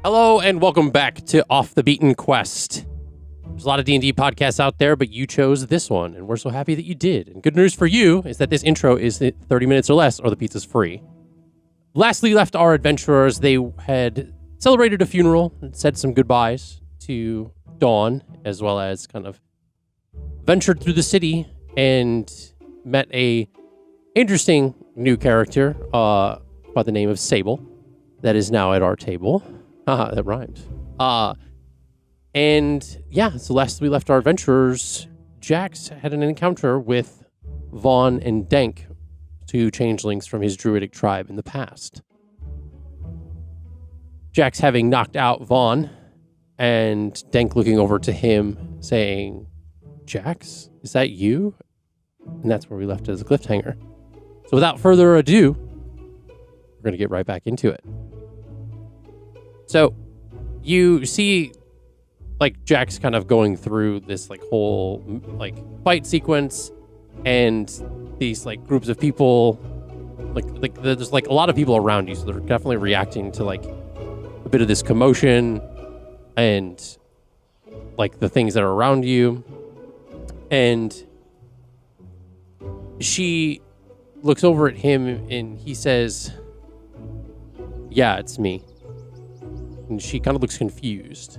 Hello and welcome back to Off the Beaten Quest. There's a lot of D&D podcasts out there, but you chose this one, and we're so happy that you did. And good news for you is that this intro is 30 minutes or less, or the pizza's free. Lastly left our adventurers, they had celebrated a funeral and said some goodbyes to Dawn, as well as kind of ventured through the city and met a interesting new character by the name of Sable that is now at our table. Haha, that rhymed. So last we left our adventurers, Jax had an encounter with Vaughn and Denk, two changelings from his druidic tribe in the past. Jax having knocked out Vaughn, and Denk looking over to him saying, Jax, is that you? And that's where we left it as a cliffhanger. So without further ado, we're going to get right back into it. So you see Jax kind of going through this whole fight sequence, and these groups of people, there's a lot of people around you, so they're definitely reacting to a bit of this commotion and the things that are around you. And she looks over at him and he says, "Yeah, it's me." And she kind of looks confused.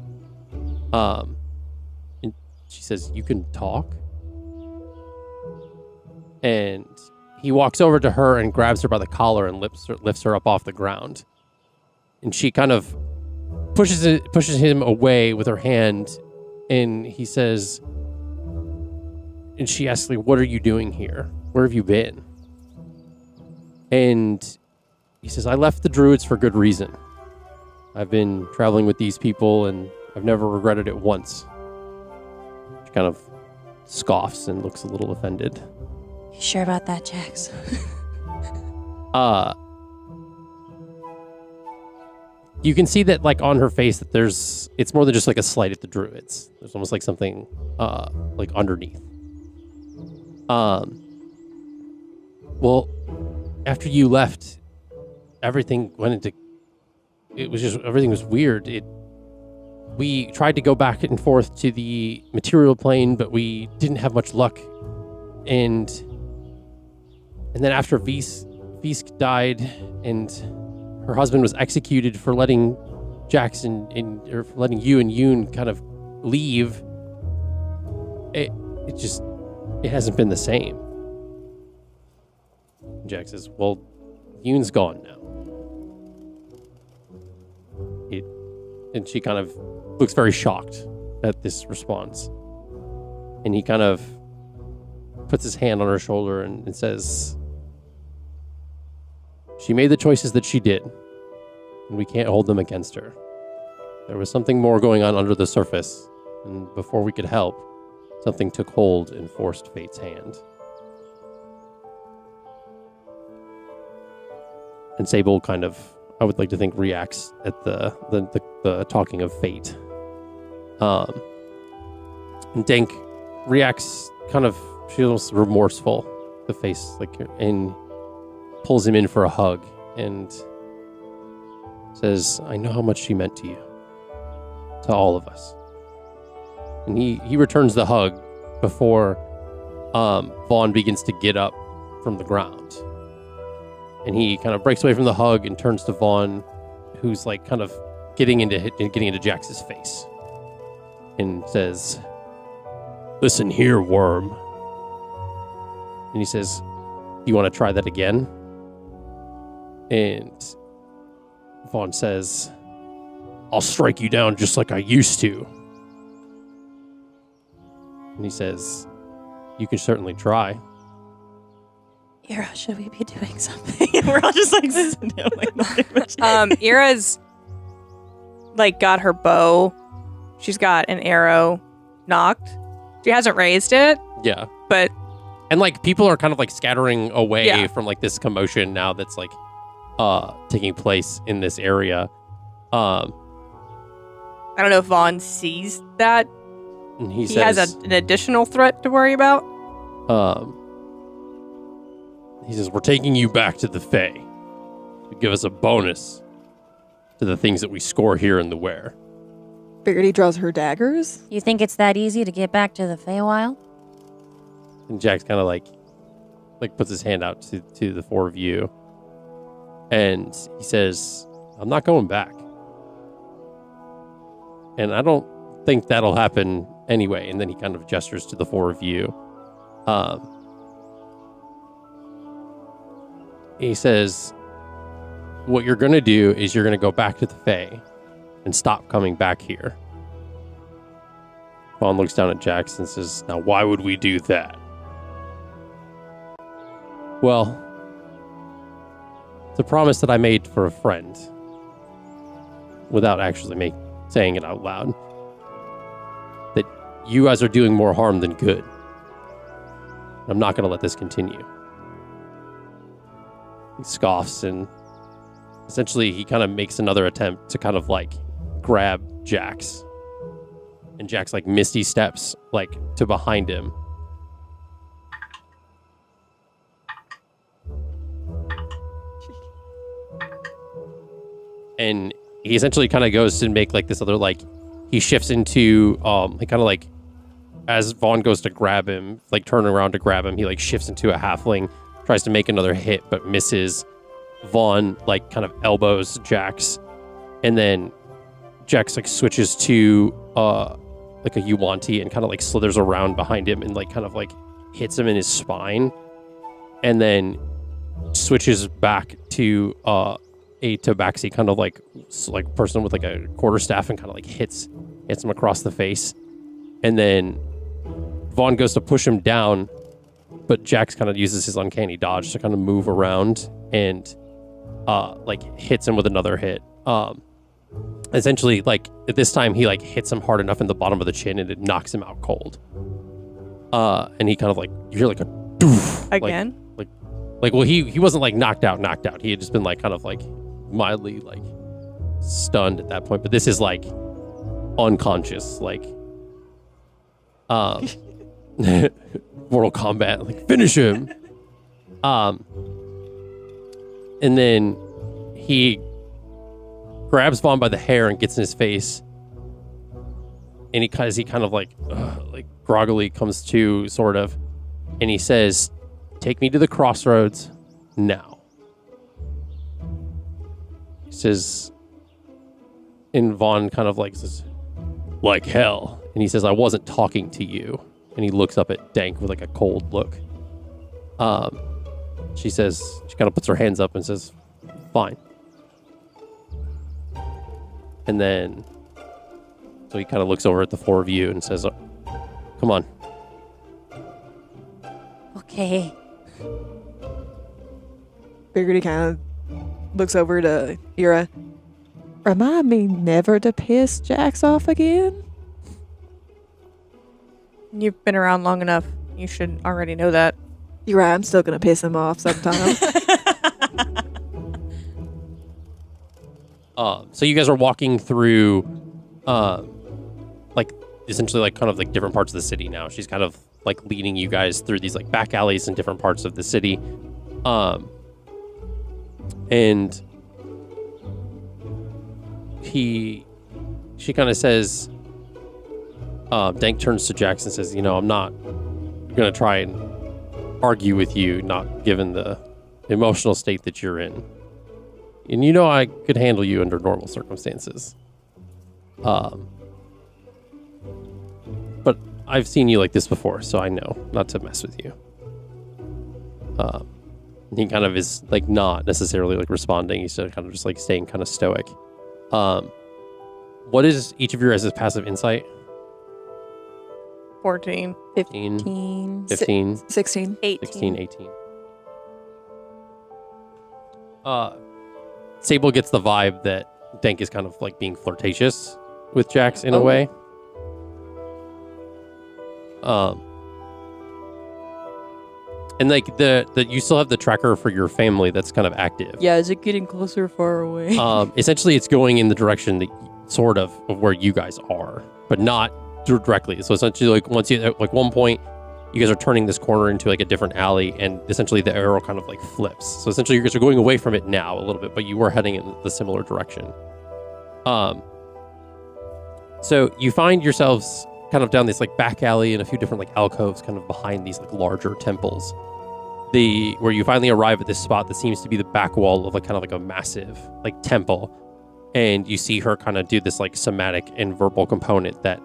And she says, "You can talk?" And he walks over to her and grabs her by the collar and lifts her up off the ground. And she kind of pushes him away with her hand, and he says, and she asks, "What are you doing here? Where have you been?" And he says, "I left the Druids for good reason. I've been traveling with these people, and I've never regretted it once." She kind of scoffs and looks a little offended. You sure about that, Jax? You can see that on her face that it's more than just a slight at the Druids. There's almost something underneath. Well, after you left, everything was weird. We tried to go back and forth to the material plane, but we didn't have much luck. And then after Visk died and her husband was executed for letting Jackson or for letting you and Yoon kind of leave, it hasn't been the same. Jax says, "Well, Yoon's gone now." And she kind of looks very shocked at this response. And he kind of puts his hand on her shoulder and says, "She made the choices that she did, and we can't hold them against her. There was something more going on under the surface, and before we could help, something took hold and forced fate's hand." And Sable kind of, I would like to think, reacts at the talking of fate. And Denk reacts kind of, feels remorseful, the face, and pulls him in for a hug and says, "I know how much she meant to you, to all of us." And he returns the hug before Vaughn begins to get up from the ground. And he kind of breaks away from the hug and turns to Vaughn, who's kind of getting into Jax's face, and says, "Listen here, worm." And he says, "Do you want to try that again?" And Vaughn says, "I'll strike you down just like I used to." And he says, "You can certainly try." Eira, should we be doing something? We're all just Eira's got her bow. She's got an arrow knocked. She hasn't raised it. Yeah. But and people are kind of scattering away from this commotion now that's taking place in this area. I don't know if Vaughn sees that. And he has an additional threat to worry about. He says, "We're taking you back to the Fae. You give us a bonus to the things that we score here in the Ware. Verity draws her daggers. You think it's that easy to get back to the Feywild? And Jax kind of like puts his hand out to the four of you. And he says, I'm not going back. And I don't think that'll happen anyway. And then he kind of gestures to the four of you. He says, what you're going to do is you're going to go back to the Fae and stop coming back here. Vaughn looks down at Jax and says, now why would we do that? Well, it's a promise that I made for a friend without actually saying it out loud. That you guys are doing more harm than good. I'm not going to let this continue. He scoffs and essentially he kind of makes another attempt to kind of like grab Jax. And Jax like misty steps like to behind him. And he essentially kind of goes to make like this other like he shifts into like kind of like as Vaughn goes to grab him, like turn around to grab him, he like shifts into a halfling, tries to make another hit but misses. Vaughn like kind of elbows Jax, and then Jax like switches to like a Yuanti and kind of like slithers around behind him and like kind of like hits him in his spine, and then switches back to a tabaxi kind of like person with like a quarterstaff and kind of like hits him across the face. And then Vaughn goes to push him down, but Jax kind of uses his uncanny dodge to kind of move around and like hits him with another hit. Essentially, like at this time he like hits him hard enough in the bottom of the chin and it knocks him out cold. And he kind of like, you hear like a doof Again? Like well he wasn't like knocked out. He had just been like kind of like mildly like stunned at that point, but this is like unconscious, like Mortal Kombat, like finish him. And then he grabs Vaughn by the hair and gets in his face, and he kind of like groggily comes to, sort of, and he says, take me to the Crossroads now. He says, and Vaughn kind of like says, like hell. And he says, I wasn't talking to you. And he looks up at Dank with like a cold look. She says, she kind of puts her hands up and says, fine. And then, so he kind of looks over at the four of you and says, come on. Okay. Verity kind of looks over to Eira. Remind me never to piss Jax off again. You've been around long enough. You should already know that. You're right, I'm still going to piss him off sometime. So you guys are walking through, like, essentially, like, kind of, like, different parts of the city now. She's kind of, like, leading you guys through these, like, back alleys in different parts of the city. And she kind of says, Dank turns to Jax and says, you know, I'm not going to try and argue with you, not given the emotional state that you're in. And you know I could handle you under normal circumstances. But I've seen you like this before, so I know not to mess with you. He kind of is like not necessarily like responding. He's kind of just like staying kind of stoic. What is each of your guys' passive insight? 14. 15. 15. 16. 18. 16, 18. Sable gets the vibe that Dank is kind of like being flirtatious with Jax in a way. And like the you still have the tracker for your family that's kind of active. Yeah, is it getting closer or far away? Essentially it's going in the direction that sort of where you guys are, but not directly. So essentially like once you like one point you guys are turning this corner into like a different alley, and essentially the arrow kind of like flips. So essentially you guys are going away from it now a little bit, but you were heading in the similar direction. So you find yourselves kind of down this like back alley and a few different like alcoves kind of behind these like larger temples. Where you finally arrive at this spot that seems to be the back wall of like kind of like a massive like temple. And you see her kind of do this like somatic and verbal component that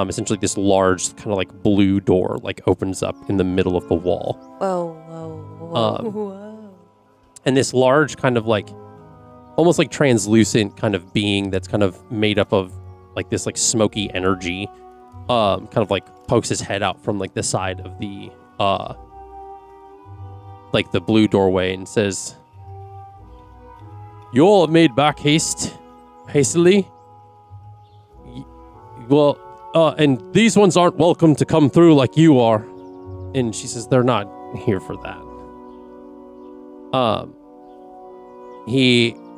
essentially this large kind of like blue door like opens up in the middle of the wall. Whoa. And this large kind of like almost like translucent kind of being that's kind of made up of like this like smoky energy kind of like pokes his head out from like the side of the like the blue doorway and says, "You all have made back hastily. Well, and these ones aren't welcome to come through like you are." And she says, "They're not here for that."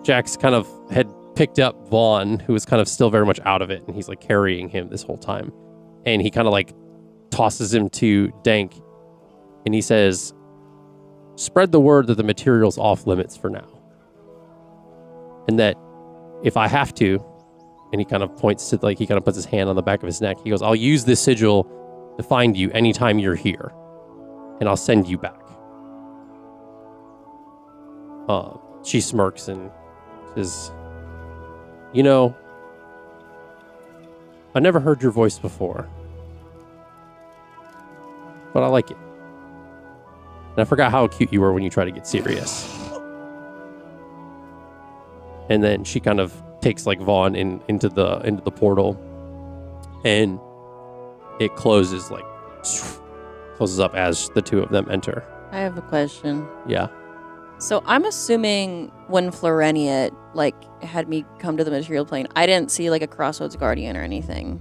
Jax kind of had picked up Vaughn, who was kind of still very much out of it, and he's like carrying him this whole time. And he kind of like tosses him to Dank, and he says, "Spread the word that the material's off limits for now. And that if I have to," and he kind of points to like, he kind of puts his hand on the back of his neck. He goes, "I'll use this sigil to find you anytime you're here, and I'll send you back." She smirks and says, "You know, I never heard your voice before, but I like it. And I forgot how cute you were when you tried to get serious." And then she kind of takes like Vaughn into the portal, and it closes up as the two of them enter. I have a question. Yeah. So I'm assuming when Florenia had me come to the material plane, I didn't see like a Crossroads guardian or anything.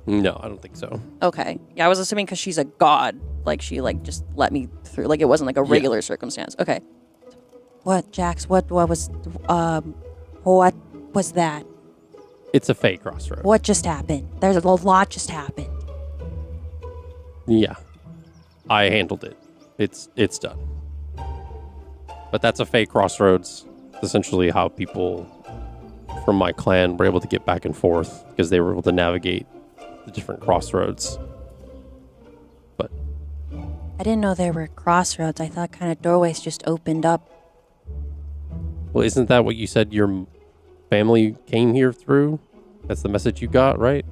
No, I don't think so. Okay. Yeah, I was assuming because she's a god, like she just let me through. Like it wasn't like a regular circumstance. Okay. What, Jax? What was that? It's a fake crossroad. What just happened? There's a lot just happened. Yeah. I handled it. It's done. But that's a fake crossroads. It's essentially how people from my clan were able to get back and forth because they were able to navigate the different crossroads. But I didn't know there were crossroads. I thought kind of doorways just opened up. well, isn't that what you said your family came here through? That's the message you got, right?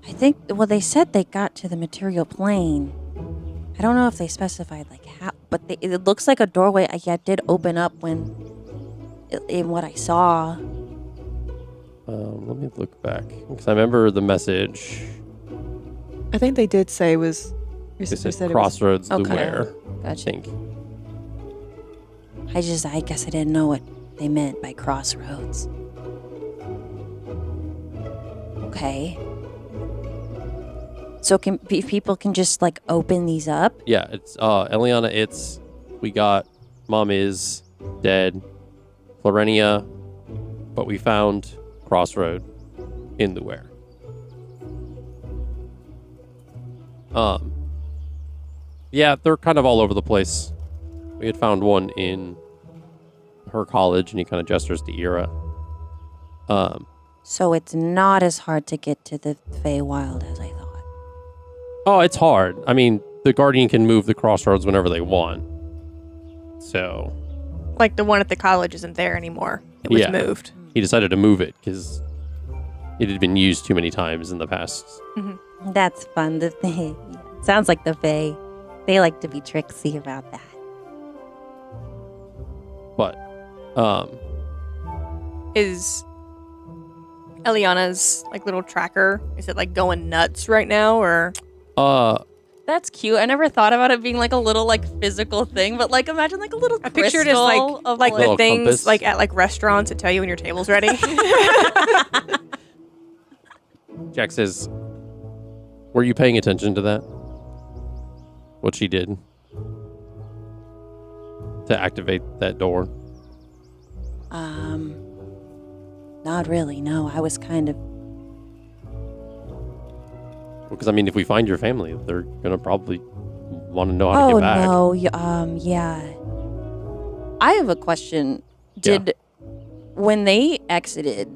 I think, well, they said they got to the material plane. I don't know if they specified like how, but it looks like a doorway did open up in what I saw. Let me look back because I remember the message. I think they did say was. They said Crossroads the Okay. Where. I Gotcha. think. I guess I didn't know what they meant by crossroads. Okay. So people can just like open these up? Yeah, it's Elliana. We got Mom is dead, Florenia, but we found Crossroad in the Where. Yeah, they're kind of all over the place. We had found one in her college, and he kind of gestures to Eira. So it's not as hard to get to the Feywild as I thought. Oh, it's hard. I mean, the Guardian can move the Crossroads whenever they want. So, Like the one at the college isn't there anymore. It was Yeah. moved. he decided to move it because it had been used too many times in the past. That's fun. Sounds like the Fey. They like to be tricksy about that. But, Is Eliana's like little tracker, is it like going nuts right now or? That's cute. I never thought about it being like a little like physical thing, but like imagine like a little I picture it as like of, the Little things compass. like at like restaurants that tell you when your table's ready. Jack says, were you paying attention to that? What she did to activate that door? Not really. No, I was kind of. Because, I mean, if we find your family, they're going to probably want to know how to get back. Oh no. Yeah. I have a question. When they exited,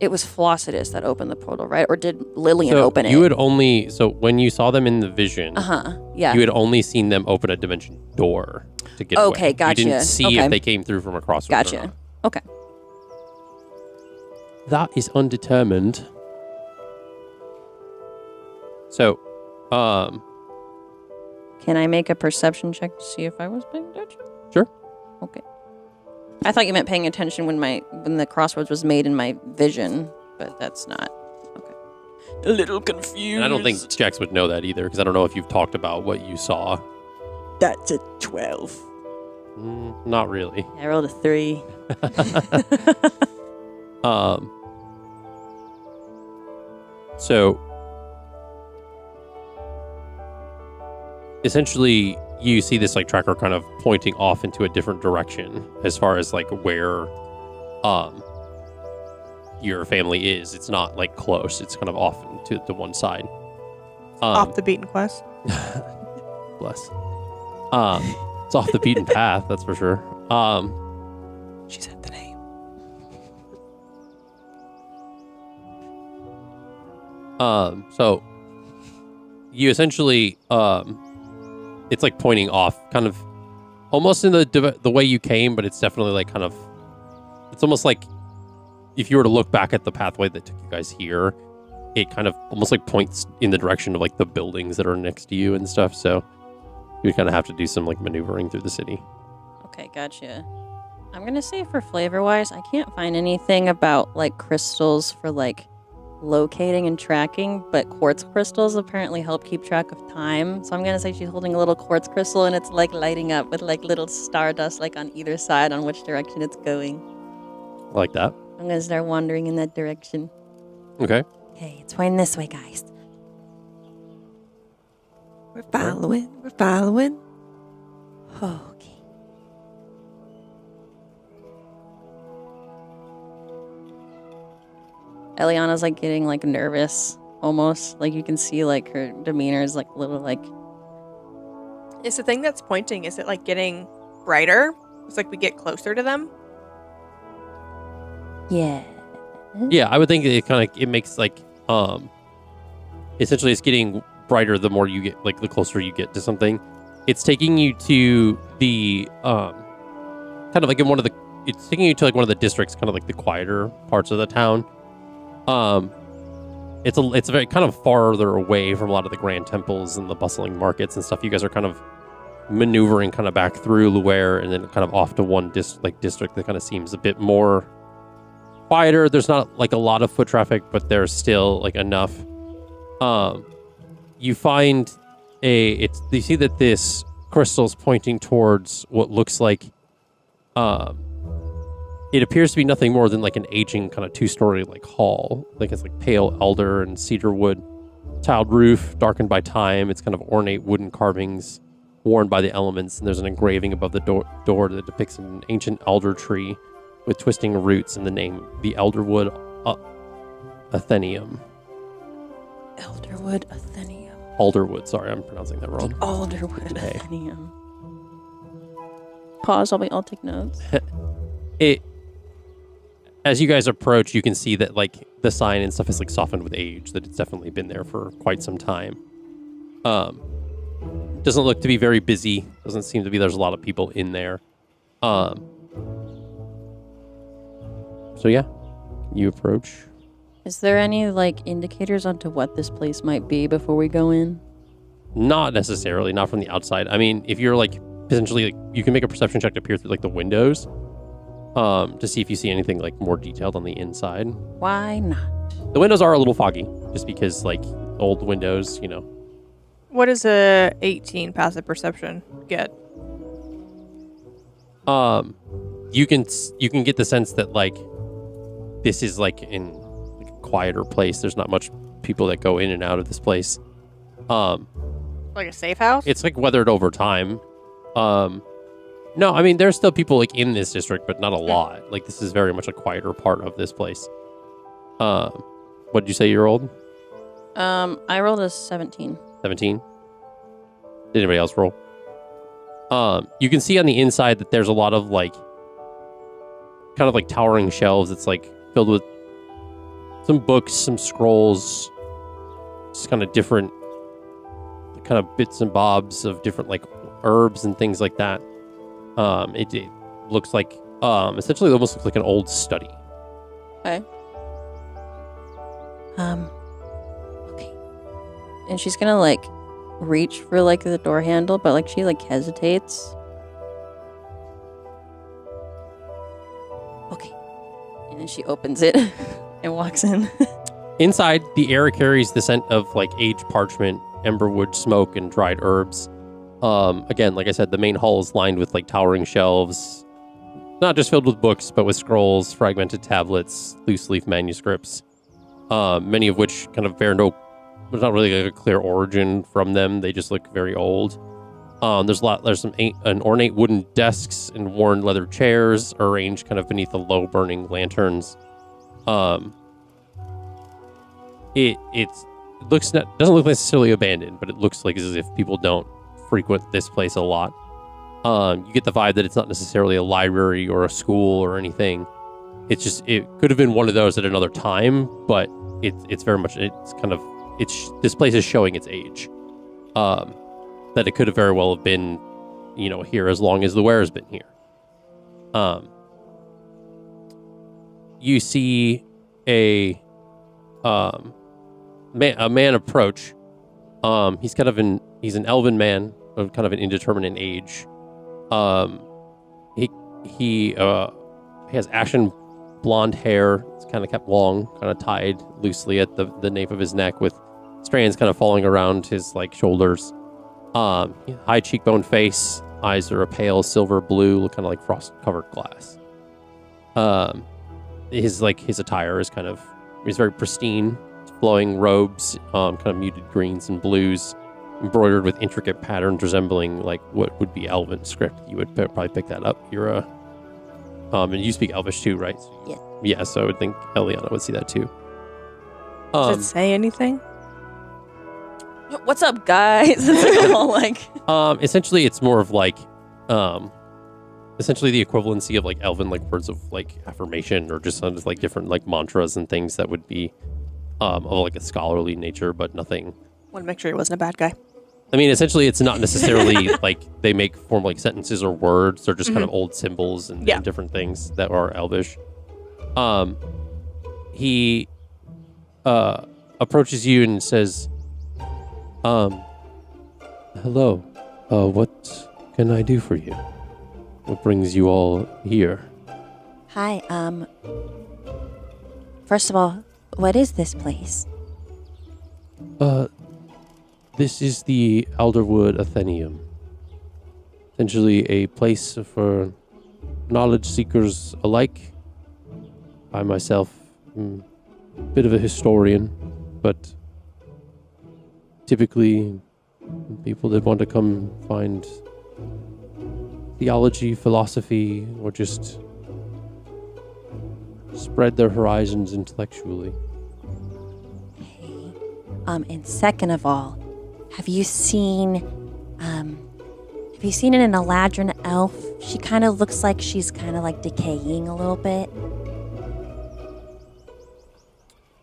It was Flossidus that opened the portal, right? Or did Lillian So open it? you had only when you saw them in the vision, Yeah. you had only seen them open a dimension door to get away. Okay, gotcha. You didn't see Okay. if they came through from a crossroads or Gotcha. not. Okay. That is undetermined. So, Can I make a perception check to see if I was paying attention? Sure. Okay. I thought you meant paying attention when the crossroads was made in my vision, but that's not. Okay. A little confused. And I don't think Jax would know that either, because I don't know if you've talked about what you saw. That's a 12. Not really. I rolled a 3. So essentially you see this like tracker kind of pointing off into a different direction as far as like where your family is. It's not like close. It's kind of off to the one side. Off the beaten quest. Bless. It's off the beaten path, that's for sure. She said the name. So you essentially it's like pointing off kind of almost in the way you came, but it's definitely like kind of, it's almost like if you were to look back at the pathway that took you guys here, it kind of almost like points in the direction of like the buildings that are next to you and stuff. So you kind of have to do some like maneuvering through the city. Okay, gotcha. I'm going to say for flavor-wise, I can't find anything about like crystals for like locating and tracking, but quartz crystals apparently help keep track of time. So I'm going to say she's holding a little quartz crystal and it's like lighting up with like little stardust like on either side on which direction it's going. I like that. I'm going to start wandering in that direction. Okay. Okay, it's pointing this way, guys. We're following. Okay. Elliana's like getting like nervous almost. Like you can see like her demeanor is like a little like. Is the thing that's pointing, is it like getting brighter? It's like we get closer to them? Yeah. Yeah, I would think it kind of, it makes like, essentially it's getting brighter the more you get, like the closer you get to something. It's taking you to the, kind of like in one of the, it's taking you to like one of the districts, kind of like the quieter parts of the town. It's very kind of farther away from a lot of the grand temples and the bustling markets and stuff. You guys are kind of maneuvering kind of back through Luare and then kind of off to one district that kind of seems a bit more quieter. There's not like a lot of foot traffic, but there's still like enough. You find you see that this crystal's pointing towards what looks like it appears to be nothing more than like an aging kind of 2-story like hall. Like it's like pale elder and cedar wood, tiled roof, darkened by time. It's kind of ornate wooden carvings worn by the elements, and there's an engraving above the door that depicts an ancient elder tree with twisting roots and the name, the Elderwood Athenium. Elderwood Athenium. Alderwood, sorry, I'm pronouncing that wrong. Alderwood Hey. Athenium. Pause, I'll take notes. As you guys approach, you can see that like the sign and stuff is like softened with age, that it's definitely been there for quite some time. Doesn't look to be very busy. Doesn't seem to be there's a lot of people in there. So yeah, you approach. Is there any like indicators onto what this place might be before we go in? Not necessarily, not from the outside. I mean, if you're like potentially like, you can make a perception check to peer through like the windows, to see if you see anything like more detailed on the inside. Why not? The windows are a little foggy, just because like old windows, you know. What does a 18 passive perception get? You can get the sense that like this is like in like a quieter place. There's not much people that go in and out of this place. Like a safe house? It's like weathered over time. No, I mean there's still people like in this district, but not a lot. Like this is very much a quieter part of this place. What did you say you rolled? I rolled a 17. 17? Did anybody else roll? You can see on the inside that there's a lot of like kind of like towering shelves. It's like filled with some books, some scrolls, just kind of different kind of bits and bobs of different like herbs and things like that. It looks like essentially almost looks like an old study. Okay. Okay. And she's gonna like reach for like the door handle, but like she like hesitates. Okay. And then she opens it and walks in. Inside, the air carries the scent of like aged parchment, emberwood smoke, and dried herbs. Again, like I said, the main hall is lined with like towering shelves, not just filled with books, but with scrolls, fragmented tablets, loose leaf manuscripts, many of which kind of there's not really like a clear origin from them. They just look very old. There's some ornate wooden desks and worn leather chairs arranged kind of beneath the low burning lanterns. It doesn't look necessarily abandoned, but it looks like as if people don't frequent this place a lot. You get the vibe that it's not necessarily a library or a school or anything. It's just, it could have been one of those at another time, but it's very much, this place is showing its age. That it could have very well have been, here as long as the wearer's been here. You see a man approach. He's an elven man of kind of an indeterminate age. He has ashen blonde hair. It's kind of kept long, kind of tied loosely at the nape of his neck, with strands kind of falling around his like shoulders. High cheekbone face. Eyes are a pale silver blue, kind of like frost-covered glass. His attire is he's very pristine. Flowing robes, kind of muted greens and blues, embroidered with intricate patterns resembling like what would be elven script. You would probably pick that up. You're and you speak Elvish too, right? Yeah. Yeah, so I would think Elliana would see that too. Does it say anything? What's up, guys? It's all like. Essentially, it's more of like, essentially the equivalency of like elven like words of like affirmation, or just like different like mantras and things that would be of like a scholarly nature, but nothing. Want to make sure he wasn't a bad guy. I mean, essentially, it's not necessarily like they make form like sentences or words. They're just kind of old symbols and different things that are elvish. He approaches you and says, hello. What can I do for you? What brings you all here? Hi. First of all, what is this place? This is the Alderwood Athenaeum. Essentially a place for knowledge seekers alike. I myself am a bit of a historian, but typically people that want to come find theology, philosophy, or just spread their horizons intellectually. Okay. And second of all, have you seen an Eladrin elf? She kind of looks like she's kind of like decaying a little bit.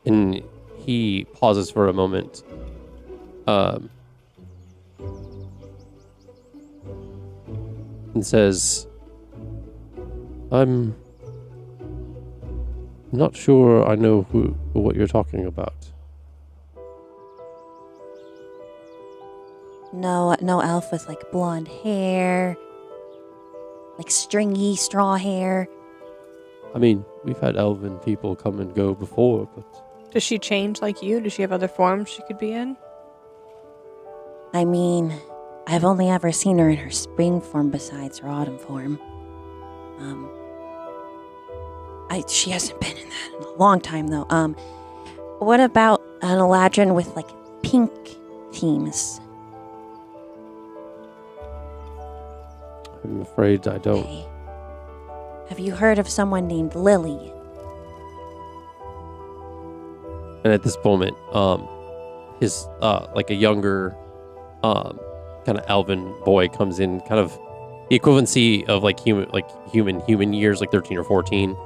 And he pauses for a moment. And says, I'm not sure I know what you're talking about. No elf with like blonde hair, like stringy straw hair. I mean, we've had elven people come and go before, but... Does she change like you? Does she have other forms she could be in? I mean, I've only ever seen her in her spring form besides her autumn form. She hasn't been in that in a long time, though. What about an Eladrin with, like, pink themes? I'm afraid I don't. Okay. Have you heard of someone named Lily? And at this moment, his, like a younger, kind of elven boy comes in, kind of the equivalency of like human years, like 13 or 14.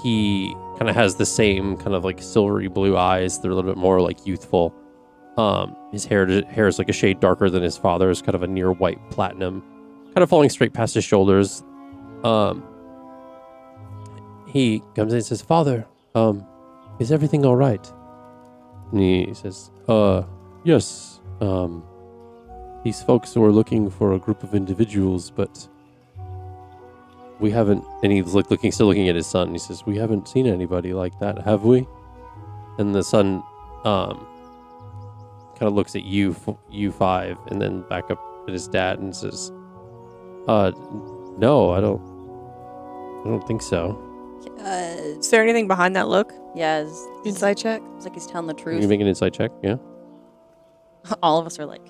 He kind of has the same kind of like silvery blue eyes. They're a little bit more like youthful. His hair is like a shade darker than his father's, kind of a near white platinum, kind of falling straight past his shoulders. He comes in and says, "Father, is everything all right?" And he says, yes. These folks were looking for a group of individuals, but we haven't." And he's like still looking at his son. And he says, "We haven't seen anybody like that, have we?" And the son, kind of looks at you five, and then back up at his dad and says, "No, I don't think so." Is there anything behind that look? Yeah, Inside check. it's like he's telling the Can truth. you make an insight check? Yeah. All of us are like,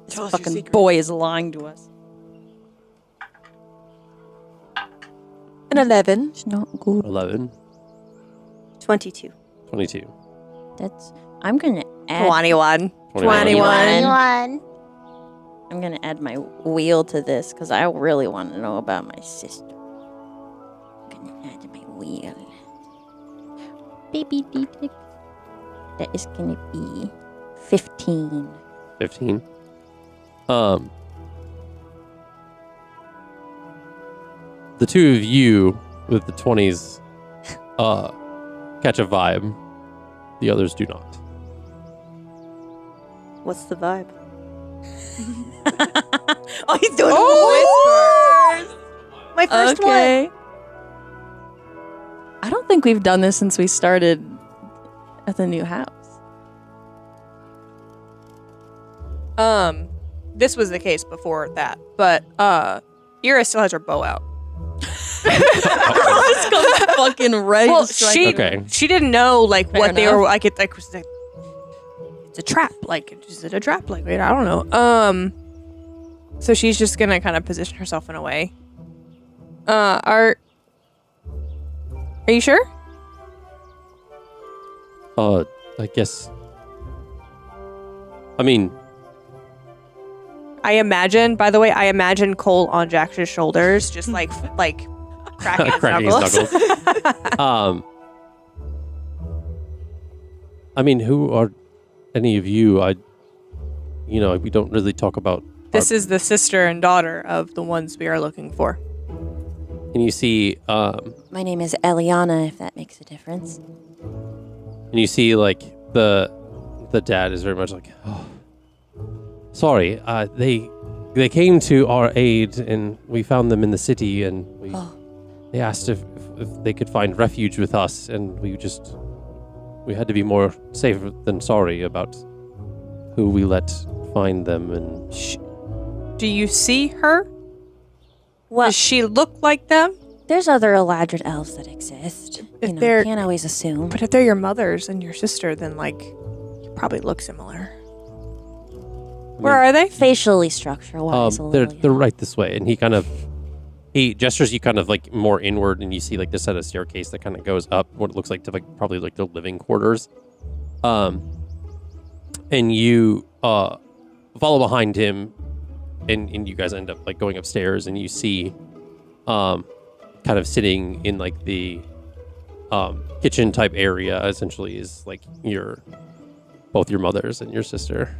this Tell us your fucking secret. boy is lying to us. An 11. It's not good. 11, 22. 22, I'm gonna add. 21. 21. I'm gonna add my wheel to this because I really want to know about my sister. I'm gonna add my wheel. Baby D-Tick. That is gonna be 15. 15. The two of you with the 20s catch a vibe. The others do not. What's the vibe? Oh, he's doing whispers. My first one. I don't think we've done this since we started at the new house. This was the case before that, but Eira still has her bow out. This comes fucking right. Well, Okay. she didn't know like Fair what they were enough. like. It's a trap. Like, is it a trap? Like, wait, I don't know. So she's just gonna kind of position herself in a way. Are you sure? I guess. I mean, I imagine Cole on Jax's shoulders, just like cracking his cracking his knuckles. knuckles. I mean, who are any of you? We don't really talk about. This is the sister and daughter of the ones we are looking for. And you see, My name is Elliana, if that makes a difference. like the dad is very much like, oh, sorry, they came to our aid and we found them in the city and they asked if they could find refuge with us, and we had to be more safe than sorry about who we let find them. And Do you see her? Well, Does she look like them? there's other Eladrin elves that exist. If You they're- can't always assume. But if they're your mothers and your sister, then like you probably look similar. Where are they? Facially structure-wise, a they're little, right this way, and he gestures you kind of like more inward, and you see like this set of staircase that kind of goes up what it looks like to like probably like the living quarters. And you follow behind him, and you guys end up like going upstairs, and you see kind of sitting in like the kitchen type area essentially is like both your mothers and your sister,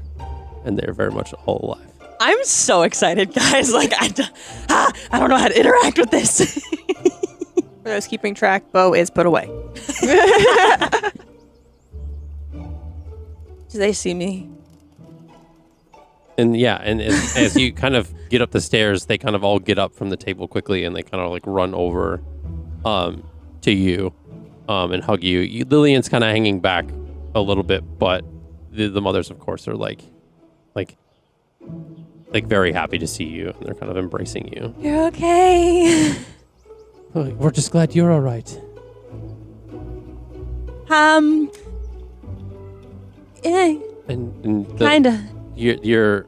and they're very much all alive. I'm so excited, guys. Like, I don't know how to interact with this. For those keeping track, Bo is put away. Do they see me? And yeah, and as you kind of get up the stairs, they kind of all get up from the table quickly, and they kind of like run over to you and hug you. Lillian's kind of hanging back a little bit, but the mothers, of course, are like very happy to see you, and they're kind of embracing you. You're okay. Oh, we're just glad you're all right. Yeah, And kinda. your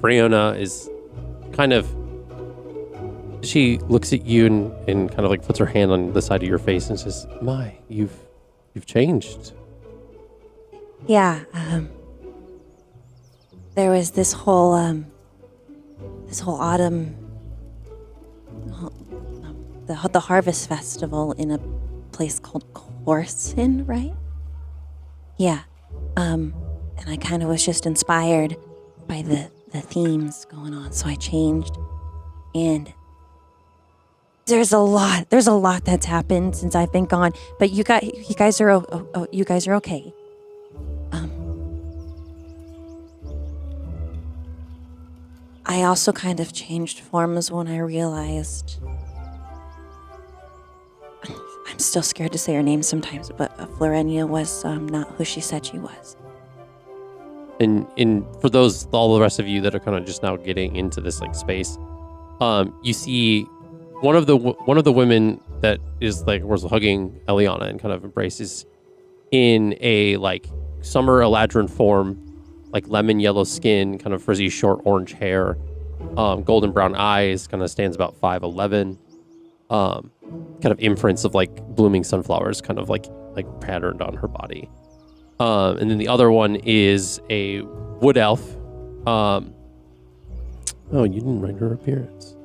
Freona is kind of, she looks at you and kind of like puts her hand on the side of your face and says, "My, you've changed." Yeah, there was this whole autumn, the harvest festival in a place called Corson, right? Yeah. And I kind of was just inspired by the themes going on, so I changed. And there's a lot that's happened since I've been gone. But you guys are okay. I also kind of changed forms when I realized. I'm still scared to say her name sometimes, but Florenia was not who she said she was. And for all the rest of you that are kind of just now getting into this like space, you see one of the women that is like was hugging Elliana and kind of embraces in a like summer Eladrin form, like lemon yellow skin, kind of frizzy short orange hair, golden brown eyes, kind of stands about 5'11", kind of imprints of like blooming sunflowers, kind of like patterned on her body. And then the other one is a wood elf. Oh, you didn't write her appearance.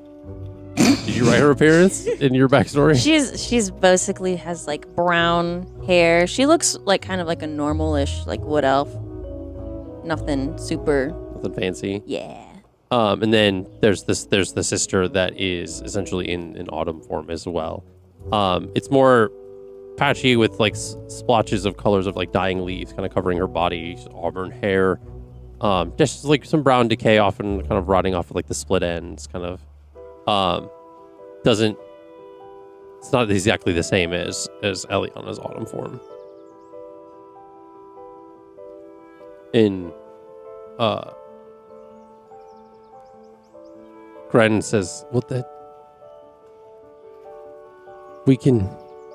Did you write her appearance in your backstory? She's basically has like brown hair. She looks like kind of like a normal-ish like wood elf. Nothing super. Nothing fancy. Yeah. And then there's the sister that is essentially in autumn form as well. It's more patchy with like splotches of colors of like dying leaves kind of covering her body, auburn hair, just like some brown decay, often kind of rotting off of like the split ends, kind of it's not exactly the same as Elliana's autumn form. Gren says, well, that we can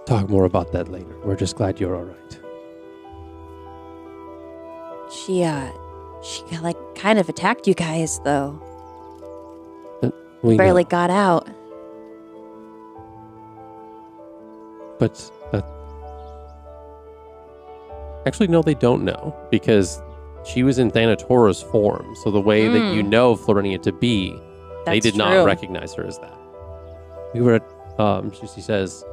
talk more about that later. We're just glad you're all right. She like kind of attacked you guys though. We Barely know. got out. But actually, no, they don't know because she was in Thanatora's form. So the way that you know Florenia to be, they That's did not true. recognize her as that. We were at, she says,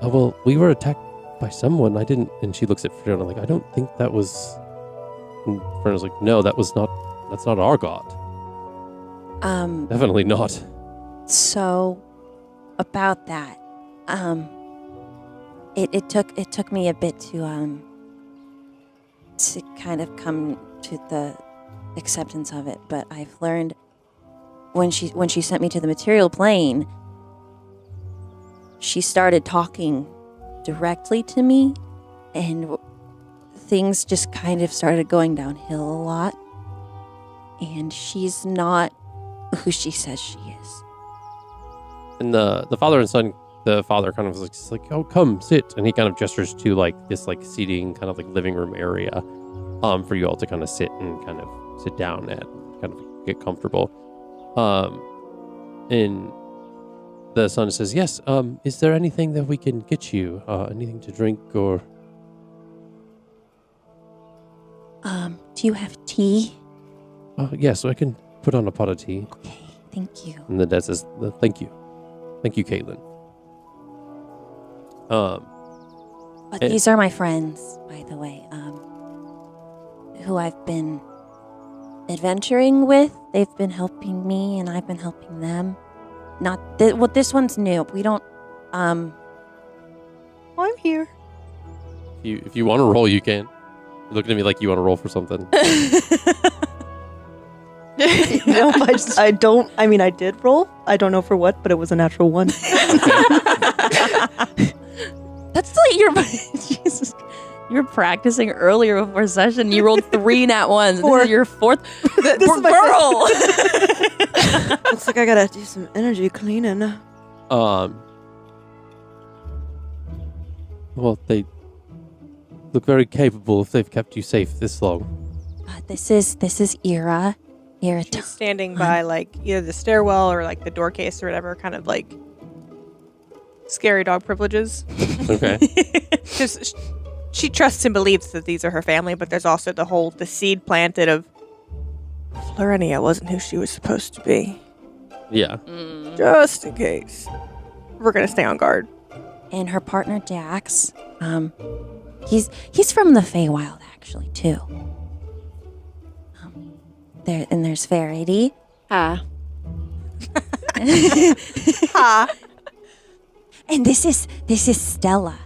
oh, well, we were attacked by someone. I didn't, and she looks at Fiona like, I don't think that was, and Fiona's like, no, that's not our god. Definitely not. So about that, it took me a bit to kind of come to the acceptance of it, but I've learned when she sent me to the material plane, she started talking directly to me, and things just kind of started going downhill a lot. And she's not who she says she is. And the father and son, the father kind of looks like, oh, come, sit. And he kind of gestures to like this like seating kind of like living room area for you all to kind of sit and kind of sit down at, kind of get comfortable. And the son says, yes, is there anything that we can get you? Anything to drink or? Do you have tea? Yes, I can put on a pot of tea. Okay, thank you. And the dad says, thank you. Thank you, Caitlin. But these are my friends, by the way, who I've been adventuring with. They've been helping me, and I've been helping them. This one's new. We don't. I'm here. If you want to roll, you can. You're looking at me like you want to roll for something. No, I don't. I mean, I did roll. I don't know for what, but it was a natural 1. That's like Jesus. You were practicing earlier before session. You rolled 3 nat 1s. 4. This is your 4th. This is my girl. Looks like I gotta do some energy cleaning. Well, they look very capable if they've kept you safe this long. This is Eira. She's standing by like either the stairwell or like the door case or whatever, kind of like scary dog privileges. Okay. Because she trusts and believes that these are her family, but there's also the seed planted of Florenia wasn't who she was supposed to be. Yeah. Just in case. We're going to stay on guard. and her partner Dax. He's from the Feywild actually too. There's Verity. Hi. And this is Stella.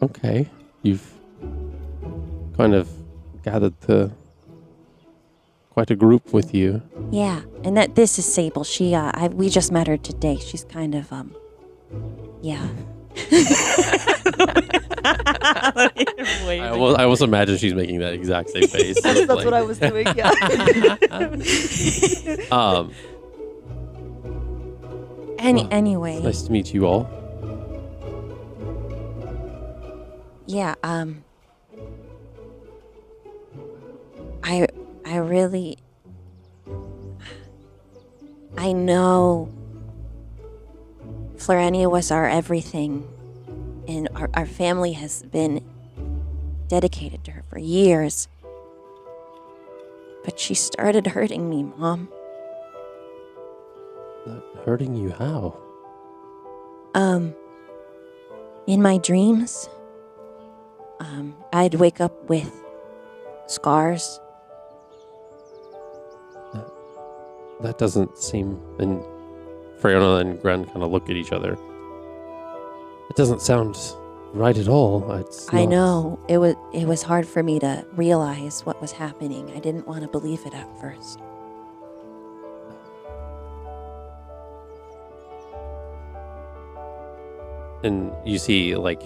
Okay. You've kind of gathered quite a group with you. Yeah, and this is Sable. We just met her today. She's kind of yeah. I almost imagine she's making that exact same face. That's what I was doing. Yeah. Anyway. Nice to meet you all. Yeah, I really, I know Florania was our everything, and our family has been dedicated to her for years. But she started hurting me, Mom. Hurting you how? In my dreams, I'd wake up with scars. That doesn't seem... And Fiona and Gren kind of look at each other. It doesn't sound right at all. I know. It was hard for me to realize what was happening. I didn't want to believe it at first. And you see, like,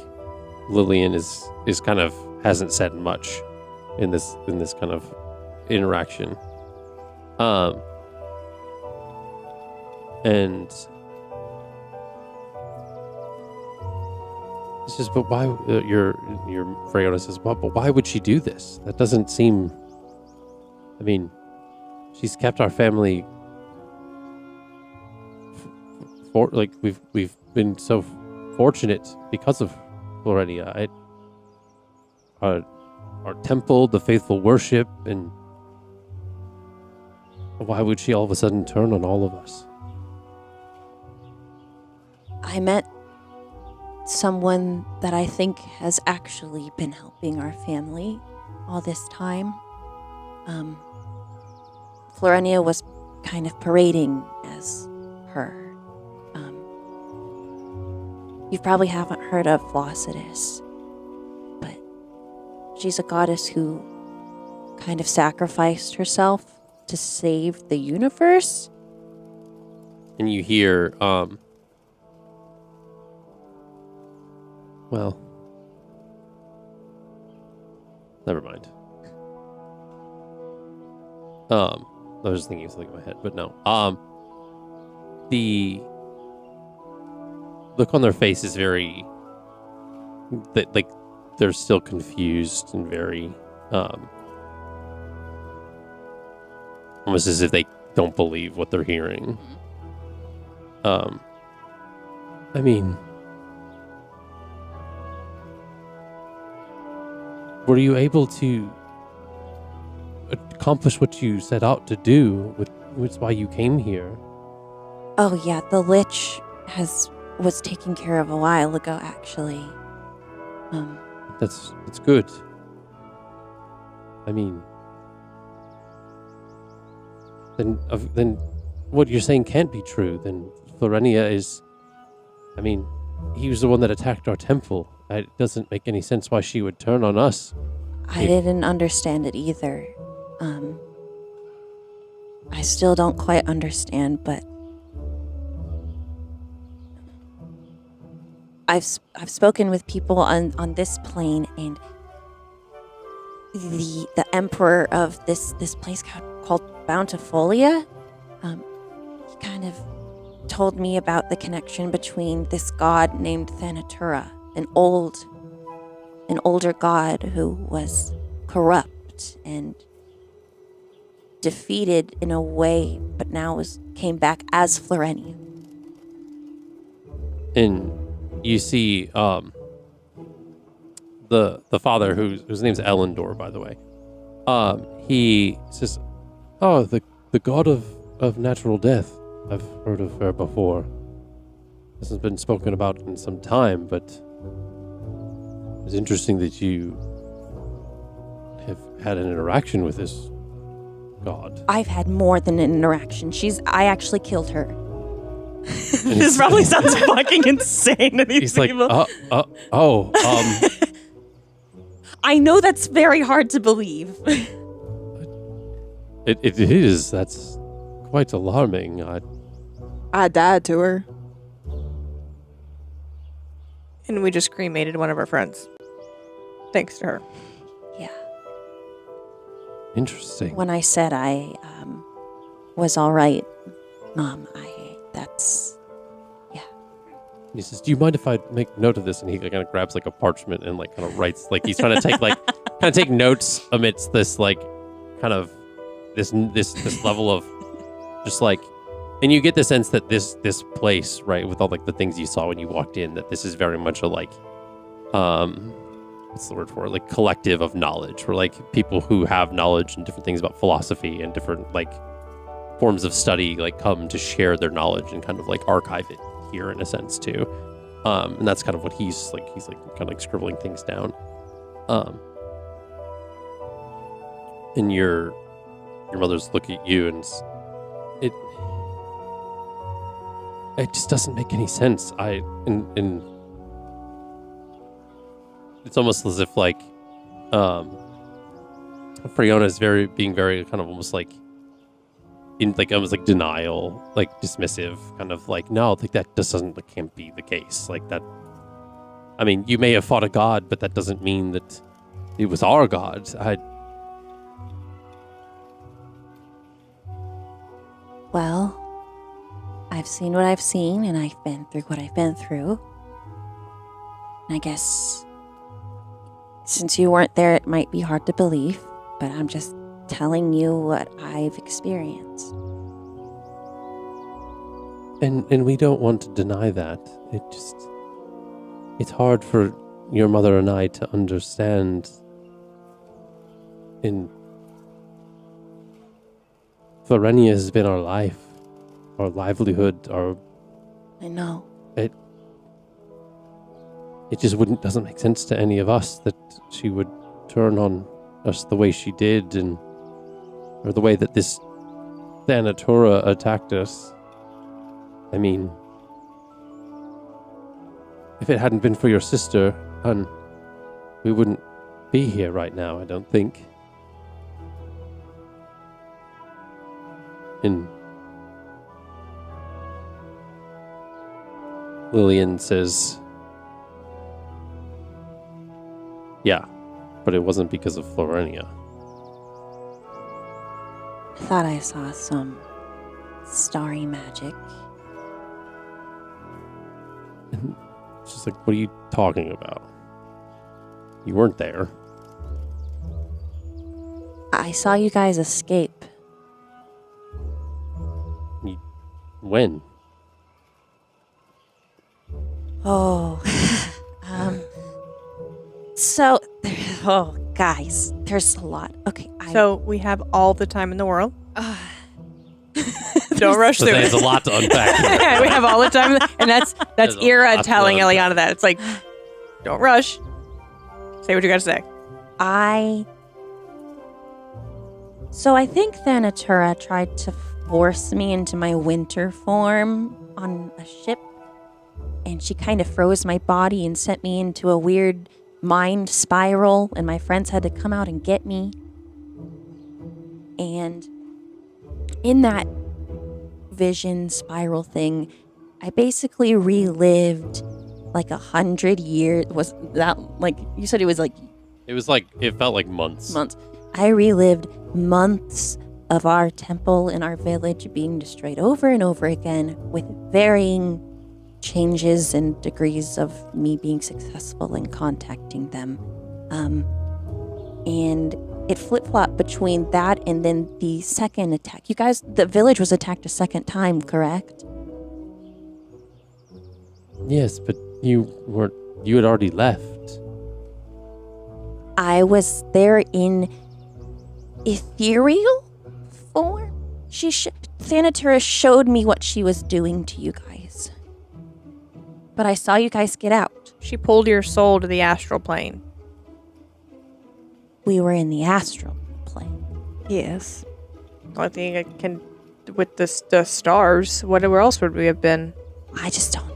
Lillian is kind of hasn't said much in this kind of interaction. And he says, "But why?" Your Fiona says, "But why would she do this? That doesn't seem. I mean, she's kept our family for like we've been so fortunate because of Florenia. Our temple, the faithful worship, and why would she all of a sudden turn on all of us?" I met someone that I think has actually been helping our family all this time. Florenia was kind of parading as her. You probably haven't heard of Flossidus, but she's a goddess who kind of sacrificed herself to save the universe. And you hear, well, never mind. I was just thinking of something in my head, but no. The look on their face is very, like, they're still confused and very, almost as if they don't believe what they're hearing. I mean, were you able to accomplish what you set out to do? Which is why you came here. Oh yeah, the Lich was taken care of a while ago, actually. That's good. I mean, then what you're saying can't be true. Then Florenia is, I mean, he was the one that attacked our temple. It doesn't make any sense why she would turn on us. I didn't understand it either. I still don't quite understand, but I've spoken with people on this plane, and the emperor of this place called Bountifolia, he kind of told me about the connection between this god named Thanatura, an older god who was corrupt and defeated in a way, but now came back as Florenia. And you see the father, whose name's Elendor, by the way. He says, "Oh, the god of natural death. I've heard of her before." this has been spoken about in some time, but it's interesting that you have had an interaction with this god. I've had more than an interaction. I actually killed her. This probably sounds fucking insane to these He's like, people. I know that's very hard to believe. It is. That's quite alarming. I died to her. And we just cremated one of our friends. Thanks to her. Yeah. Interesting. When I said I was all right, Mom, He says, "Do you mind if I make note of this?" And he kind of grabs like a parchment and like kind of writes, like he's trying to take take notes amidst this like kind of this level of just like, and you get the sense that this place, right, with all like the things you saw when you walked in, that this is very much a like what's the word for it? Like collective of knowledge, where like people who have knowledge and different things about philosophy and different like forms of study like come to share their knowledge and kind of like archive it here in a sense too. And that's kind of what he's like kind of like scribbling things down. And your mother's look at you and it just doesn't make any sense. And it's almost as if like Fiona is being very kind of almost like in like almost like denial, like dismissive, kind of like, no, like that just can't be the case. Like that, I mean, you may have fought a god, but that doesn't mean that it was our god. Well, I've seen what I've seen, and I've been through what I've been through. And I guess since you weren't there, it might be hard to believe, but I'm just telling you what I've experienced. And we don't want to deny that. It's hard for your mother and I to understand. In Florenia has been our life, our livelihood, I know. It just doesn't make sense to any of us that she would turn on us the way she did, or the way that this Thanatura attacked us. I mean, if it hadn't been for your sister, hun, we wouldn't be here right now, I don't think. And Lillian says, yeah, but it wasn't because of Florenia. I thought I saw some starry magic. And it's just like, what are you talking about? You weren't there. I saw you guys escape. When? Oh, guys, there's a lot. Okay, So we have all the time in the world. Don't rush So through there's it. a lot to unpack here. We have all the time, and that's There's a Eira lot to telling unpack. Elliana that. It's like, don't rush. Say what you got to say. I think Thanatura tried to force me into my winter form on a ship, and she kind of froze my body and sent me into a weird mind spiral, and my friends had to come out and get me. And in that vision spiral thing, I basically relived like 100 years. Was that like you said? It was like It felt like months. I relived months of our temple and our village being destroyed over and over again, with varying changes and degrees of me being successful in contacting them. And it flip-flopped between that and then the second attack. You guys, the village was attacked a second time, correct? Yes, but you had already left. I was there in ethereal form. Thanatura showed me what she was doing to you guys. But I saw you guys get out. She pulled your soul to the astral plane. We were in the astral plane. Yes. I think I can, with the stars, where else would we have been? I just don't.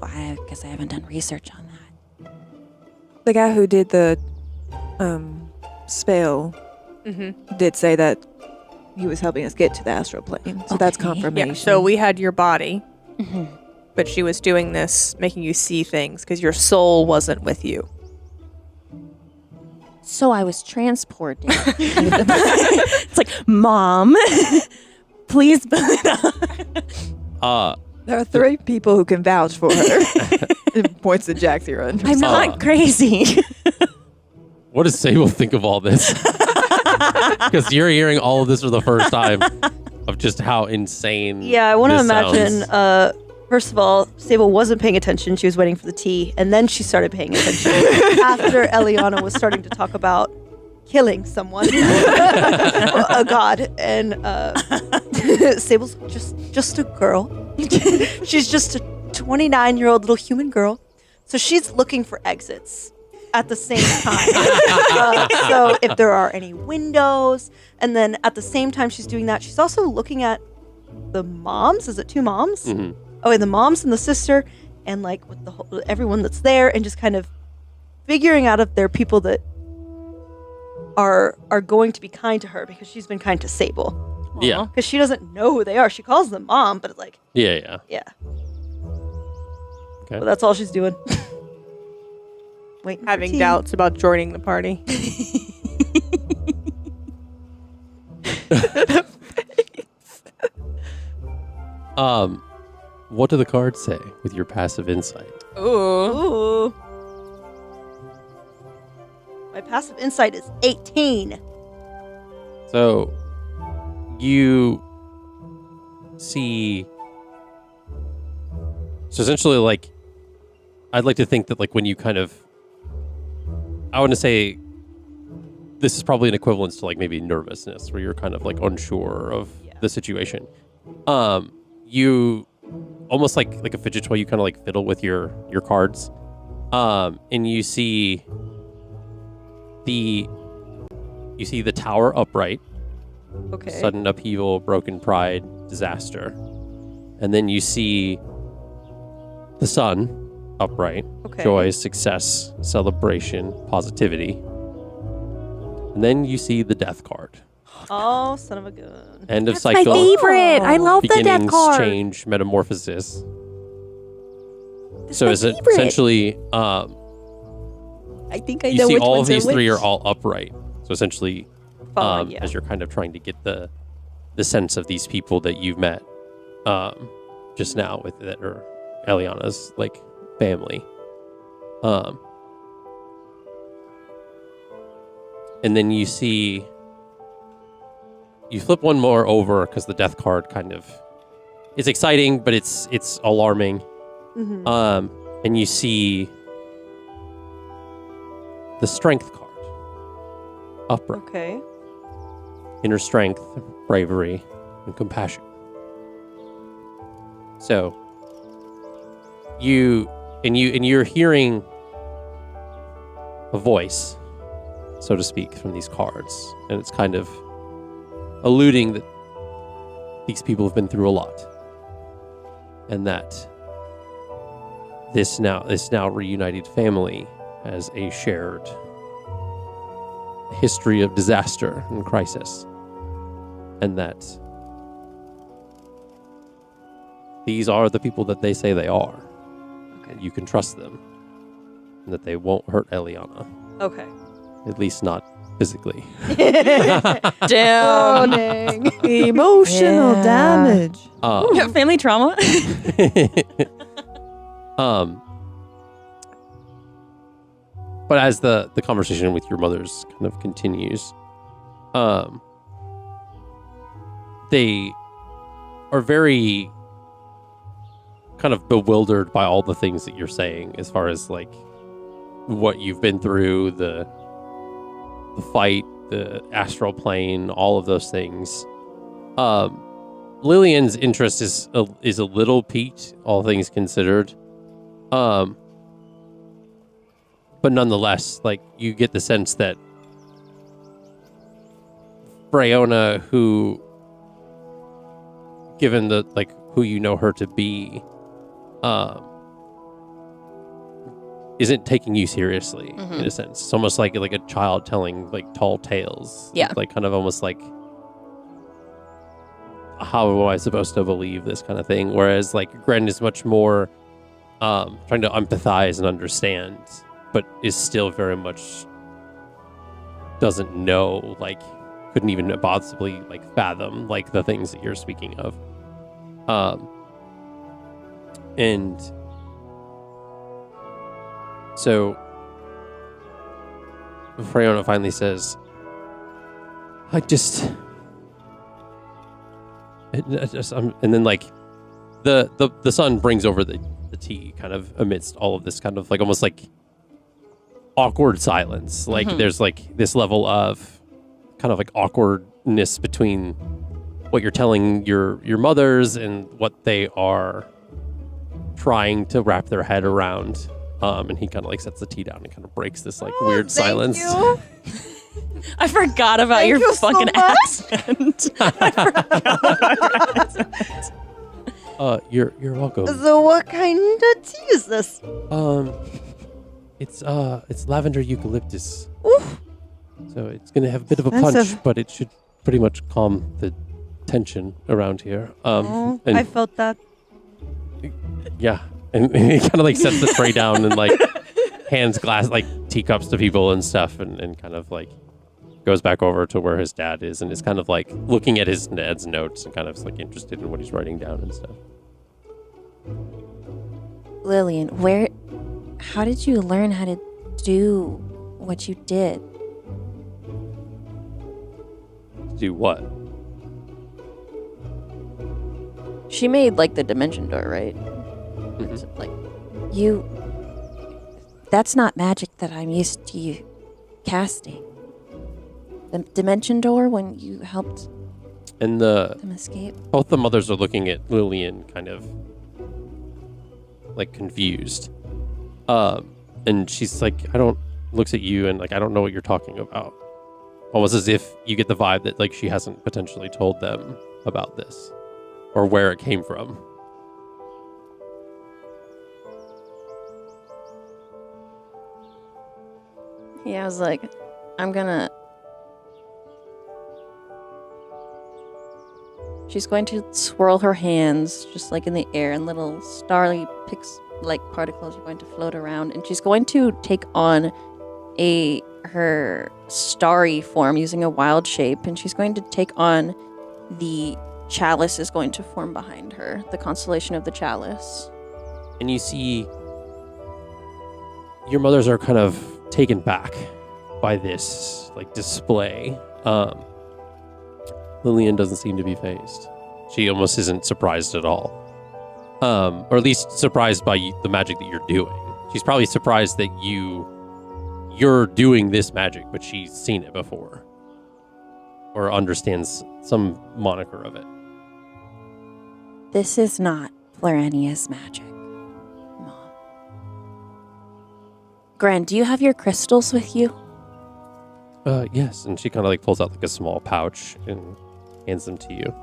I guess I haven't done research on that. The guy who did the spell did say that he was helping us get to the astral plane. So that's Okay. confirmation. Yeah, so we had your body, but she was doing this, making you see things, because your soul wasn't with you. So I was transported. It's like, Mom, please. There are 3 people who can vouch for her. It points to Jaxira. I'm not crazy. What does Sable think of all this? Because you're hearing all of this for the first time of just how insane. Yeah, I want to this imagine. sounds. First of all, Sable wasn't paying attention. She was waiting for the tea, and then she started paying attention after Elliana was starting to talk about killing someone, a god, and Sable's just a girl. She's just a 29-year-old little human girl, so she's looking for exits at the same time. So if there are any windows, and then at the same time she's doing that, she's also looking at the moms. Is it 2 moms? Mhm. Oh, and the moms and the sister, and like with the whole, everyone that's there, and just kind of figuring out if there are people that are going to be kind to her because she's been kind to Sable. Yeah. Because she doesn't know who they are. She calls them mom, but it's like, Yeah. yeah. Okay. But that's all she's doing. Waiting for Having tea. doubts about joining the party. What do the cards say with your passive insight? Ooh. Ooh. My passive insight is 18. So you see. So essentially, like, I'd like to think that, like, when you kind of, I want to say, this is probably an equivalence to, like, maybe nervousness, where you're kind of like unsure of the situation. You almost like a fidget toy. You kind of like fiddle with your cards, and you see the tower upright. Okay. Sudden upheaval, broken pride, disaster. And then you see the sun upright. Okay. Joy, success, celebration, positivity. And then you see the death card. Oh, son of a gun. End of My cycle. favorite. I love the death Beginnings, card. change, metamorphosis. That's So my is it favorite. essentially I think I you know see which all of ones are these 3 which. are all upright. So essentially Following, yeah. as you're kind of trying to get the sense of these people that you've met just now with that are Elliana's like family. And then you flip one more over because the death card kind of is exciting, but it's alarming. Mhm. And you see the strength card upright. Okay. Inner strength, bravery, and compassion. So you're hearing a voice, so to speak, from these cards, and it's kind of alluding that these people have been through a lot, and that this now reunited family has a shared history of disaster and crisis, and that these are the people that they say they are. Okay. You can trust them, and that they won't hurt Elliana, Okay. at least not physically. Oh, Damn. dang. Emotional Yeah. damage. Family trauma. But as the conversation with your mothers kind of continues, they are very kind of bewildered by all the things that you're saying, as far as like what you've been through, the fight, the astral plane, all of those things. Lillian's interest is a little piqued, all things considered. But nonetheless, like, you get the sense that Freona, who, given the, like, who you know her to be, isn't taking you seriously in a sense. It's almost like a child telling like tall tales. Yeah. Like kind of almost like, how am I supposed to believe this kind of thing? Whereas like Gren is much more trying to empathize and understand, but is still very much doesn't know, like couldn't even possibly like fathom like the things that you're speaking of. And so Freona finally says, and then like the sun brings over the tea kind of amidst all of this kind of like almost like awkward silence. Like there's like this level of kind of like awkwardness between what you're telling your mothers and what they are trying to wrap their head around. And he kind of like sets the tea down and kind of breaks this like weird silence. You. I forgot about Thank your you so fucking much. accent. I forgot about your accent. You're welcome. So what kind of tea is this? It's lavender eucalyptus. Oof. So it's gonna have a bit of a punch, Expensive. but it should pretty much calm the tension around here. Oh, And I felt that. yeah, and he kind of like sets the tray down and like hands glass like teacups to people and stuff, and kind of like goes back over to where his dad is and is kind of like looking at his dad's notes and kind of like interested in what he's writing down and stuff. Lillian, how did you learn how to do what you did? Do what? She made like the dimension door, right? Mhm. So, like, that's not magic that I'm used to you casting. The dimension door when you helped And them escape. both the mothers are looking at Lillian kind of like confused. And she's like, looks at you and like, I don't know what you're talking about. Almost as if you get the vibe that like she hasn't potentially told them about this or where it came from. Yeah, I was like, she's going to swirl her hands just like in the air, and little starry like particles are going to float around, and she's going to take on her starry form using a wild shape, and she's going to take on the chalice is going to form behind her, the constellation of the chalice. And you see your mothers are kind of taken back by this like display. Lillian doesn't seem to be fazed. She almost isn't surprised at all. Or at least surprised by the magic that you're doing. She's probably surprised that you're doing this magic, but she's seen it before. Or understands some moniker of it. This is not Florania's magic, Mom. Gran, do you have your crystals with you? Yes. And she kind of like pulls out like a small pouch and hands them to you.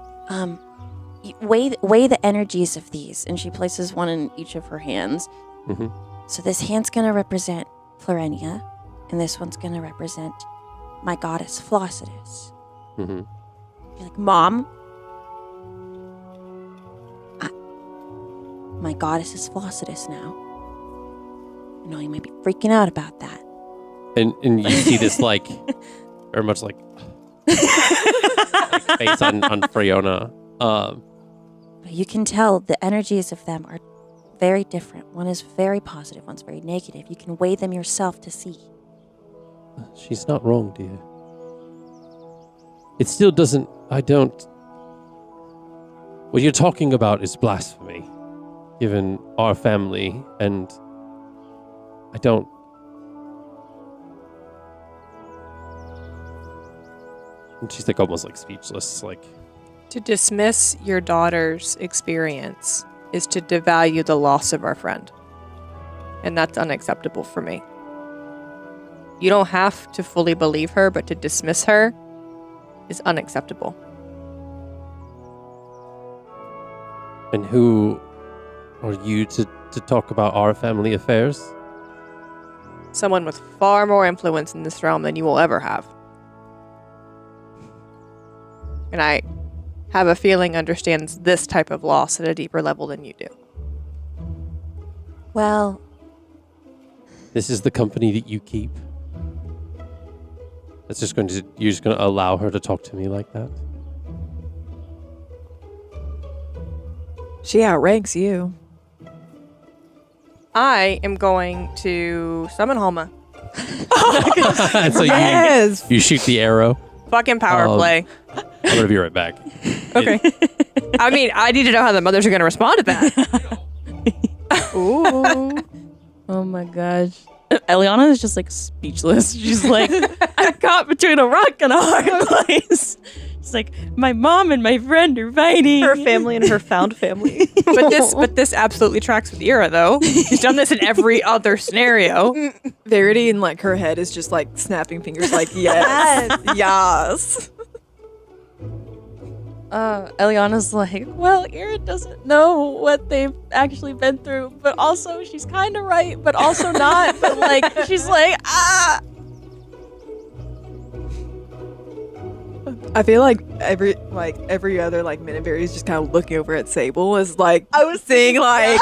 Weigh the energies of these, and she places one in each of her hands. Mm-hmm. So this hand's gonna represent Florania, and this one's gonna represent my goddess Flossidus. Mm-hmm. You're like, Mom, my goddess is Flossidus now. I know you might be freaking out about that. And you see this like very much like face on Freona. But you can tell the energies of them are very different. One is very positive, one's very negative. You can weigh them yourself to see. She's not wrong, dear. It still doesn't... What you're talking about is blasphemy, given our family, and I don't... And she's like almost like speechless, like... To dismiss your daughter's experience is to devalue the loss of our friend. And that's unacceptable for me. You don't have to fully believe her, but to dismiss her is unacceptable. And who are you to talk about our family affairs? Someone with far more influence in this realm than you will ever have. And I have a feeling understands this type of loss at a deeper level than you do. Well, This is the company that you keep. You're just going to allow her to talk to me like that? She outranks you. I am going to summon Halma. And so Yes. you shoot the arrow. Fucking power play. I'm going to be right back. Okay. I mean, I need to know how the mothers are going to respond to that. ooh. Oh my gosh. Elliana is just like speechless. She's like, I'm caught between a rock and a hard place. She's like, my mom and my friend are fighting. Her family and her found family. But this absolutely tracks with Eira, though. She's done this in every other scenario. Verity in like her head is just like snapping fingers like, yes. Yes. Eliana's like, well, Eira doesn't know what they've actually been through, but also she's kind of right, but also not. But like, she's like, ah. I feel like every other like minute Verity is just kind of looking over at Sable as like I was saying like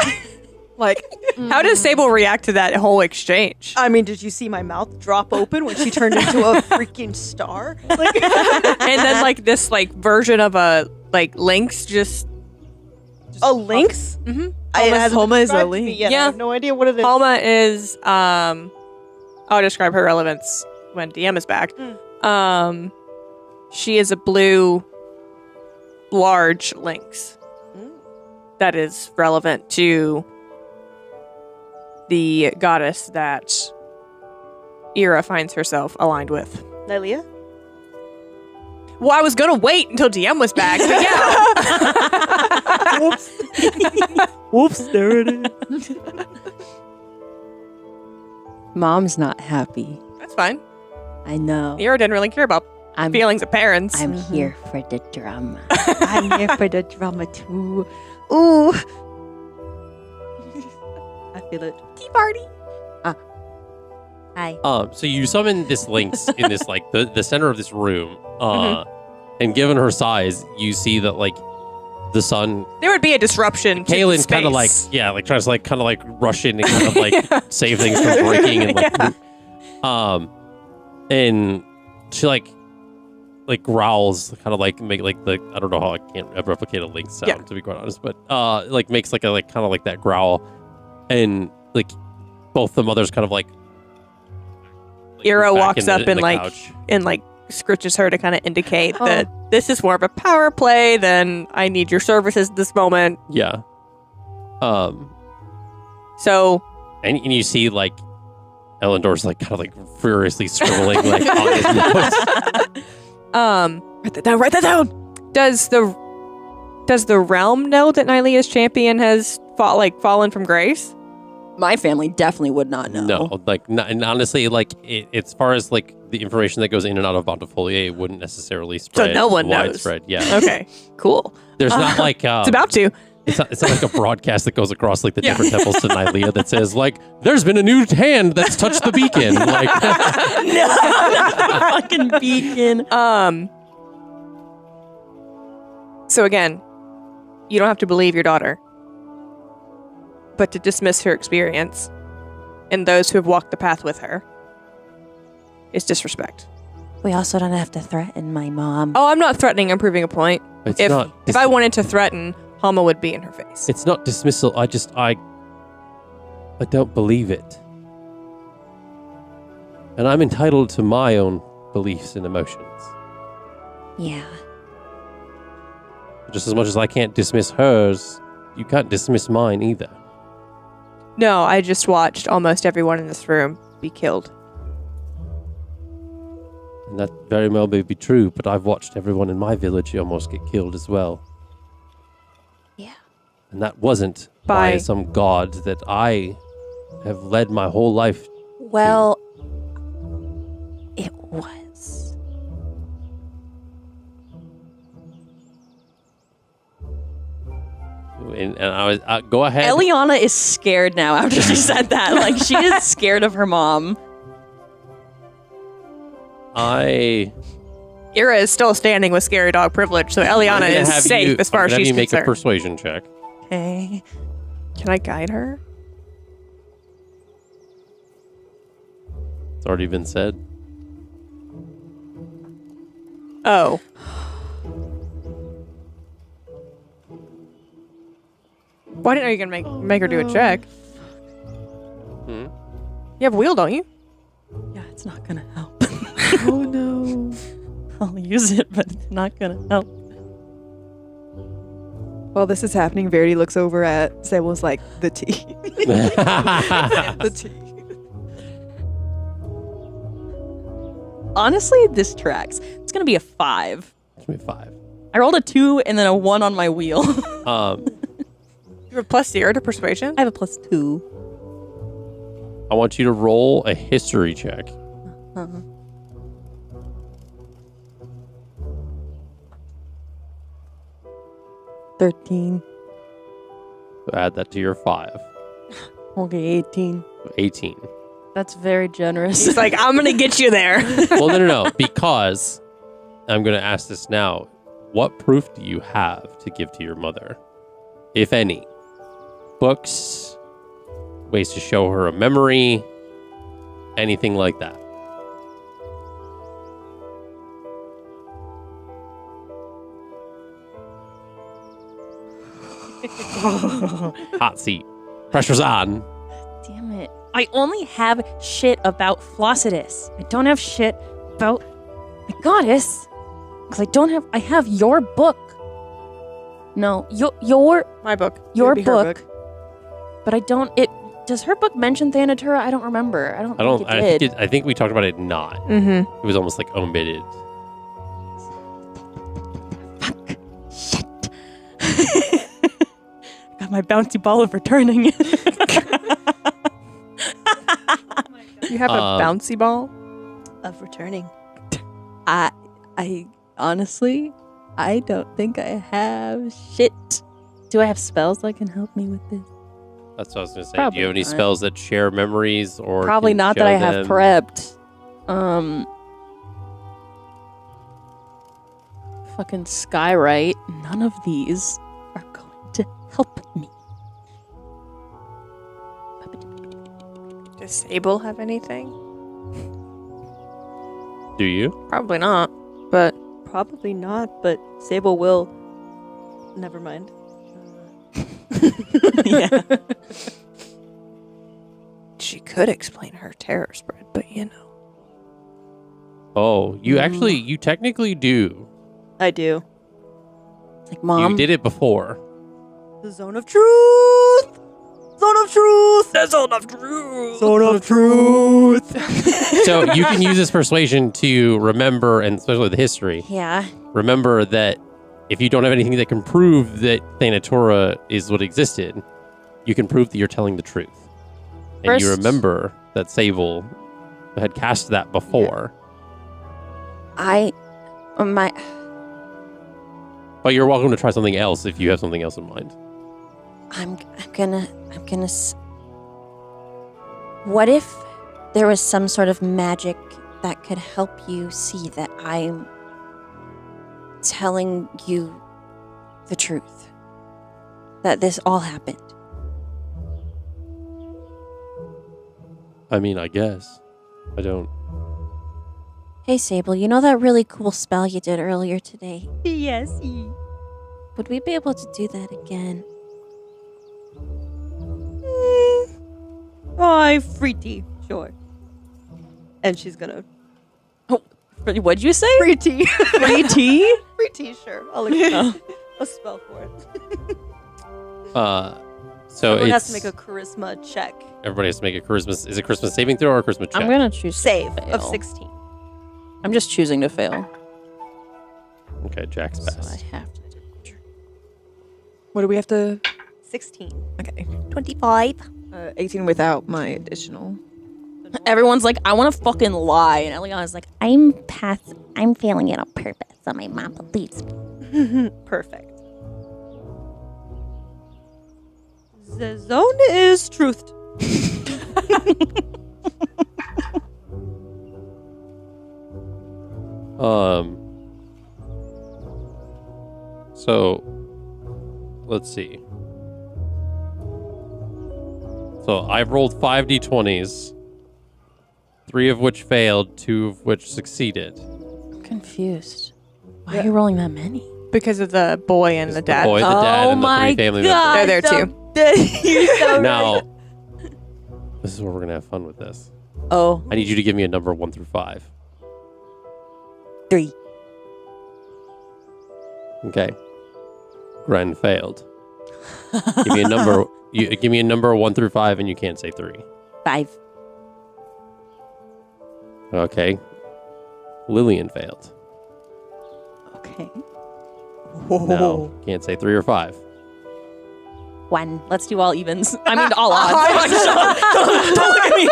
How does Sable react to that whole exchange? I mean, did you see my mouth drop open when she turned into a freaking star? Like, And then like this like version of a like lynx just a lynx? Mhm. Halma is a described to me lynx. yet. Yeah. I have no idea what it is. Halma is I'll describe her relevance when DM is back. She is a blue large lynx that is relevant to the goddess that Eira finds herself aligned with. Nylia? Well, I was gonna wait until DM was back, but yeah. Whoops, there it is. Mom's not happy. That's fine. I know. Eira didn't really care about feelings of parents. I'm here for the drama. I'm here for the drama too. Ooh. I feel it. Tea party. Hi. So you summon this lynx in this like the center of this room. And given her size, you see that like the sun. There would be a disruption. Kaylin's kind of like tries to like kind of like rush in and kind of like save things from breaking and like and she like growls, kind of like make like the I don't know how I can't replicate a lynx sound to be quite honest, but like makes like a like kind of like that growl, and like both the mothers kind of like Eira back walks in the- up in and the like couch. scritches her to kind of indicate that this is more of a power play than I need your services at this moment. Yeah. So And you see like Elendor's like kind of like furiously scribbling like on his notes. Write that down. does the realm know that Nylia's champion has fallen from grace? My family definitely would not know. No, like not, and honestly, like as far as like the information that goes in and out of Bontefolier, it wouldn't necessarily spread. no one knows. widespread. Yeah. Okay, cool. There's not like It's about to. It's not like a broadcast that goes across like the different temples to Nylia that says like there's been a new hand that's touched the beacon. Like Fucking beacon. So again, you don't have to believe your daughter, but to dismiss her experience and those who have walked the path with her is disrespect. We also don't have to threaten my mom. Oh, I'm not threatening. I'm proving a point. it's If not. I wanted to threaten, Halma would be in her face. It's not dismissal. I don't believe it, and I'm entitled to my own beliefs and emotions. Yeah. Just as much as I can't dismiss hers, you can't dismiss mine either. No, I just watched almost everyone in this room be killed. And that very well may be true, but I've watched everyone in my village almost get killed as well. Yeah. And that wasn't by By- some god that I have led my whole life. Well, it was. And I was go ahead. Elliana is scared now after she said that. Like, she is scared of her mom. Eira is still standing with scary dog privilege, so Elliana is safe as far as she's you make concerned. a persuasion check. Okay. Can I guide her? It's already been said. Oh. Why didn't you gonna make her do a check? You have a wheel, don't you? Yeah, it's not gonna help. Oh no. I'll use it, but it's not gonna help. While this is happening, Verity looks over at Sable's like, the tea. The tea. Honestly, this tracks. It's gonna be a 5. It's gonna be 5. I rolled a 2 and then a 1 on my wheel. You have a +0 to persuasion? I have a +2. I want you to roll a history check. 13. Add that to your 5. Okay, 18. 18. That's very generous. He's like, I'm gonna get you there. Well, no. Because I'm going to ask this now. What proof do you have to give to your mother? If any. Books, ways to show her a memory, anything like that. Hot seat. Pressure's on. Damn it. I only have shit about Flossidus. I don't have shit about the goddess. Because I have your book. No, your My book. Your It'd be her book. But I don't, does her book mention Thanatura? I don't remember. I don't think it did. I think we talked about it not. Mm-hmm. It was almost like omitted. Shit. Got my bouncy ball of returning. You have a bouncy ball? Of returning. I honestly, I don't think I have shit. Do I have spells that can help me with this? That's what I was going to say. Probably Do you have any not. spells that share memories or Probably can not show that I have them? prepped. Fucking Skywrite. None of these are going to help me. Does Sable have anything? Do you? Probably not. But Probably not, but Sable will. Never mind. Yeah. she could explain her terror spread, but you know. Oh, you technically do. I do. Like, Mom. You did it before. The zone of truth! Zone of truth! The zone of truth! Zone of truth! So you can use this persuasion to remember, and especially the history, Yeah. remember that if you don't have anything that can prove that Thanatura is what existed, you can prove that you're telling the truth. And you First- remember that Sable had cast that before. But you're welcome to try something else if you have something else in mind. I'm gonna what if there was some sort of magic that could help you see that I'm telling you the truth? That this all happened. I mean, I guess. I don't. Hey Sable, you know that really cool spell you did earlier today? Yes. Would we be able to do that again? Oh, free tea. Sure. And she's gonna. What'd you say? Free tea. Free tea? Free tea, sure. I'll accept a spell for it. So Everyone has it's to make a charisma check. everybody has to make a charisma. Is it Christmas saving throw or a Christmas check? I'm gonna choose to Save fail. of 16. I'm just choosing to fail. Okay, Jack's So I best. have to. What do we have to? 16. Okay. 25. 18 without my additional. Everyone's like, I want to fucking lie. And Elliana's like, I'm failing it on purpose so my mom believes me. Perfect. The zone is truthed. So let's see. So I've rolled 5 d20s, 3 of which failed, 2 of which succeeded. I'm confused. Why are you rolling that many? Because of the boy and the dad. The boy, the dad, Oh and the my 3 family God. members. They're there too. You're so Now, this is where we're gonna have fun with this. Oh, I need you to give me a number 1 through 5. 3. Okay. Gren failed. Give me a number. Give me a number 1 through 5, and you can't say 3. 5. Okay. Lillian failed. Okay. No, can't say 3 or 5. 1. Let's do all evens. I mean, all odds. Don't look at me.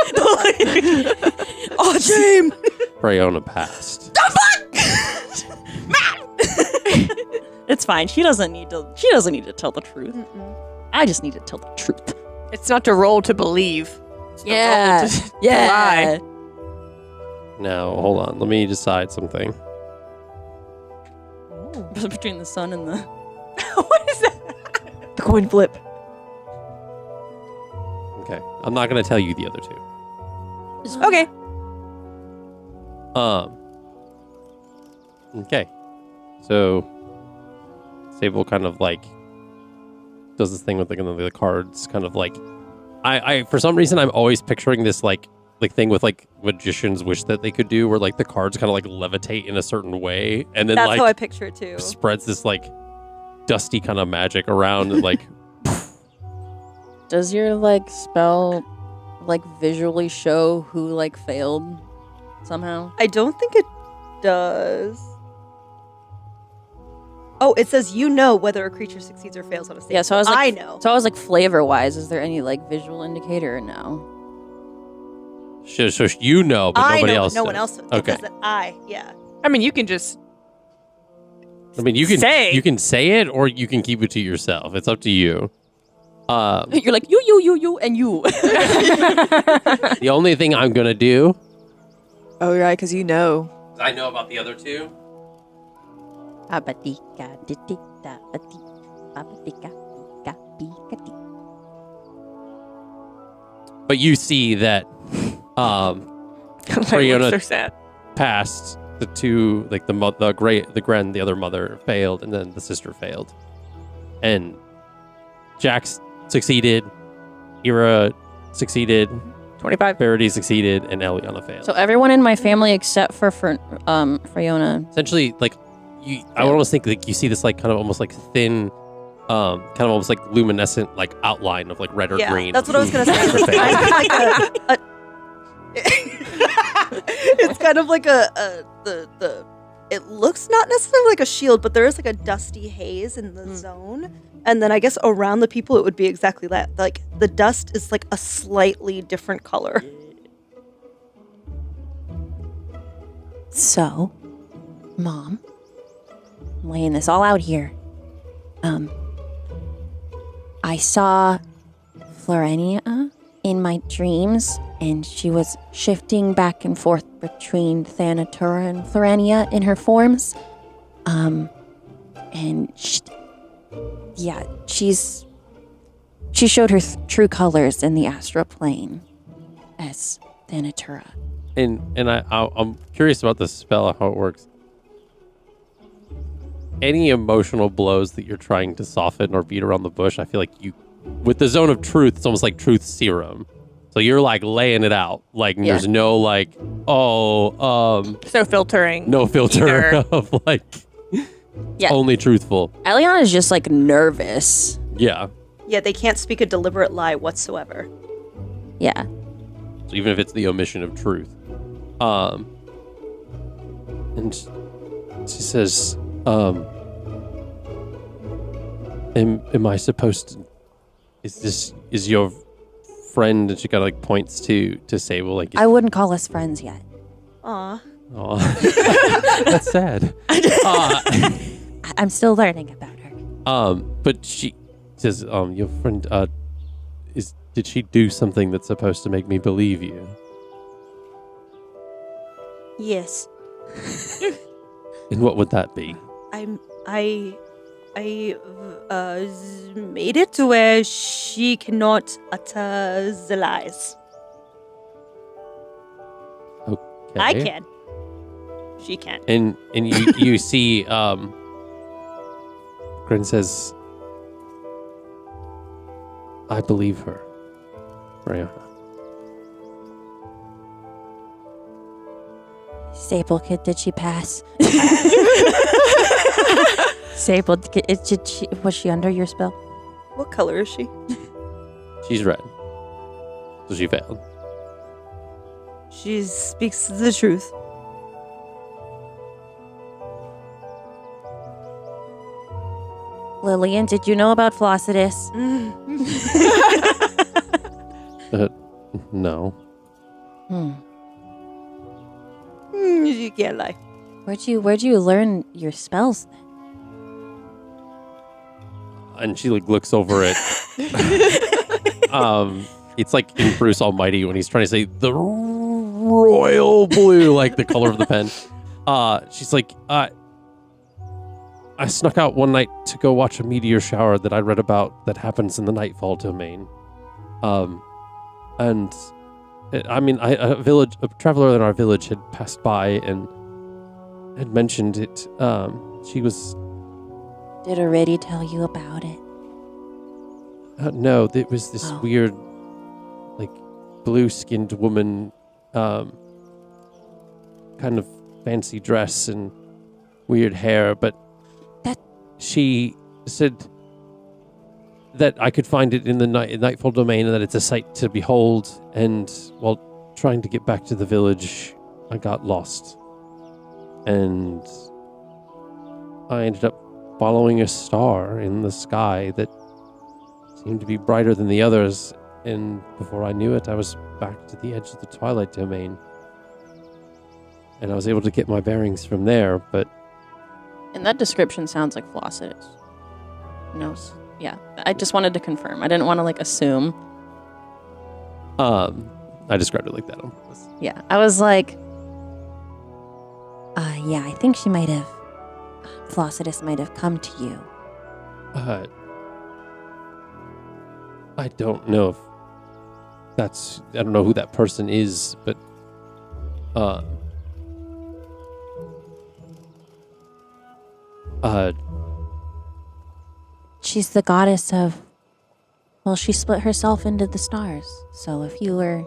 Oh, shame. Freyona passed. It's fine. She doesn't need to tell the truth. I just need to tell the truth. It's not to roll to believe. It's to Yeah. roll to Yeah. lie. Now, hold on. Let me decide something. Between the sun and the... What is that? The coin flip. Okay. I'm not going to tell you the other 2. Okay. Okay. So, Sable kind of like does this thing with the cards, kind of like I for some reason I'm always picturing this like thing with like magicians wish that they could do, where like the cards kind of like levitate in a certain way, and then That's like how I picture it too. spreads this like dusty kind of magic around, and like Does your like spell like visually show who like failed somehow? I don't think it does. Oh, it says you know whether a creature succeeds or fails on a save. Yeah, so I was like, I know. So I was like, flavor wise, is there any like visual indicator or no? so you know, but I nobody know, else. no one does. else. Okay. It says that yeah. I mean, you can just I mean, you can say. say it, or you can keep it to yourself. It's up to you. You're like you, and you. The only thing I'm gonna do. Oh, right, because you know. I know about the other 2. But you see that Reunited They're sad. passed the 2, like the Gren, the other mother failed, and then the sister failed, and Jax succeeded, Eira succeeded, 25. Verity succeeded, and Elliana failed. So everyone in my family except for Freyona. Essentially, like I almost think like you see this like kind of almost like thin, kind of almost like luminescent like outline of like red or Yeah, green. that's what I was gonna say. Failed. It's kind of like the it looks not necessarily like a shield, but there is like a dusty haze in the zone. And then I guess around the people it would be exactly that. Like the dust is like a slightly different color. So, Mom, I'm laying this all out here. I saw Florenia in my dreams, and she was shifting back and forth between Thanatura and Florenia in her forms. And she showed her true colors in the astral plane as Thanatura. And I'm curious about this spell, how it works. Any emotional blows that you're trying to soften or beat around the bush, I feel like with the zone of truth, it's almost like truth serum. So you're like laying it out, like there's no like, So filtering. no filter either. of like, Yeah. only truthful. Eliana is just like nervous. Yeah. Yeah, they can't speak a deliberate lie whatsoever. Yeah. So even if it's the omission of truth. And she says, am I supposed to, is your friend, and she kind of like points to Sable. Like, I wouldn't call us friends yet. Aw. Aw. That's sad. I'm still learning about her. But she says, your friend, did she do something that's supposed to make me believe you? Yes. And what would that be? I made it to where she cannot utter the lies. Okay. I can. She can't. And you see, Grin says, I believe her, Rihanna. Sable, kid, did she pass? Sable, was she under your spell? What color is she? She's red. So she failed. She speaks the truth. Lillian, did you know about Flossidus? No. You can't lie. Where'd you learn your spells then? And she like looks over it. It's like in Bruce Almighty when he's trying to say the royal blue, like the color of the pen. She's like, I snuck out one night to go watch a meteor shower that I read about that happens in the Nightfall domain. And I mean, a traveler in our village had passed by and had mentioned it. She was. Did Verity tell you about it? No, it was this weird, like, blue-skinned woman, kind of fancy dress and weird hair, but she said that I could find it in the Nightfall domain and that it's a sight to behold, and while trying to get back to the village, I got lost. And I ended up following a star in the sky that seemed to be brighter than the others, and before I knew it, I was back to the edge of the Twilight domain. And I was able to get my bearings from there, but... And that description sounds like Flossidus. No, yeah. I just wanted to confirm. I didn't want to, like, assume. I described it like that on purpose. Yeah, I was like... yeah, I think she might have... Flossidus might have come to you. I don't know if that's... I don't know who that person is, but... She's the goddess of... Well, she split herself into the stars. So if you were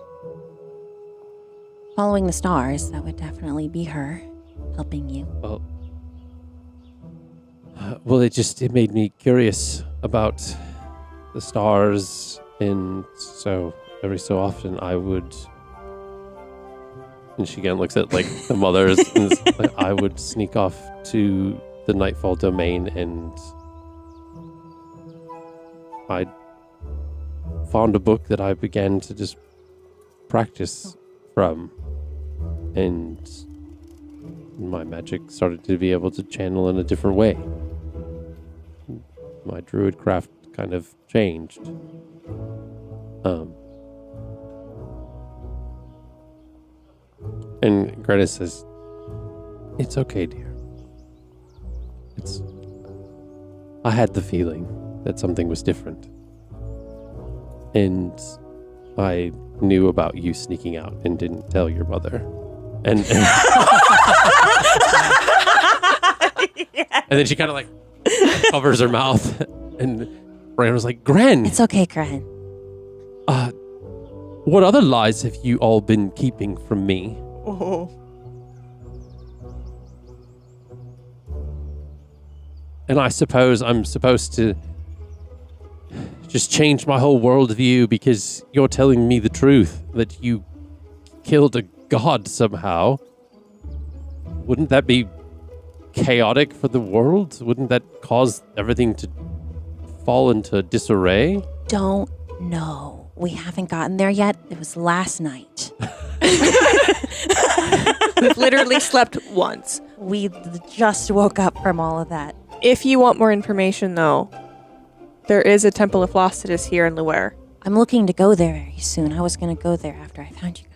following the stars, that would definitely be her helping you. Well, it made me curious about the stars, and so every so often I would... And she again looks at, like, the mothers, and I would sneak off to the Nightfall domain, and I found a book that I began to just practice from, and my magic started to be able to channel in a different way. My druid craft kind of changed. And Greta says, "It's okay, dear. I had the feeling that something was different. And I knew about you sneaking out and didn't tell your mother. And then she kind of like covers her mouth, and Brian was like, Gren! It's okay, Gren. What other lies have you all been keeping from me? Oh. And I suppose I'm supposed to just change my whole worldview because you're telling me the truth, that you killed a god somehow. Wouldn't that be chaotic for the world? Wouldn't that cause everything to fall into disarray? Don't know We haven't gotten there yet. It was last night. We've literally slept once. We just woke up from all of that. If you want more information, though, there is a Temple of Flossidus here in Luer. I'm looking to go there very soon. I was going to go there after I found you.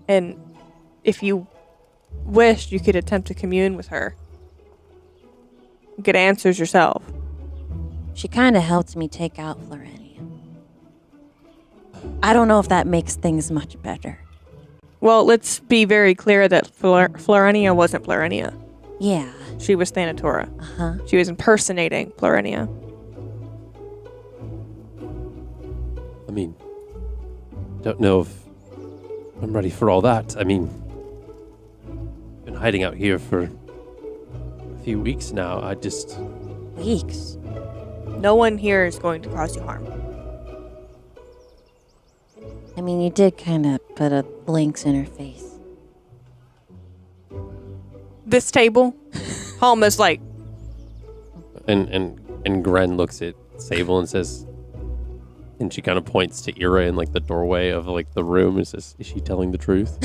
And if you wished, you could attempt to commune with her. Get answers yourself. She kind of helped me take out Florenia. I don't know if that makes things much better. Well, let's be very clear that Florenia wasn't Florenia. Yeah. She was Thanatora. Uh-huh. She was impersonating Florenia. I mean, don't know if I'm ready for all that. I mean, been hiding out here for a few weeks now. Weeks. No one here is going to cause you harm. I mean, you did kind of put a blinks in her face. This table, Halma's like, And Gren looks at Sable and says, and she kind of points to Eira in like the doorway of like the room and says, "Is she telling the truth?"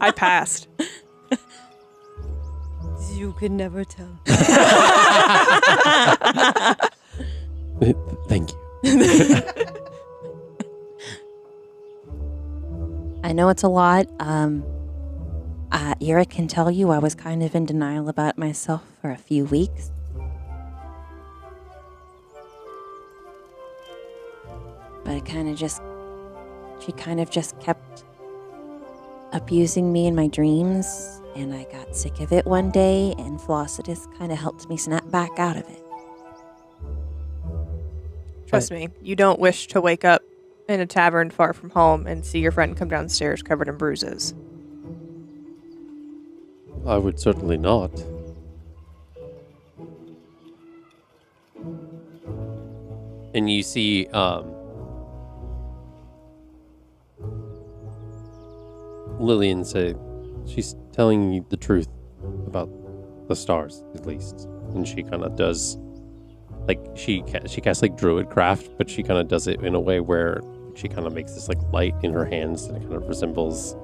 I passed. You can never tell. Thank you. I know it's a lot. Eira can tell you I was kind of in denial about myself for a few weeks. But she kind of just kept abusing me in my dreams, and I got sick of it one day, and Flossidus kind of helped me snap back out of it. Trust me, you don't wish to wake up in a tavern far from home and see your friend come downstairs covered in bruises. I would certainly not. And you see, Lillian say she's telling you the truth about the stars, at least. And she kind of does, like, she casts like druid craft, but she kind of does it in a way where she kind of makes this like light in her hands, and it kind of resembles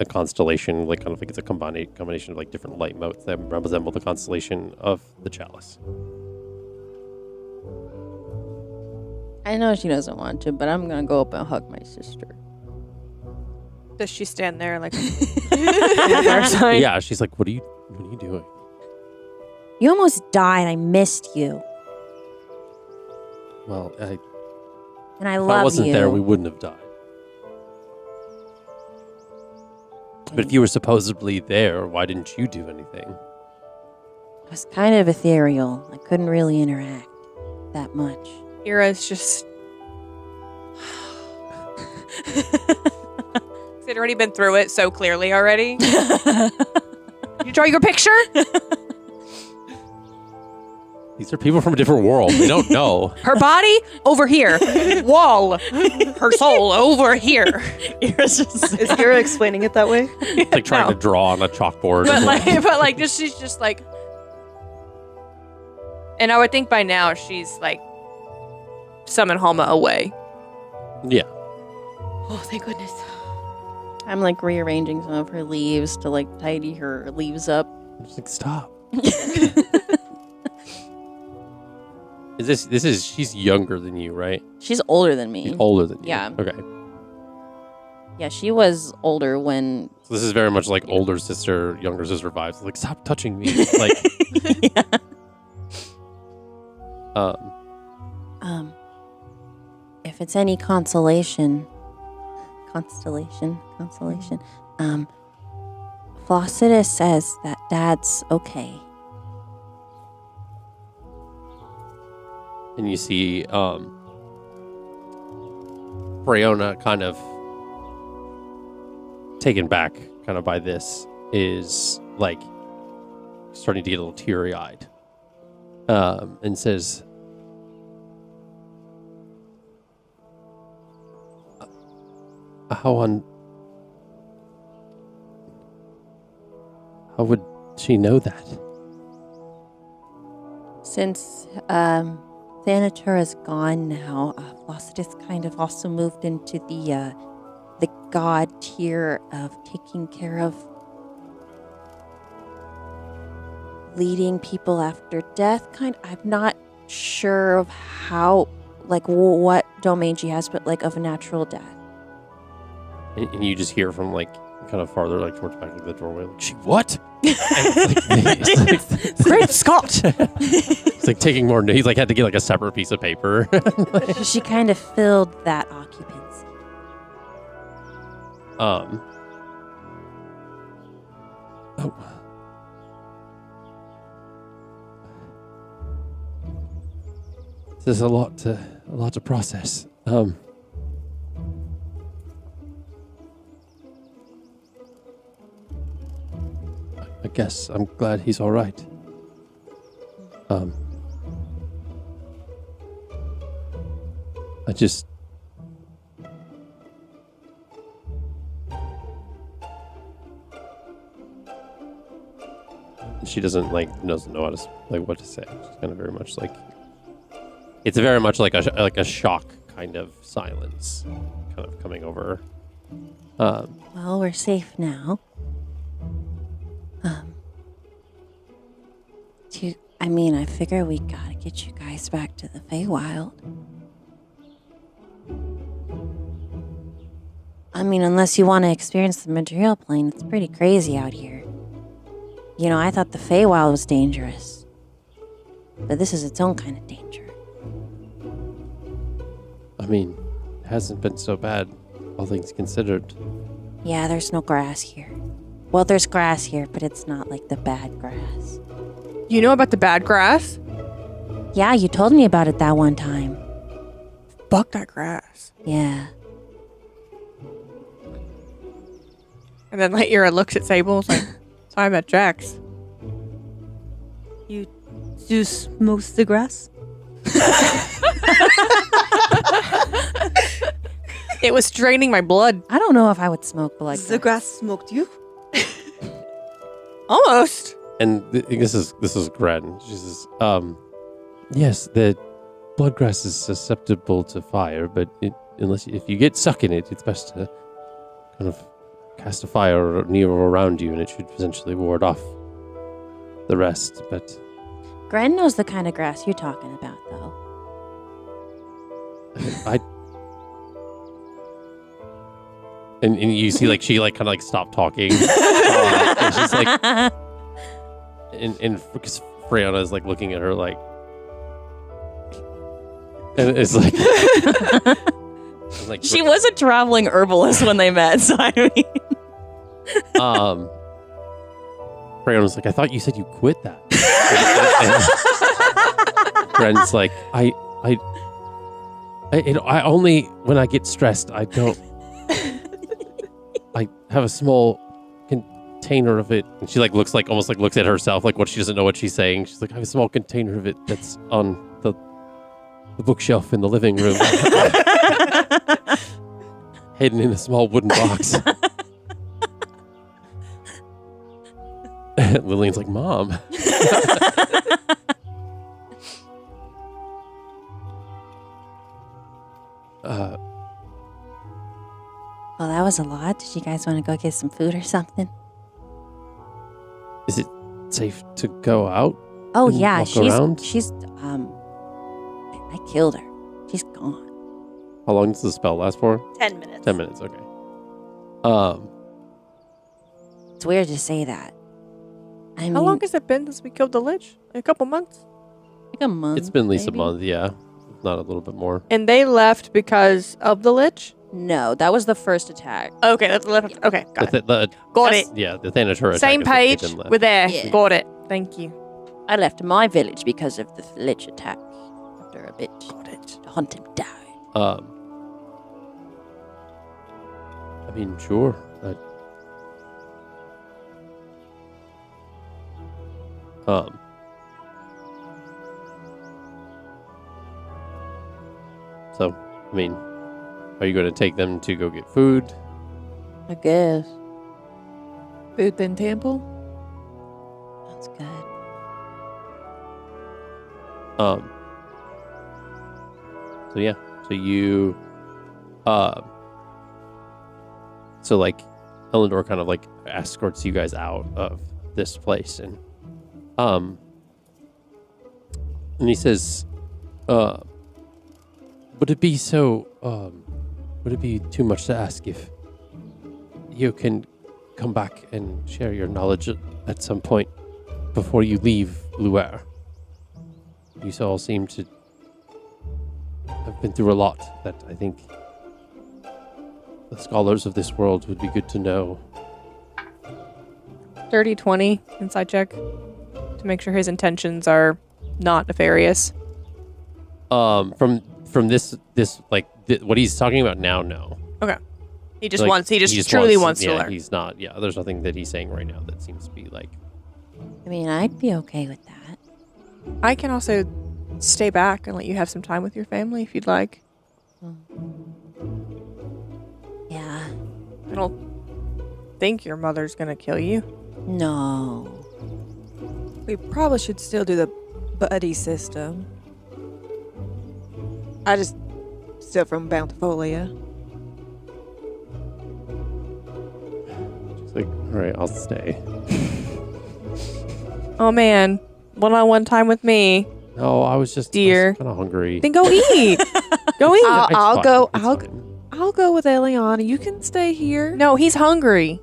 a constellation, like kind of like it's a combination of like different light motes that resemble the constellation of the chalice. I know she doesn't want to, but I'm going to go up and hug my sister. Does she stand there like vampire sign? Yeah, she's like, what are you doing? You almost died. I missed you. Well, And I if love I wasn't you. there, we wouldn't have died. But if you were supposedly there, why didn't you do anything? I was kind of ethereal. I couldn't really interact that much. Eira's just... They'd already been through it so clearly already. You draw your picture? These are people from a different world. They don't know. Her body over here. Wall. Her soul over here. Is Eira explaining it that way? It's like trying No. to draw on a chalkboard. But she's just like, and I would think by now she's like summon Halma away. Yeah. Oh, thank goodness. I'm like rearranging some of her leaves to like tidy her leaves up. Just like, stop. She's younger than you, right? She's older than me. She's older than you. Yeah. Okay. Yeah, she was older when... So this is very much like older sister, younger sister vibes. Like, stop touching me. Like, yeah. If it's any consolation, Flossidus says that Dad's okay. and you see Breonna kind of taken back kind of by this, is like starting to get a little teary-eyed, and says, how would she know that? Since Thanatura's gone now. Flossidus kind of also moved into the god tier of taking care of leading people after death. I'm not sure of how, what domain she has, but of a natural death. And you just hear from kind of farther towards back of the doorway, she what? It's Great Scott! it's taking more. He's had to get a separate piece of paper. She kind of filled that occupancy. Oh. There's a lot to process. I guess I'm glad he's all right. I just she doesn't know how to what to say. She's kind of very much it's very much like a shock kind of silence kind of coming over her. Well, we're safe now. I figure we gotta get you guys back to the Feywild. Unless you want to experience the material plane, it's pretty crazy out here. I thought the Feywild was dangerous. But this is its own kind of danger. It hasn't been so bad, all things considered. Yeah, there's no grass here. Well, there's grass here, but it's not the bad grass. You know about the bad grass? Yeah, you told me about it that one time. Fuck that grass. Yeah. And then Eira looks at Sable, sorry about Jax. You do smoke the grass? It was draining my blood. I don't know if I would smoke blood. The grass smoked you? Almost. And this is Gren. She says, yes, the bloodgrass is susceptible to fire, but if you get stuck in it, it's best to kind of cast a fire near or around you, and it should potentially ward off the rest. But Gren knows the kind of grass you're talking about, though. And you see she kind of stopped talking, and she's and because Freya is looking at her and it's She was a traveling herbalist when they met, so Freya was I thought you said you quit that. Bren's I only when I get stressed I have a small container of it, and she looks almost looks at herself what she doesn't know what she's saying. She's I have a small container of it that's on the bookshelf in the living room, hidden in a small wooden box. Lillian's Mom. Well, that was a lot. Did you guys want to go get some food or something? Is it safe to go out? Oh, and yeah. walk around? I killed her. She's gone. How long does the spell last for? 10 minutes. 10 minutes, okay. It's weird to say that. How long has it been since we killed the Lich? A couple months? A month. It's been at least maybe? a month, yeah. If not a little bit more. And they left because of the Lich? No, that was the first attack. Okay, that's left. Okay, got it. Got it. Yeah, the Thanatura Same attack is page. what they didn't We're there. Yeah. Got it. Thank you. I left my village because of the Lich attack. After a bit. Got it. To hunt him down. Sure. So, are you going to take them to go get food? I guess. Food then temple. That's good. So yeah. So you so like Elendor kind of like escorts you guys out of this place and he says, would it be too much to ask if you can come back and share your knowledge at some point before you leave Luer? You all seem to have been through a lot that I think the scholars of this world would be good to know. 30, 20 inside check to make sure his intentions are not nefarious. From this like what he's talking about now, no. Okay. He just Like, wants. He just truly wants to learn. He's not. Yeah, there's nothing that he's saying right now that seems to be like. I mean, I'd be okay with that. I can also stay back and let you have some time with your family if you'd like. Yeah. I don't think your mother's gonna kill you. No. We probably should still do the buddy system. I just still from Bountifolia. She's like, all right, I'll stay. Oh man, one-on-one time with me. No, I was just Dear. kind of hungry. Then go eat. Go eat. Yeah, it's I'll fine, go- it's I'll- fine. I'll go with Elliana. You can stay here. No, he's hungry.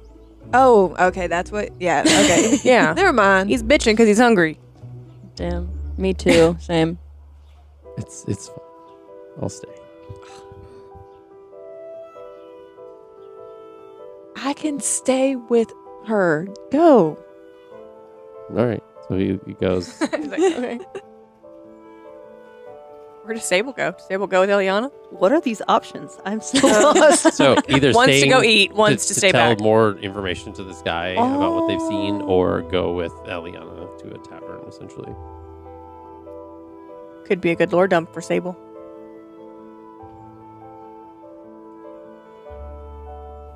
Oh, okay. That's what. Yeah. Okay. Yeah. Never mind. He's bitching because he's hungry. Damn. Me too. Same. It's fine. I'll stay. I can stay with her. Go. All right. So he goes. He's like, okay. Where does Sable go? Does Sable go with Eliana? What are these options? I'm so lost. So either Wants to staying go eat, wants to stay tell back. more information to this guy about what they've seen, or go with Eliana to a tavern, essentially. Could be a good lore dump for Sable.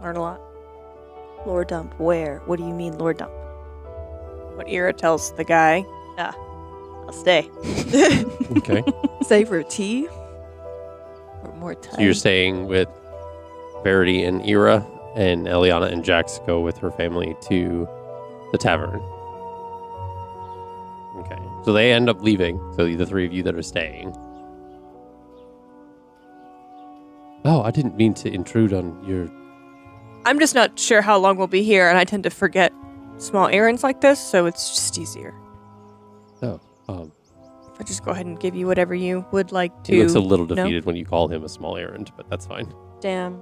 Learn a lot. Lore dump, where? What do you mean lore dump? What Eira tells the guy. I'll stay. Okay. Stay for tea. Or more time. So you're staying with Verity and Eira, and Eliana and Jax go with her family to the tavern. Okay. So they end up leaving. So the three of you that are staying. Oh, I didn't mean to intrude on your... I'm just not sure how long we'll be here, and I tend to forget small errands like this, so it's just easier. Oh, If I just go ahead and give you whatever you would like to. he looks a little know. defeated when you call him a small errand, but that's fine. Damn.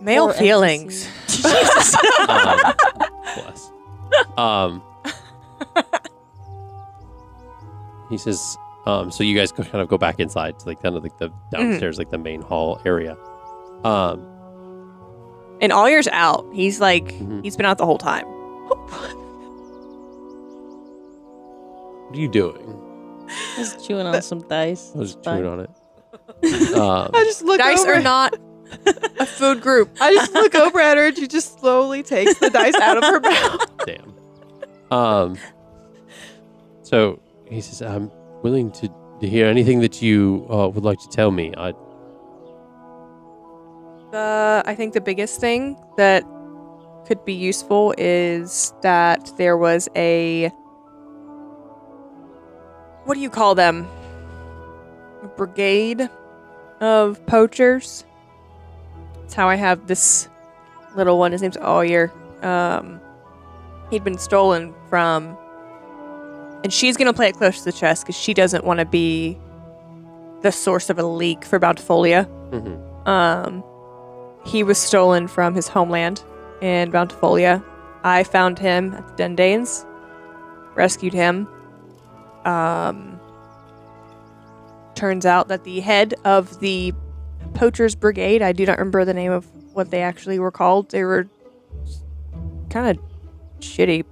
Male Poor feelings. Bless. He says, so you guys kind of go back inside to like kind of like the downstairs, like the main hall area. And Allier's out. He's like, Mhm. he's been out the whole time. What are you doing? Just chewing on some dice. I was It's chewing fine. on it. I just look Dice over. are not a food group. I just look over at her and she just slowly takes the dice out of her mouth. Damn. So he says, I'm willing to hear anything that you would like to tell me. I think the biggest thing that could be useful is that there was a... What do you call them? A brigade of poachers. That's how I have this little one. His name's Allier. He'd been stolen from... And she's going to play it close to the chest because she doesn't want to be the source of a leak for Bountifolia. Mhm. He was stolen from his homeland in Bountifolia. I found him at the Dendanes, rescued him. Turns out that the head of the Poachers Brigade, I do not remember the name of what they actually were called. They were kind of shitty.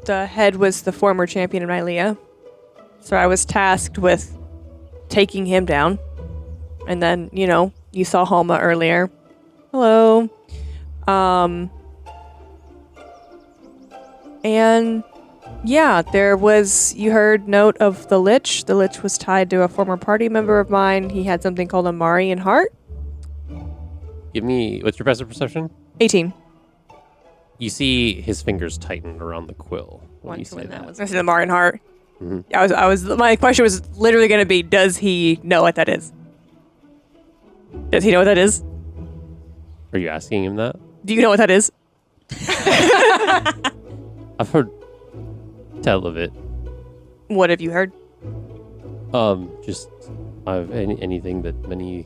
The head was the former champion of Nylea. So I was tasked with taking him down. And then, you know, you saw Halma earlier. Hello. And Yeah, you heard note of the Lich. The Lich was tied to a former party member of mine. He had something called a Marian heart. What's your passive perception? 18. You see his fingers tighten around the quill when you say that. I said the Marian heart. Mhm. Yeah, my question was literally going to be, does he know what that is? Does he know what that is? Are you asking him that? Do you know what that is? I've heard tell of it. What have you heard? Just anything that many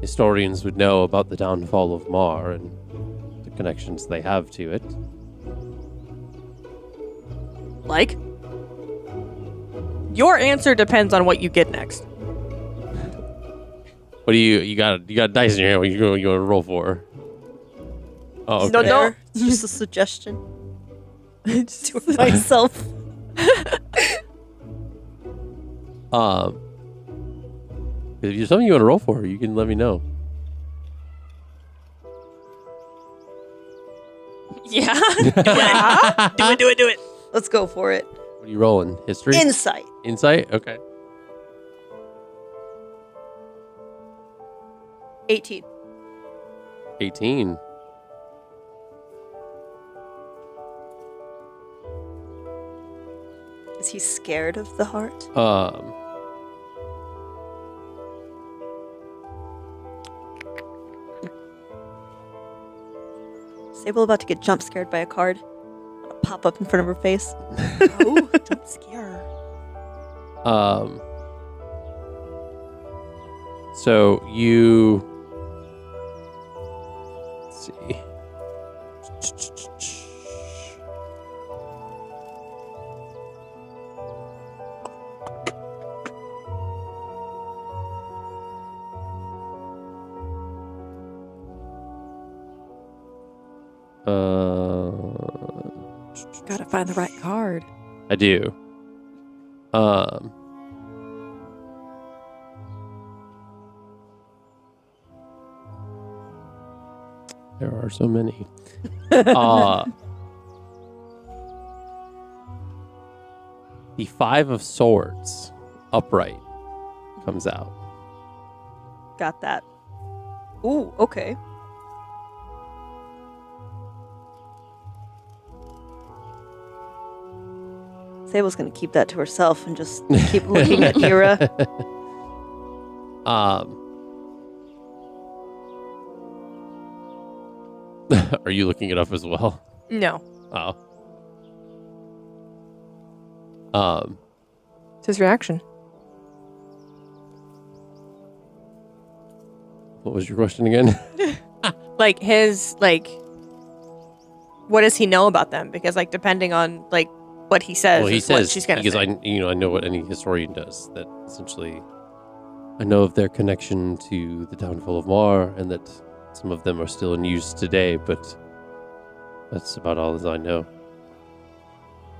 historians would know about the downfall of Mar and the connections they have to it. Like? Your answer depends on what you get next. What do you got dice in your hand? What you going to roll for? Oh, okay. No. There. It's just a suggestion. Just do it myself. If there's something you want to roll for, you can let me know. Yeah. Do it. Let's go for it. What are you rolling? History? Insight. Insight? Okay. 18. 18. Is he scared of the heart? Sable about to get jump scared by a card. Pop up in front of her face. Oh, jump scare. So you... Let's see. Gotta find the right card. I do. There are so many. The Five of Swords, upright, comes out. Got that. Ooh, okay. Sable's gonna keep that to herself and just keep looking at Eira. Are you looking it up as well? No. Oh. It's his reaction. What was your question again? What does he know about them? Because depending on what he says, Well, he is what says she's gonna because say. I know what any historian does. That essentially, I know of their connection to the downfall of Mar, and that some of them are still in use today. But that's about all as I know.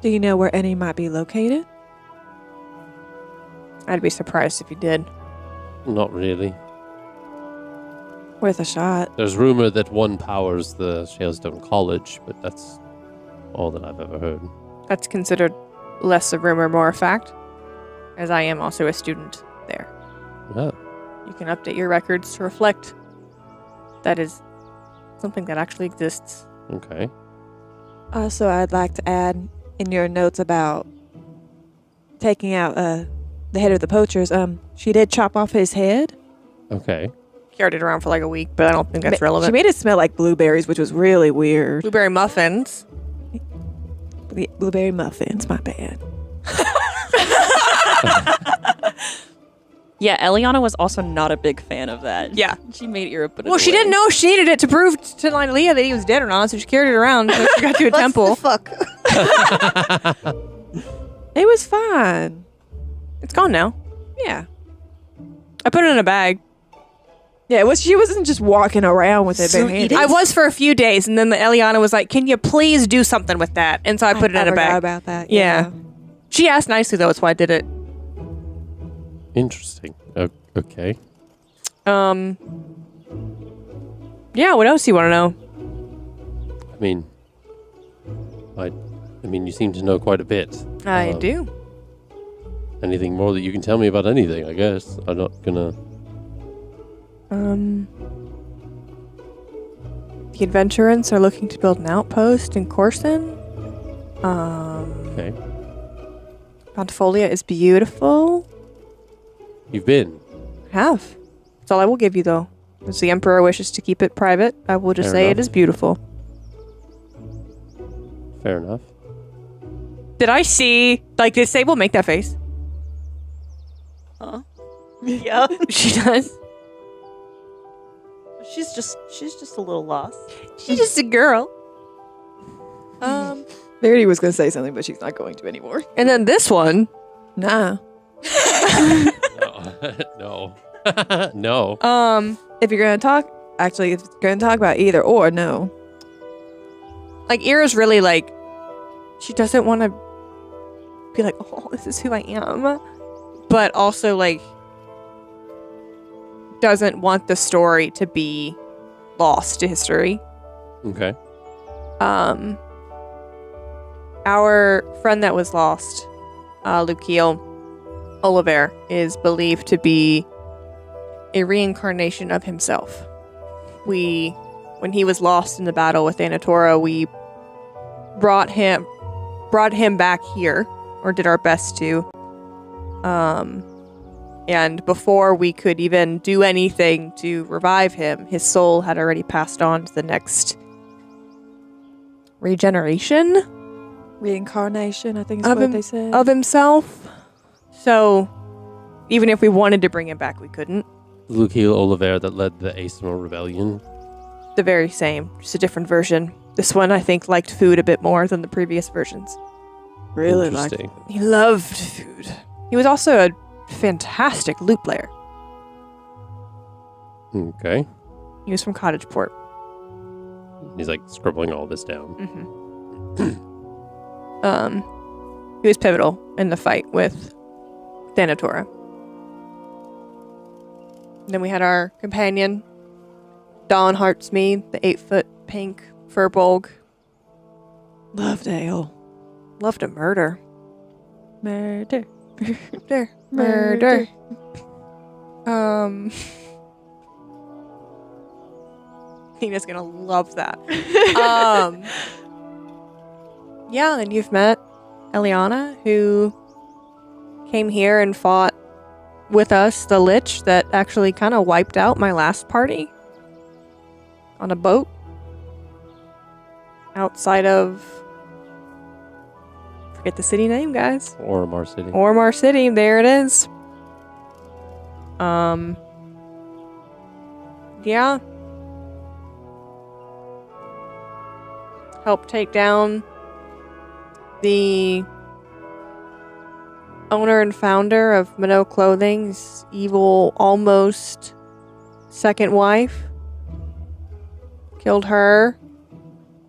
Do you know where any might be located? I'd be surprised if he did. Not really. Worth a shot. There's rumor that one powers the Shalestone College, but that's all that I've ever heard. That's considered less a rumor, more a fact, as I am also a student there. Oh. You can update your records to reflect that is something that actually exists. Okay. Also, I'd like to add in your notes about taking out the head of the poachers. She did chop off his head. Okay. Carried it around for a week, but I don't think that's relevant. She made it smell like blueberries, which was really weird. Blueberry muffins. Blueberry muffins, my bad. Yeah, Elliana was also not a big fan of that. Yeah. She made Eira put it Well, she away. didn't know if she needed it to prove to Leah that he was dead or not, so she carried it around until she got to a What temple. the fuck? It was fine. It's gone now. Yeah. I put it in a bag. Yeah, she wasn't just walking around with it So barehanded. eat it? I was for a few days, and then the Elliana was like, "Can you please do something with that?" And so I put it in a forgot bag. about that. Yeah. She asked nicely though, that's why I did it. Interesting. Okay. Yeah. What else do you want to know? I mean, I I mean, you seem to know quite a bit. I do. Anything more that you can tell me about anything, I guess. I'm not gonna... The adventurers are looking to build an outpost in Corson. Okay. Pontifolia is beautiful. You've been. I have. That's all I will give you, though. As the Emperor wishes to keep it private, I will just Fair say enough. it is beautiful. Fair enough. Did I see... Like, did Sable make that face? Huh? Yeah. She does. She's just a little lost. She's just a girl. Verity was going to say something, but she's not going to anymore. And then this one. Nah. No. No. If you're going to talk, actually, if you're going to talk about either or, no. Like, Eira's really like... She doesn't want to be like, oh, this is who I am. But also, like... doesn't want the story to be lost to history. Okay. Our friend that was lost, Lukiel Oliver, is believed to be a reincarnation of himself. When he was lost in the battle with Anatora, we brought him back here, or did our best to. And before we could even do anything to revive him, his soul had already passed on to the next regeneration Reincarnation, I think is Of what him- they said. of himself. So even if we wanted to bring him back, we couldn't. Lukiel Oliver that led the Aesimo Rebellion. The very same, just a different version. This one, I think, liked food a bit more than the previous versions. Really like Interesting. He loved food. He was also a fantastic lute player. Okay. He was from Cottageport. He's like scribbling all this down. He was pivotal in the fight with Thanatora. Then we had our companion, Dawn Heartsmead, the 8-foot pink furbolg. Loved ale. Loved to murder. Murder. Murder. Tina's gonna love that. Yeah, then you've met Elliana, who came here and fought with us the Lich that actually kind of wiped out my last party on a boat outside of... Forget the city name, guys. Oromar City. Oromar City, there it is. Yeah. Help take down the owner and founder of Minot Clothing's evil, almost second wife. Killed her.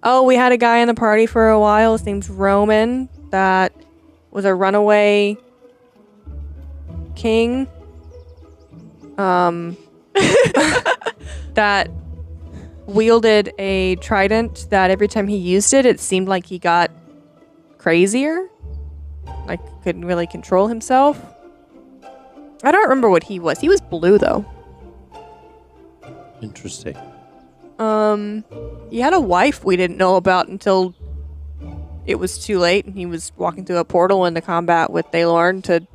Oh, we had a guy in the party for a while. His name's Roman. That was a runaway king. That wielded a trident that every time he used it, it seemed like he got crazier. Like, couldn't really control himself. I don't remember what he was. He was blue, though. Interesting. He had a wife we didn't know about until it was too late, and he was walking through a portal into combat with Thalorn to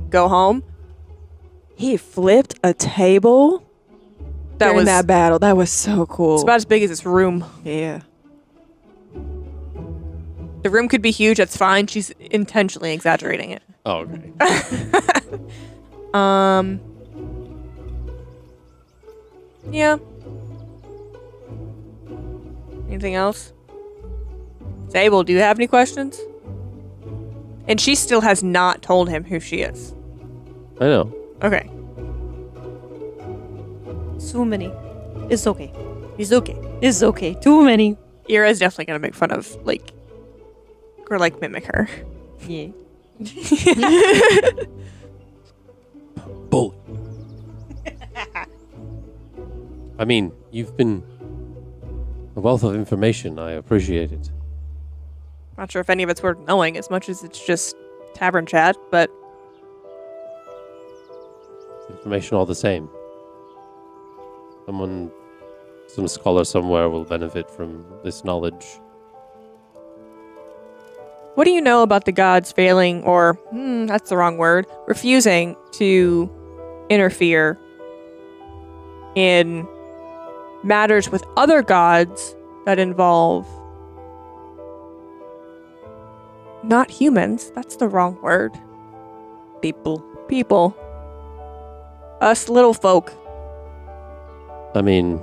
go home. He flipped a table during that battle. That was so cool. It's about as big as this room. Yeah. The room could be huge, that's fine. She's intentionally exaggerating it. Oh, okay. Yeah. Anything else? Sable, do you have any questions? And she still has not told him who she is. I know. Okay. So many. It's okay. It's okay. It's okay. Too many. Eira is definitely gonna make fun of, like, or like mimic her. Yeah. Bully. I mean, you've been a wealth of information. I appreciate it. Not sure if any of it's worth knowing as much as it's just tavern chat, but Information all the same. Some scholar somewhere will benefit from this knowledge. what do you know about the gods failing, or, that's the wrong word, refusing to interfere in matters with other gods that involve not humans, that's the wrong word. People. Us little folk. I mean,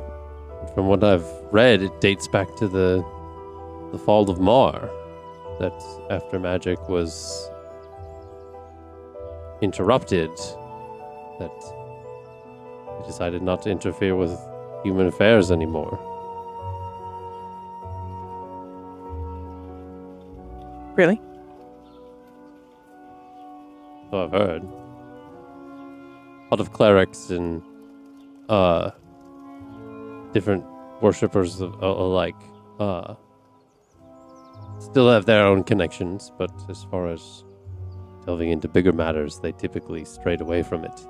from what I've read, it dates back to the fall of Mar. That after magic was interrupted, that they decided not to interfere with human affairs anymore. Really? So I've heard. A lot of clerics and different worshippers alike still have their own connections, but as far as delving into bigger matters, they typically strayed away from it.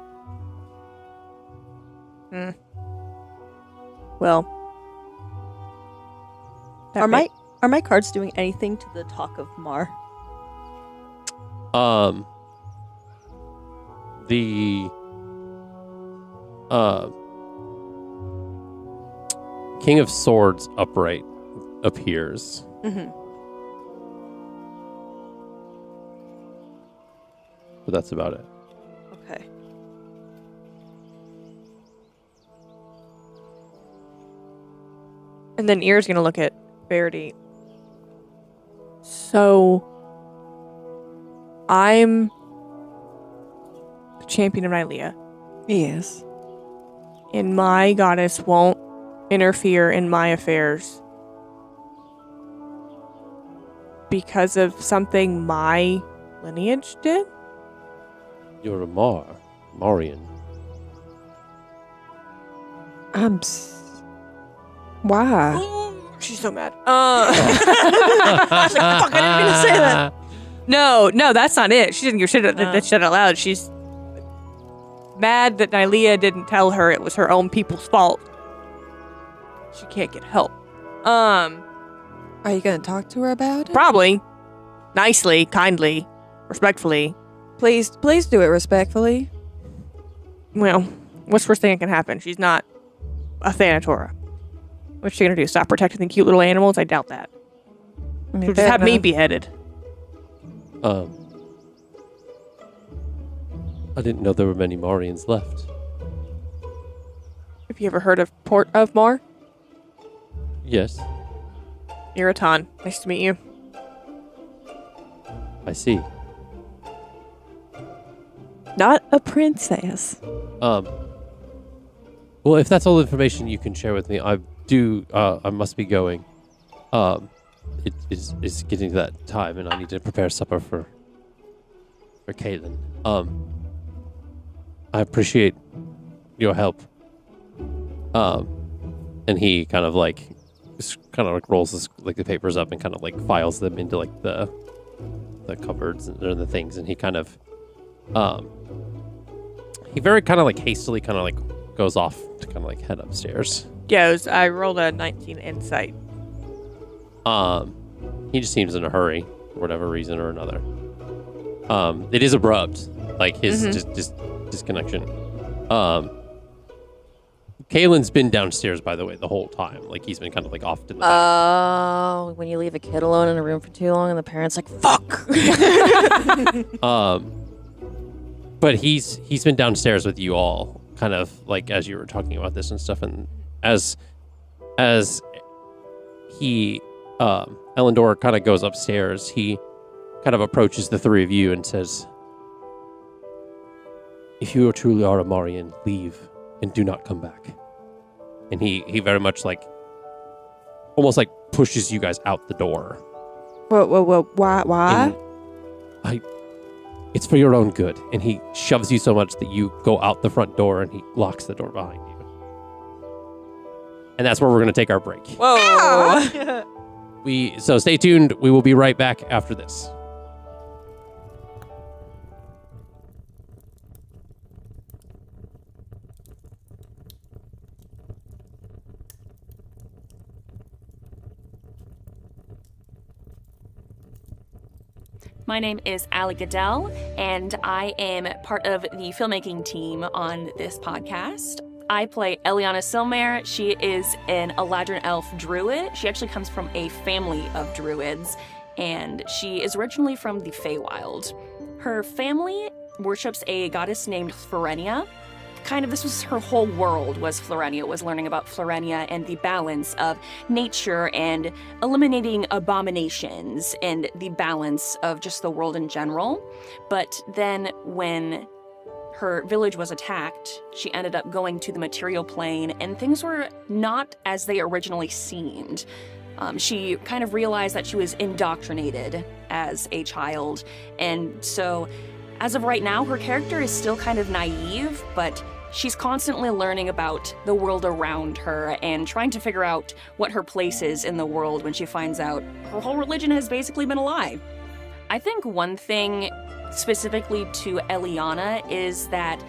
Well, Are my cards doing anything to the talk of Mar? The King of Swords upright appears. Mm-hmm. But that's about it. Okay. And then Ear's gonna look at Verity. So, I'm the champion of Nylea, Yes. and my goddess won't interfere in my affairs because of something my lineage did? You're a Marian. Why? She's so mad. I was like, fuck, I didn't mean to say that. No, that's not it. She didn't give shit that shit out loud. She's mad that Nylea didn't tell her it was her own people's fault. She can't get help. Are you going to talk to her about it? Probably. Nicely, kindly, respectfully. Please do it respectfully. Well, what's the worst thing that can happen? She's not a Thanatora. What's she gonna do? Stop protecting the cute little animals? I doubt that. I mean, She'll just have me beheaded. I didn't know there were many Marians left. Have you ever heard of Port of Mar? Yes, Iraton. Nice to meet you. I see. Not a princess. Well, if that's all the information you can share with me, I must be going. It is getting to that time, and I need to prepare supper for Caitlin. I appreciate your help. And he kind of rolls the papers up and kind of like files them into like the cupboards and the things, and he kind of he very kind of like hastily kind of like goes off to kind of like head upstairs. Goes. I rolled a 19 insight. He just seems in a hurry for whatever reason or another. It is abrupt, like his just disconnection. Kaylin's been downstairs, by the way, the whole time. Like he's been kind of like off to the back. Oh, when you leave a kid alone in a room for too long, and the parents like, "Fuck." But he's been downstairs with you all, kind of like as you were talking about this and stuff, and as he Elendor kind of goes upstairs, he kind of approaches the three of you and says, "If you truly are a Marian, leave and do not come back." And he very much like almost like pushes you guys out the door. Whoa, why? It's for your own good. And he shoves you so much that you go out the front door and he locks the door behind you. And that's where we're going to take our break. Whoa. So stay tuned. We will be right back after this. My name is Allie Goodell, and I am part of the filmmaking team on this podcast. I play Elliana Silmare. She is an Eladrin elf druid. She actually comes from a family of druids, and she is originally from the Feywild. Her family worships a goddess named Florenia. This was her whole world, was Florenia, was learning about Florenia and the balance of nature and eliminating abominations and the balance of just the world in general. But then when her village was attacked, she ended up going to the material plane, and things were not as they originally seemed. She kind of realized that she was indoctrinated as a child, and so as of right now, her character is still kind of naive, but she's constantly learning about the world around her and trying to figure out what her place is in the world when she finds out her whole religion has basically been a lie. I think one thing specifically to Elliana is that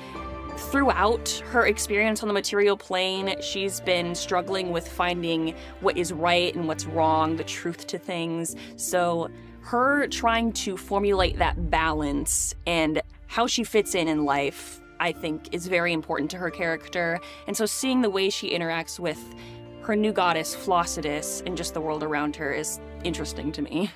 throughout her experience on the material plane, she's been struggling with finding what is right and what's wrong, the truth to things. So her trying to formulate that balance and how she fits in life, I think, is very important to her character. And so seeing the way she interacts with her new goddess, Flossidus, and just the world around her is interesting to me.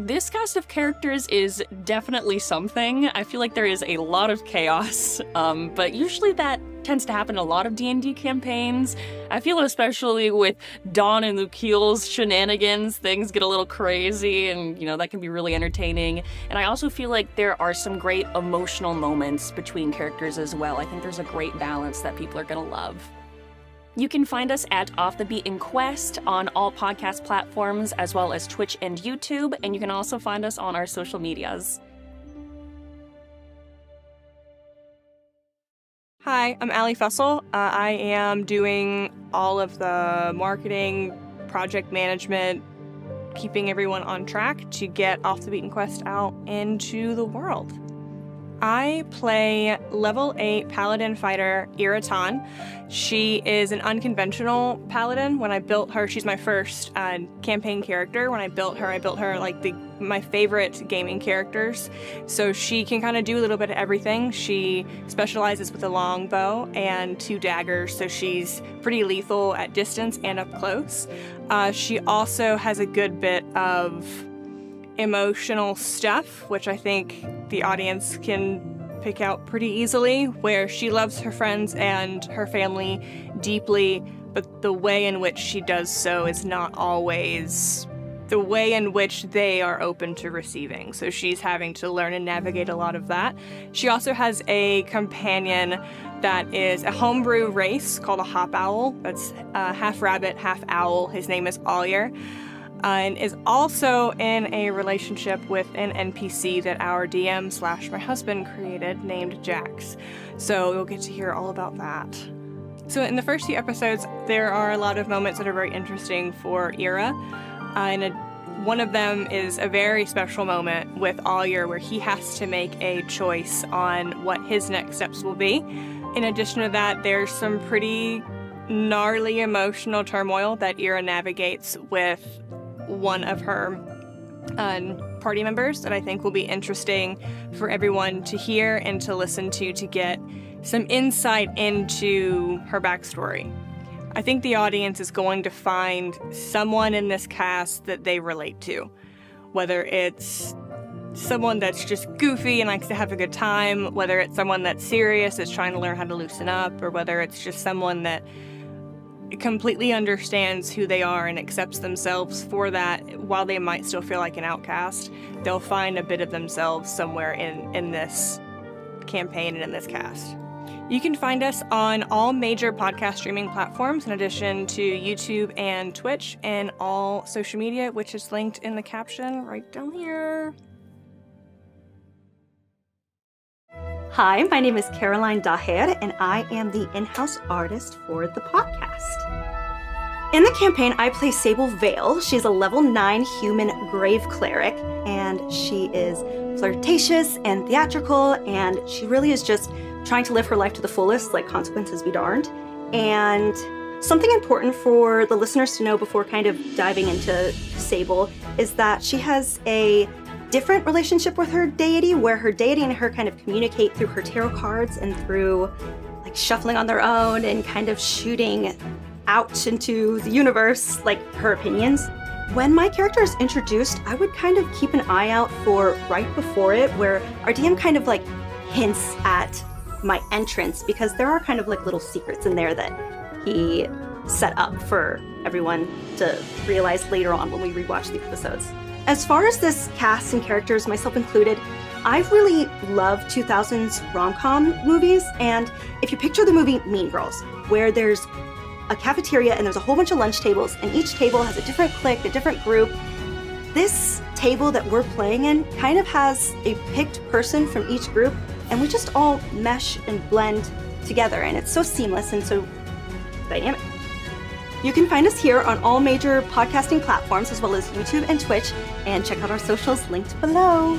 This cast of characters is definitely something. I feel like there is a lot of chaos, but usually that tends to happen in a lot of D&D campaigns. I feel especially with Dawn and Lukiel's shenanigans, things get a little crazy, and that can be really entertaining. And I also feel like there are some great emotional moments between characters as well. I think there's a great balance that people are gonna love. You can find us at Off the Beaten Quest on all podcast platforms, as well as Twitch and YouTube, and you can also find us on our social medias. Hi, I'm Allie Fussell. I am doing all of the marketing, project management, keeping everyone on track to get Off the Beaten Quest out into the world. I play level 8 paladin fighter Eira. She is an unconventional paladin. When I built her, she's my first campaign character. When I built her like my favorite gaming characters. So she can kind of do a little bit of everything. She specializes with a longbow and 2 daggers, so she's pretty lethal at distance and up close. She also has a good bit of emotional stuff, which I think the audience can pick out pretty easily, where she loves her friends and her family deeply, but the way in which she does so is not always the way in which they are open to receiving. So she's having to learn and navigate a lot of that. She also has a companion that is a homebrew race called a hop owl. That's half rabbit, half owl. His name is Alyer. And is also in a relationship with an NPC that our DM / my husband created named Jax. So you'll get to hear all about that. So in the first few episodes, there are a lot of moments that are very interesting for Eira. One of them is a very special moment with Alyer where he has to make a choice on what his next steps will be. In addition to that, there's some pretty gnarly emotional turmoil that Eira navigates with one of her party members that I think will be interesting for everyone to hear and to listen to get some insight into her backstory. I think the audience is going to find someone in this cast that they relate to, whether it's someone that's just goofy and likes to have a good time, whether it's someone that's serious, that's trying to learn how to loosen up, or whether it's just someone that completely understands who they are and accepts themselves for that. While they might still feel like an outcast, they'll find a bit of themselves somewhere in this campaign and in this cast. You can find us on all major podcast streaming platforms, in addition to YouTube and Twitch, and all social media, which is linked in the caption right down here. Hi, my name is Caroline Daher, and I am the in-house artist for the podcast. In the campaign, I play Sable Vale. She's a level 9 human grave cleric, and she is flirtatious and theatrical, and she really is just trying to live her life to the fullest, like consequences be darned. And something important for the listeners to know before kind of diving into Sable is that she has a different relationship with her deity, where her deity and her kind of communicate through her tarot cards and through like shuffling on their own and kind of shooting out into the universe, like her opinions. When my character is introduced, I would kind of keep an eye out for right before it, where our DM kind of like hints at my entrance, because there are kind of like little secrets in there that he set up for everyone to realize later on when we rewatch the episodes. As far as this cast and characters, myself included, I really love 2000s rom-com movies, and if you picture the movie Mean Girls, where there's a cafeteria and there's a whole bunch of lunch tables, and each table has a different clique, a different group. This table that we're playing in kind of has a picked person from each group, and we just all mesh and blend together, and it's so seamless and so dynamic. You can find us here on all major podcasting platforms, as well as YouTube and Twitch, and check out our socials linked below.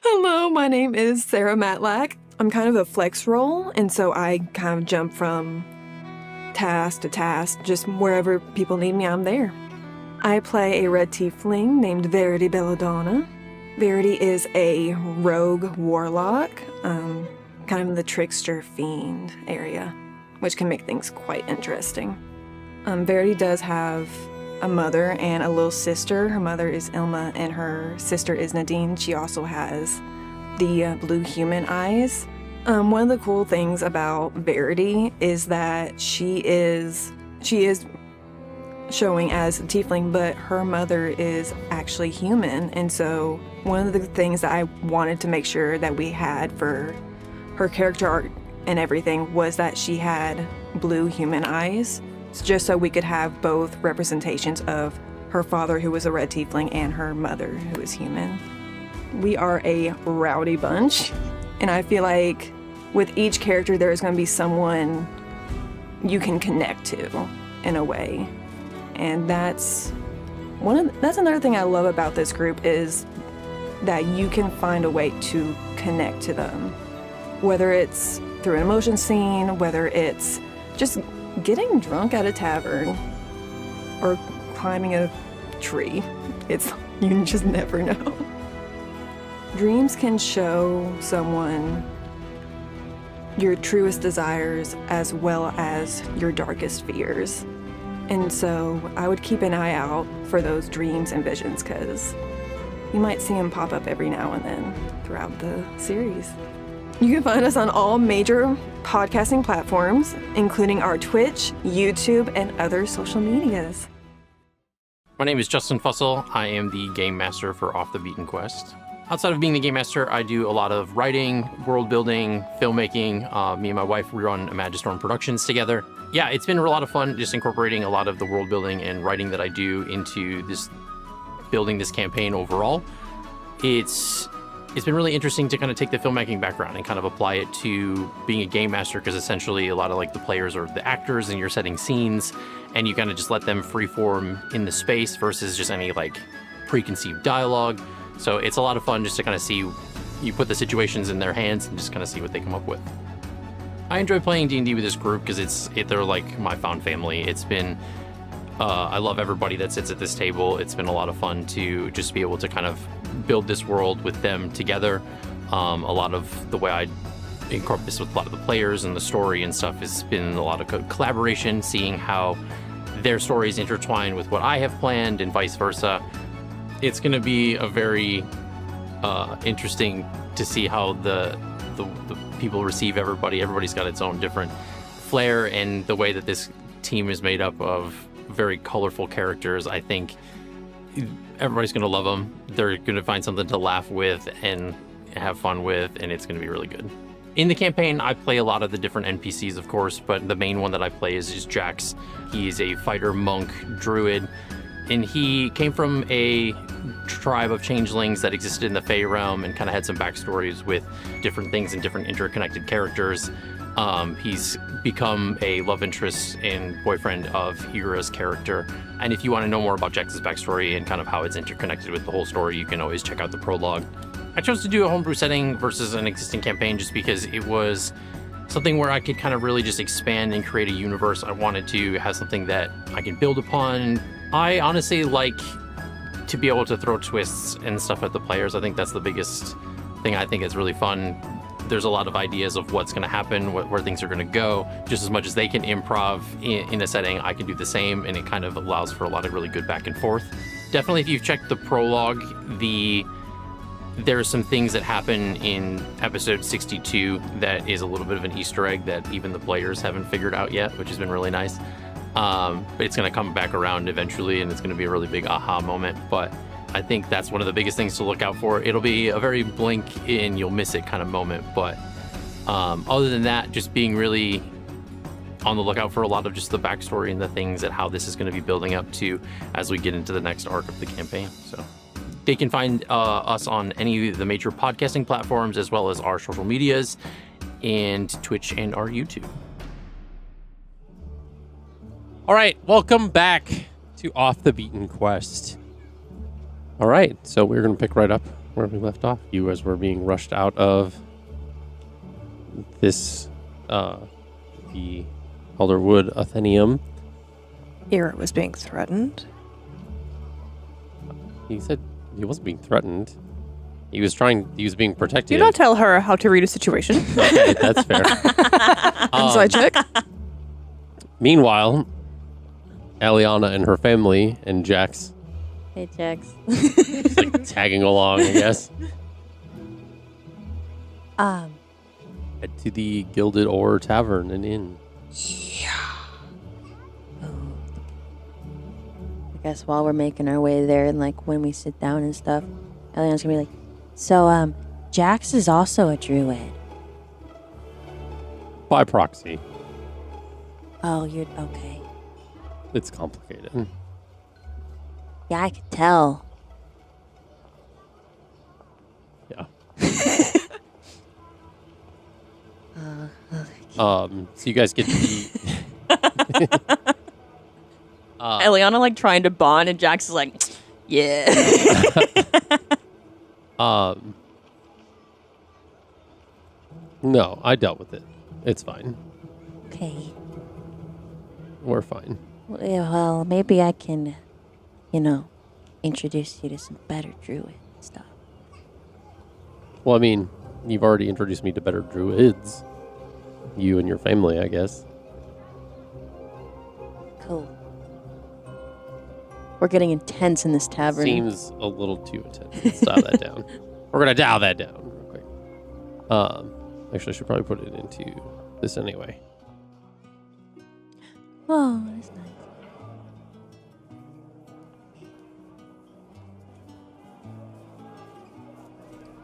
Hello, my name is Sarah Matlack. I'm kind of a flex role, and so I kind of jump from task to task, just wherever people need me, I'm there. I play a red tiefling named Verity Belladonna. Verity is a rogue warlock, kind of in the trickster fiend area, which can make things quite interesting. Verity does have a mother and a little sister. Her mother is Ilma, and her sister is Nadine. She also has the blue human eyes. One of the cool things about Verity is that she is showing as a tiefling, but her mother is actually human. And so one of the things that I wanted to make sure that we had for her character art and everything was that she had blue human eyes, just so we could have both representations of her father, who was a red tiefling, and her mother, who is human. We are a rowdy bunch, and I feel like with each character there is going to be someone you can connect to in a way. And that's another thing I love about this group, is that you can find a way to connect to them. Whether it's through an emotion scene, whether it's just getting drunk at a tavern, or climbing a tree. You just never know. Dreams can show someone your truest desires as well as your darkest fears. And so I would keep an eye out for those dreams and visions, because you might see them pop up every now and then throughout the series. You can find us on all major podcasting platforms, including our Twitch, YouTube, and other social medias. My name is Justin Fussell. I am the game master for Off the Beaten Quest. Outside of being the game master, I do a lot of writing, world building, filmmaking. Me and my wife, we run Imagistorm Productions together. Yeah, it's been a lot of fun just incorporating a lot of the world building and writing that I do into this, building this campaign overall. It's been really interesting to kind of take the filmmaking background and kind of apply it to being a game master, because essentially a lot of like the players are the actors and you're setting scenes, and you kind of just let them freeform in the space versus just any like preconceived dialogue. So it's a lot of fun just to kind of see, you put the situations in their hands and just kind of see what they come up with. I enjoy playing D&D with this group because they're like my found family. It's been, I love everybody that sits at this table. It's been a lot of fun to just be able to kind of build this world with them together. A lot of the way I incorporate this with a lot of the players and the story and stuff has been a lot of collaboration, seeing how their stories intertwine with what I have planned and vice versa. It's going to be a very interesting to see how the people receive everybody. Everybody's got its own different flair, and the way that this team is made up of very colorful characters, I think everybody's going to love them. They're going to find something to laugh with and have fun with, and it's going to be really good. In the campaign, I play a lot of the different NPCs, of course, but the main one that I play is Jax. He's a fighter monk druid, and he came from a tribe of changelings that existed in the Fey realm and kind of had some backstories with different things and different interconnected characters. He's become a love interest and boyfriend of Eira's character. And if you want to know more about Jax's backstory and kind of how it's interconnected with the whole story, you can always check out the prologue. I chose to do a homebrew setting versus an existing campaign just because it was something where I could kind of really just expand and create a universe. I wanted to have something that I can build upon. I honestly like to be able to throw twists and stuff at the players. I think that's the biggest thing I think is really fun. There's a lot of ideas of what's going to happen, where things are going to go. Just as much as they can improv in a setting, I can do the same, and it kind of allows for a lot of really good back and forth. Definitely, if you've checked the prologue, there are some things that happen in episode 62 that is a little bit of an Easter egg that even the players haven't figured out yet, which has been really nice. But it's going to come back around eventually, and it's going to be a really big aha moment. But I think that's one of the biggest things to look out for. It'll be a very blink and you'll miss it kind of moment. But other than that, just being really on the lookout for a lot of just the backstory and the things that how this is going to be building up to as we get into the next arc of the campaign. So they can find us on any of the major podcasting platforms, as well as our social medias and Twitch and our YouTube. All right, welcome back to Off the Beaten Quest. All right, so we're going to pick right up where we left off. You as we're being rushed out of this, the Elderwood Athenium. Eira was being threatened. He said he wasn't being threatened. He was being protected. Do not tell her how to read a situation. Okay, that's fair. Inside check. Meanwhile, Elliana and her family and Jax Hey, Jax. just like tagging along, I guess. Head to the Gilded Ore Tavern and Inn. I guess while we're making our way there and like when we sit down and stuff, Eliana's gonna be like, so Jax is also a druid. By proxy. Oh, you're okay. It's complicated. Yeah, I could tell. Yeah. So you guys get to the Elliana like trying to bond, and Jax is like, yeah. No, I dealt with it. It's fine. Okay. We're fine. Well, maybe I can, introduce you to some better druid stuff. Well, I mean, you've already introduced me to better druids. You and your family, I guess. Cool. We're getting intense in this tavern. Seems a little too intense. Let's dial that down. We're gonna dial that down real quick. Actually, I should probably put it into this anyway. Oh, that's nice.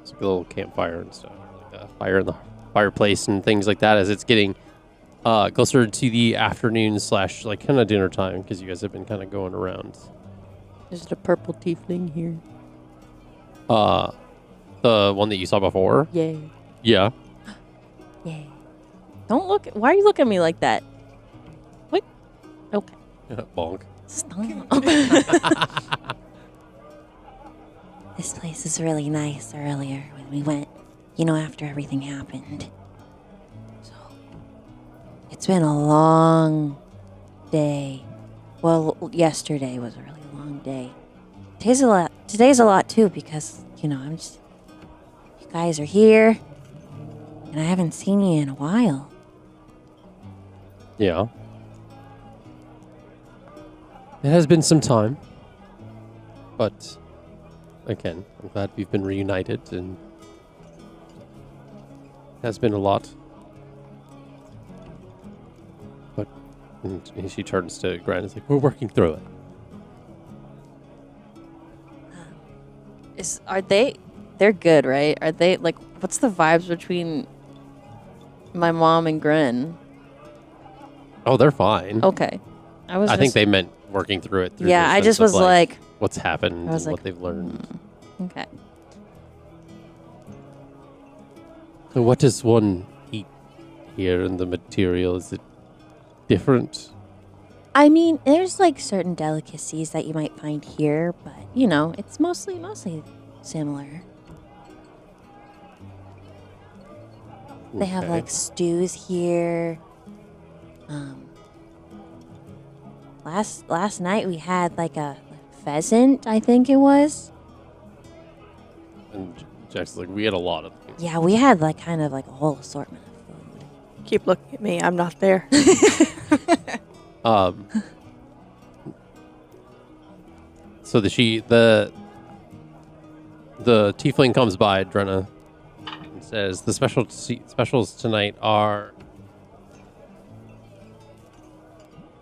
It's like a little campfire and stuff, like a fire in the fireplace and things like that. As it's getting closer to the afternoon / like kind of dinner time, because you guys have been kind of going around. There's a purple tiefling here. The one that you saw before. Yay. Yeah. Yay. Don't look. Why are you looking at me like that? What? Okay. Bonk. Stop. This place is really nice earlier when we went, after everything happened. So, it's been a long day. Well, yesterday was a really long day. Today's a lot too, because, you guys are here, and I haven't seen you in a while. Yeah. It has been some time. But, again, I'm glad we've been reunited, and it has been a lot. But and she turns to Grant and is like, we're working through it. They're good, right? Are they, what's the vibes between my mom and Gren? Oh, they're fine. Okay. I think they meant working through it. Through yeah, I just was like... what's happened and like, what they've learned. Okay. So what does one eat here and the material? Is it different? I mean, there's like certain delicacies that you might find here, but it's mostly similar. They have Okay. like stews here. Last night we had like a pheasant, I think it was. And Jack's like, we had a lot of things. Yeah, we had like kind of like a whole assortment of food. Keep looking at me. I'm not there. So the tiefling comes by, Drenna, and says the specials tonight are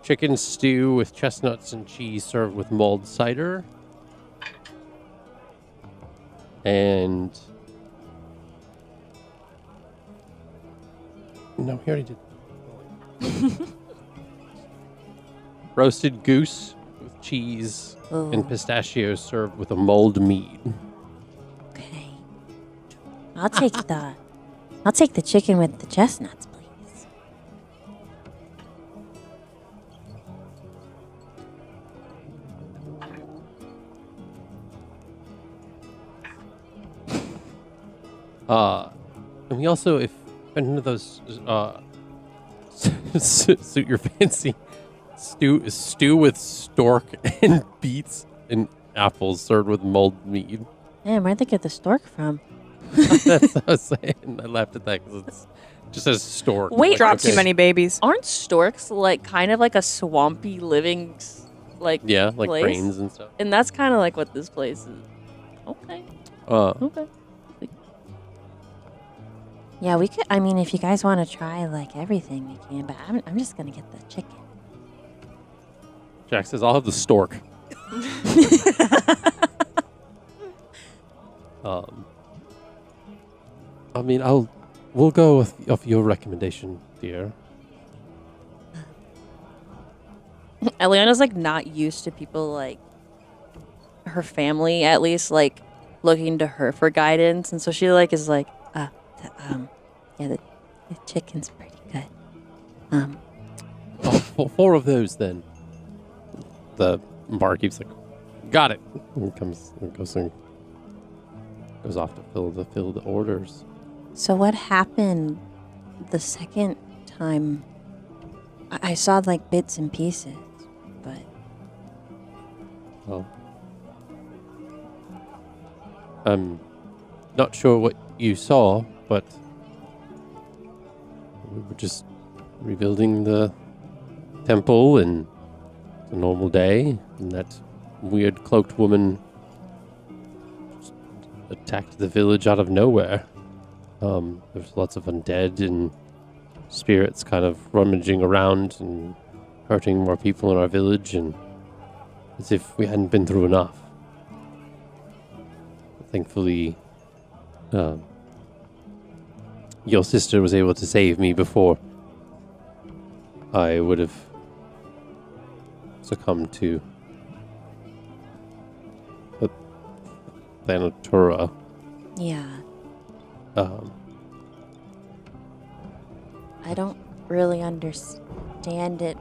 chicken stew with chestnuts and cheese served with mulled cider. And no, he already did. Roasted goose with cheese Ooh. and pistachios served with a mulled mead. Okay. I'll take the chicken with the chestnuts, please. And we also, if none of those suit your fancy, stew with stork and beets and apples served with mulled mead. Man, where'd they get the stork from? That's what I was saying. I laughed at that because it just says stork. Wait, Drop too many babies. Aren't storks like kind of like a swampy living Yeah, like place? brains and stuff. And that's kind of like what this place is. Okay. Okay. Yeah, we could. I mean, if you guys want to try like everything, we can. But I'm just gonna get the chicken. Jack says, I'll have the stork. I mean, we'll go with your recommendation, dear. Eliana's like not used to people like her family, at least like looking to her for guidance, and so she like is like, The chicken's pretty good. Four of those then. The barkeep's like, got it. And goes off to fill the orders. So what happened the second time? I saw like bits and pieces, but Well, I'm not sure what you saw, but we were just rebuilding the temple, and it's a normal day, and that weird cloaked woman just attacked the village out of nowhere. There's lots of undead and spirits kind of rummaging around and hurting more people in our village, and as if we hadn't been through enough. Thankfully, your sister was able to save me before I would have succumbed to the Thanatura. yeah. I don't really understand it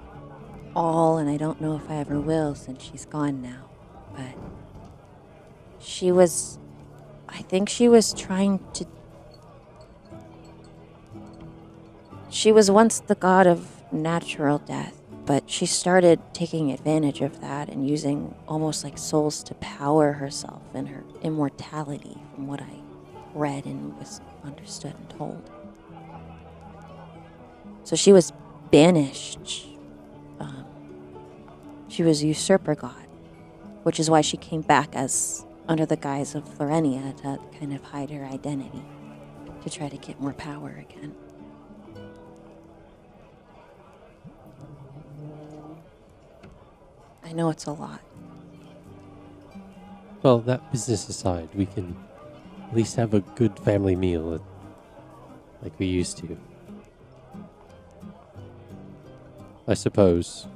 all, and I don't know if I ever will since she's gone now. But I think she was trying to. She was once the god of natural death, but she started taking advantage of that and using almost like souls to power herself and her immortality, from what I read and was understood and told. So she was banished. She was a usurper god, which is why she came back as under the guise of Florenia to kind of hide her identity, to try to get more power again. I know it's a lot. Well, that business aside, we can at least have a good family meal like we used to. I suppose.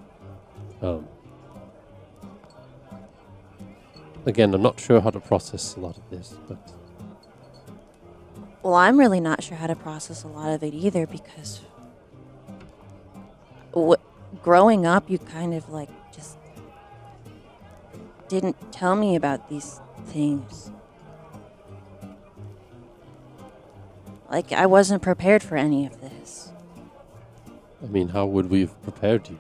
Again, I'm not sure how to process a lot of this, but Well, I'm really not sure how to process a lot of it either, because growing up, you kind of like just didn't tell me about these things. Like, I wasn't prepared for any of this. I mean, how would we have prepared you?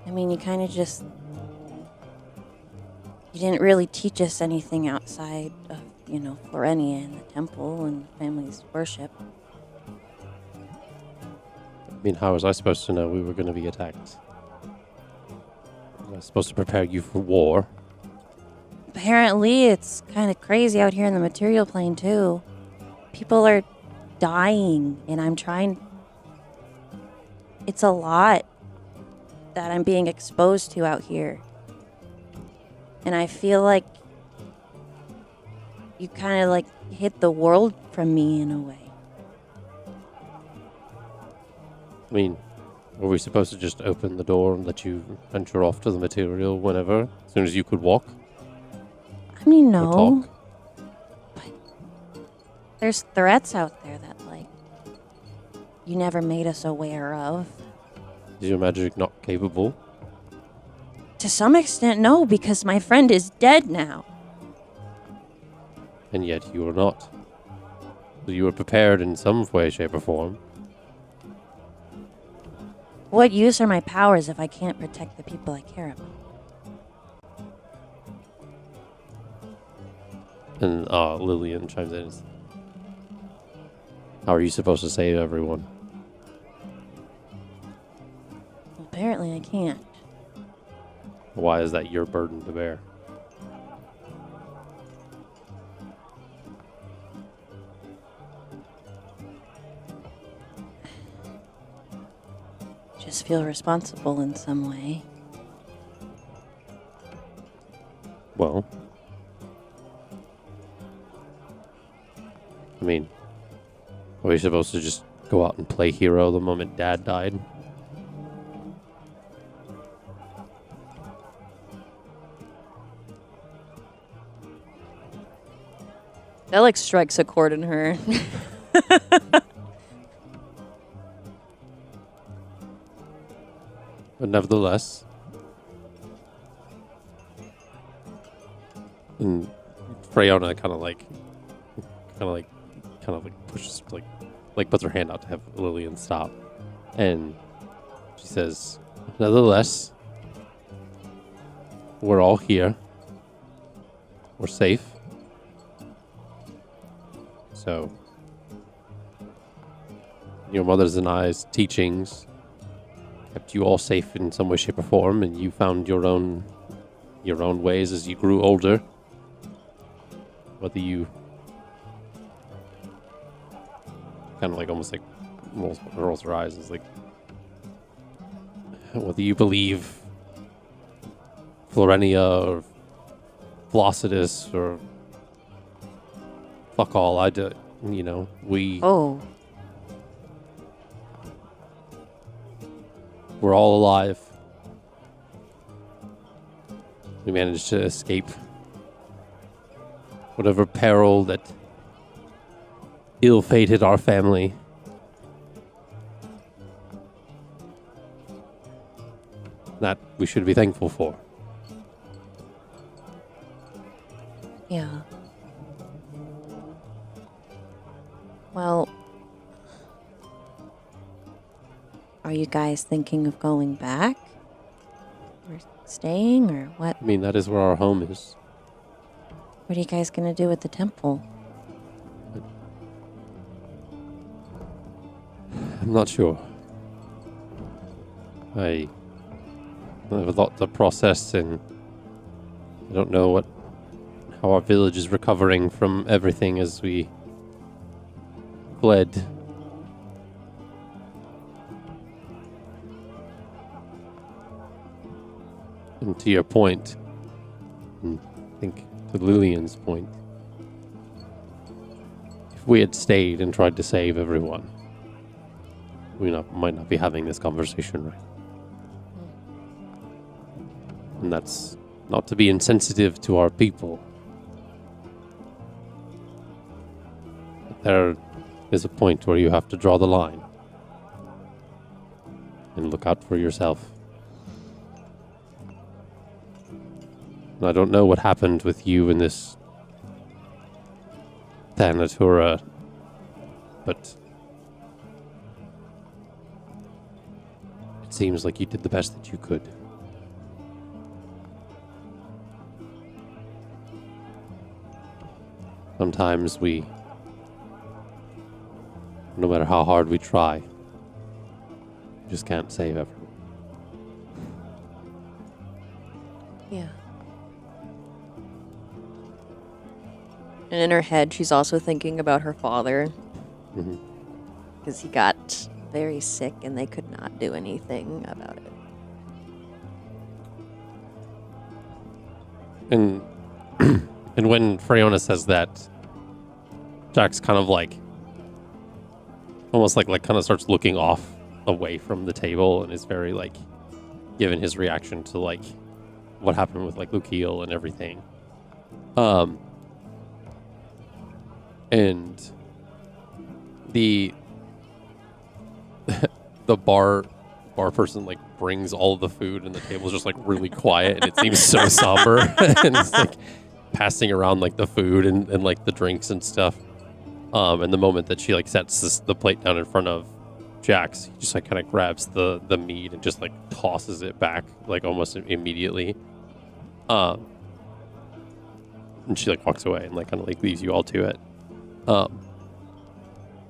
I mean, you kind of just... You didn't really teach us anything outside of, Florenia and the temple and family's worship. I mean, how was I supposed to know we were going to be attacked? I was supposed to prepare you for war. Apparently, it's kind of crazy out here in the material plane, too. People are dying, and I'm trying... It's a lot that I'm being exposed to out here. And I feel like you kind of, hid the world from me in a way. I mean, were we supposed to just open the door and let you venture off to the material whenever, as soon as you could walk? I mean, Or no. talk? But there's threats out there that, you never made us aware of. Is your magic not capable? To some extent, no, because my friend is dead now. And yet you were not. So you were prepared in some way, shape, or form. What use are my powers if I can't protect the people I care about? And Lillian chimes in. How are you supposed to save everyone? Apparently I can't. Why is that your burden to bear? Just feel responsible in some way. Well, I mean, were we supposed to just go out and play hero the moment Dad died? That strikes a chord in her. But nevertheless, and Freyona kind of pushes, puts her hand out to have Lillian stop, and she says, "Nevertheless, we're all here. We're safe. So, your mother's and I's teachings kept you all safe in some way, shape, or form, and you found your own ways as you grew older. Whether you kind of almost rolls her eyes, is whether you believe Florenia or Flossidus or fuck all, I do, we... Oh. We're all alive. We managed to escape whatever peril that ill-fated our family. That we should be thankful for. Yeah. Well, are you guys thinking of going back? Or staying, or what? I mean, that is where our home is. What are you guys gonna do with the temple? I'm not sure. I have a lot to process, and I don't know how our village is recovering from everything as we fled. And to your point, and I think to Lillian's point, if we had stayed and tried to save everyone, we might not be having this conversation right. And that's not to be insensitive to our people. But there is a point where you have to draw the line. and look out for yourself. And I don't know what happened with you in this Thanatura, but it seems like you did the best that you could. Sometimes we, no matter how hard we try, we just can't save everyone. Yeah. And in her head, she's also thinking about her father. Because he got very sick and they could not do anything about it. And and when Freona says that, Jack's kind of like, almost like kind of starts looking off away from the table and is very like, given his reaction to like what happened with like Lukiel and everything. And the bar person like brings all of the food and the table's just like really quiet and it seems so somber and it's like passing around like the food and like the drinks and stuff. And the moment that she like sets the plate down in front of Jax, he just like kind of grabs the meat and just like tosses it back like almost immediately. And she like walks away and like kind of like leaves you all to it.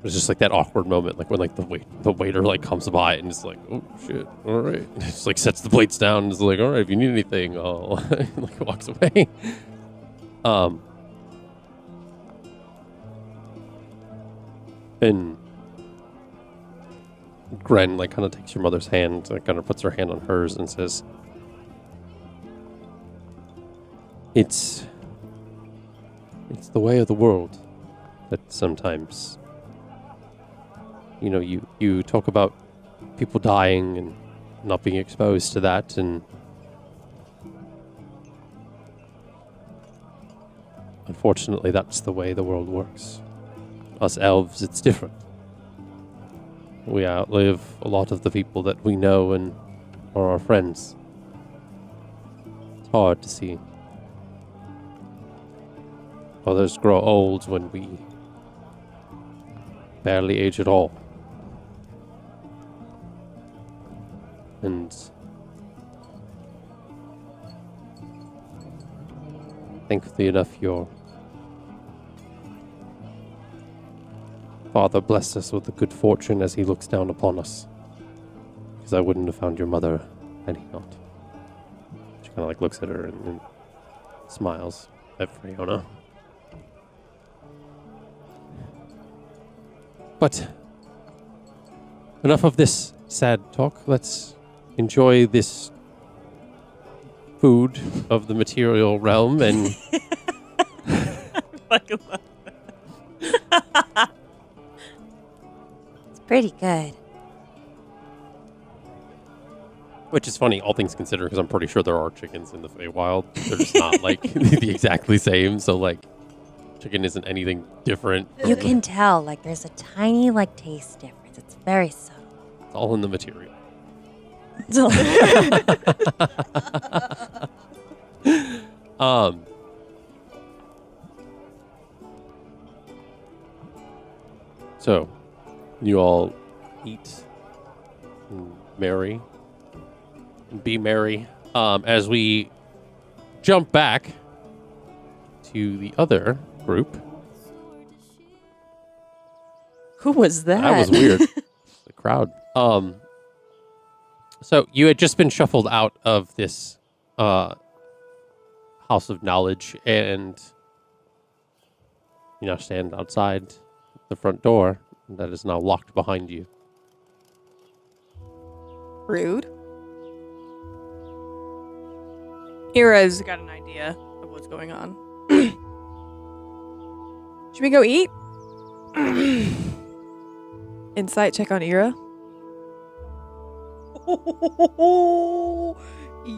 It's just like that awkward moment, like when like the waiter like comes by and is like, "Oh shit, all right," and just like sets the plates down and is like, "All right, if you need anything," I'll and, like walks away. And Gren like kind of takes your mother's hand, like kind of puts her hand on hers and says, "It's the way of the world that sometimes, you know, you talk about people dying and not being exposed to that, and unfortunately that's the way the world works. Us elves, it's different. We outlive a lot of the people that we know and are our friends. It's hard to see. Others grow old when we barely age at all. And thankfully enough, your father blessed us with the good fortune as he looks down upon us. Because I wouldn't have found your mother had he not." She kind of like looks at her and smiles at Freona. But enough of this sad talk. Let's enjoy this food of the material realm and Fucking love that. It's pretty good. which is funny, all things considered, because I'm pretty sure there are chickens in the Feywild. They're just not like the exactly same. So like, chicken isn't anything different. You can tell, like, there's a tiny, like, taste difference. It's very subtle. It's all in the material. So, you all eat and marry and be merry. As we jump back to the other group. Who was that? That was weird. The crowd. So you had just been shuffled out of this house of knowledge, and you now stand outside the front door that is now locked behind you. Rude. Eira's got an idea of what's going on. Should we go eat? Insight check on Eira.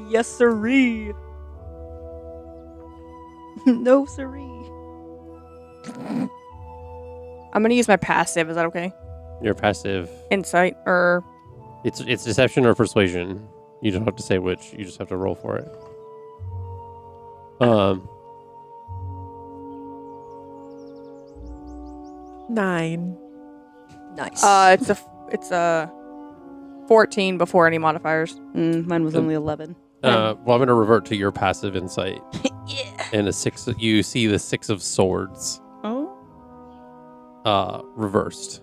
Yes, sirree. No, sirree. I'm gonna use my passive. Is that okay? Your passive. Insight or It's deception or persuasion. You don't have to say which. You just have to roll for it. 9. Nice. It's a 14 before any modifiers. Mine was only 11. Well, I'm going to revert to your passive insight. Yeah. And a 6. You see the 6 of swords. Oh. Reversed.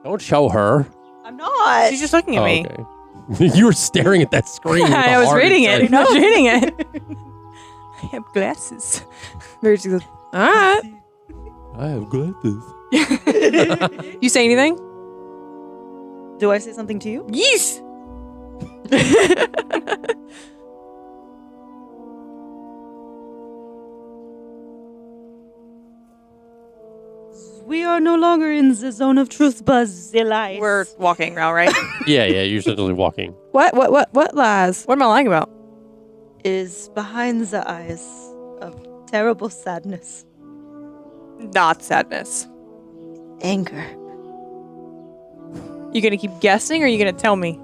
Don't show her. I'm not. She's just looking at me. Okay. You were staring at that screen. with I a was hard reading it. insight. I was reading it. I have glasses. Verity goes, all right. I have glasses. You say anything? Do I say something to you? Yes. We are no longer in the zone of truth, Bazilius. We're walking now, right? Yeah, you're certainly walking. What lies? What am I lying about? is behind the eyes of terrible sadness, Not sadness. anger. You gonna keep guessing or you gonna tell me?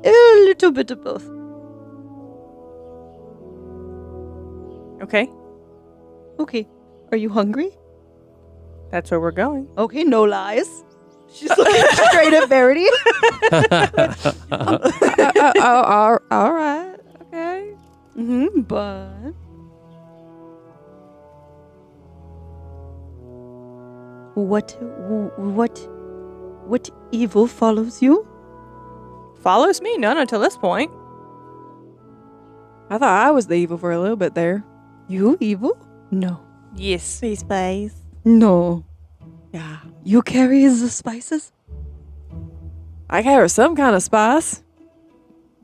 A little bit of both. Okay. Okay. Are you hungry? That's where we're going. Okay, no lies. She's looking straight at Verity. All right. Okay. But what evil follows you? Follows me? None until this point. I thought I was the evil for a little bit there. You evil? No. Yes. He spies. No. Yeah. You carry the spices? I carry some kind of spice.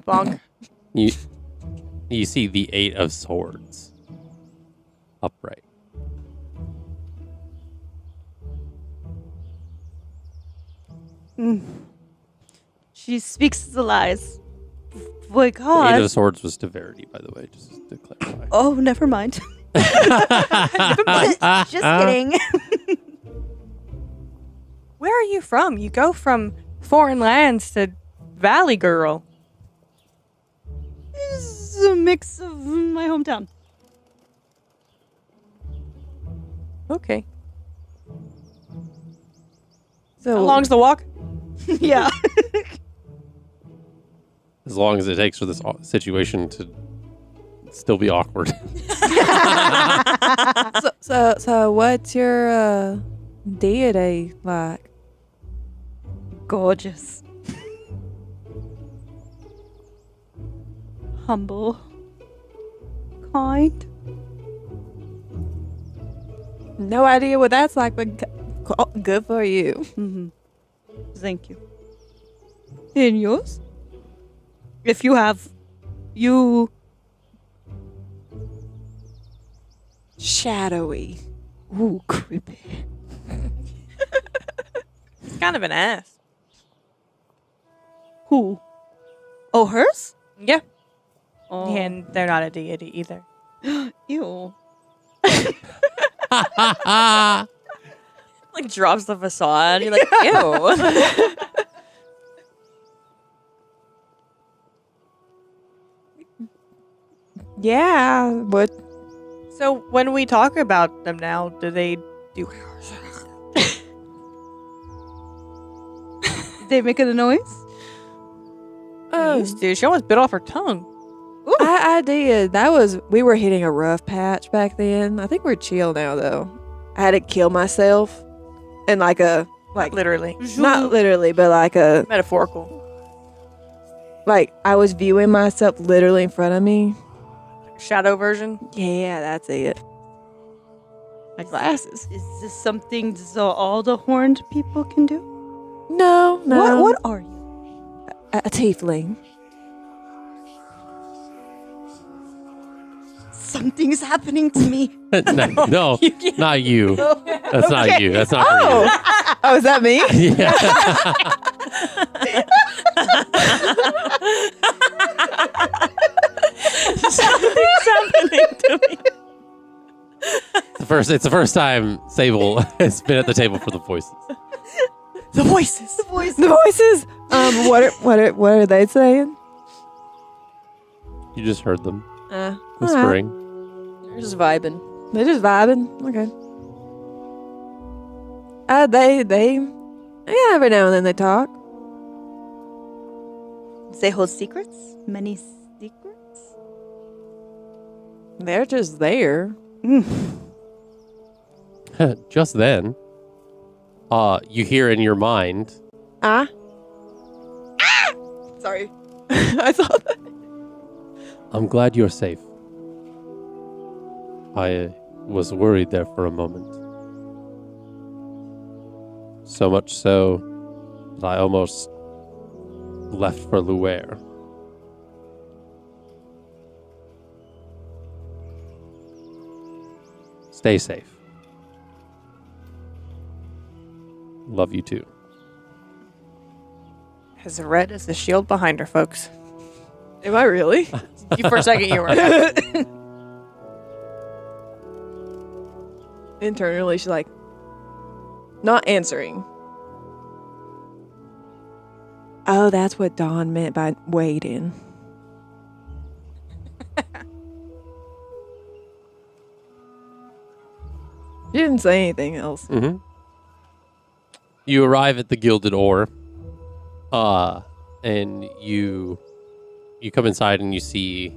Bonk. You see the 8 of swords upright. She speaks the lies. Boy, The 8 God. of swords was to Verity, by the way, just to clarify. Oh, never mind. Just kidding. Where are you from? You go from foreign lands to Valley Girl. It's a mix of my hometown. Okay. So How long's the walk? Yeah. As long as it takes for this situation to still be awkward. So what's your deity like? Gorgeous. Humble. Kind. No idea what that's like, but good for you. Mm-hmm. Thank you. And yours? If you have, you... Shadowy. Ooh, creepy. It's kind of an ass. Who? Oh, hers? Yeah. Oh. And they're not a deity either. Ew. Like drops the facade. You're like, ew. Yeah, but So when we talk about them now, do they do? They making a noise? They used to. She almost bit off her tongue. I did. We were hitting a rough patch back then. I think we're chill now, though. I had to kill myself, and Like literally. not literally, but Metaphorical. like I was viewing myself literally in front of me. Shadow version. Yeah, that's it. My glasses. Is this something so all the horned people can do? No. What are you? A tiefling. Something's happening to me. No, not you. That's not you. That's not for Oh, is that me? you. Yeah. Something's happening to me. The It's the first time Sable has been at the table for the voices. The voices. The voices. The voices. What are they saying? You just heard them Alright. whispering. They're just vibing. They're just vibing. Okay. Yeah, every now and then they talk. They hold secrets? Many secrets? They're just there. Just then, you hear in your mind, Sorry. I saw that. I'm glad you're safe. I was worried there for a moment. So much so that I almost left for Luer. Stay safe. Love you too. As red as the shield behind her, folks. Am I really? For a second, you were. Internally, she's like, not answering. Oh, that's what Dawn meant by waiting. She didn't say anything else. Mm-hmm. You arrive at the Gilded Ore, and you come inside and you see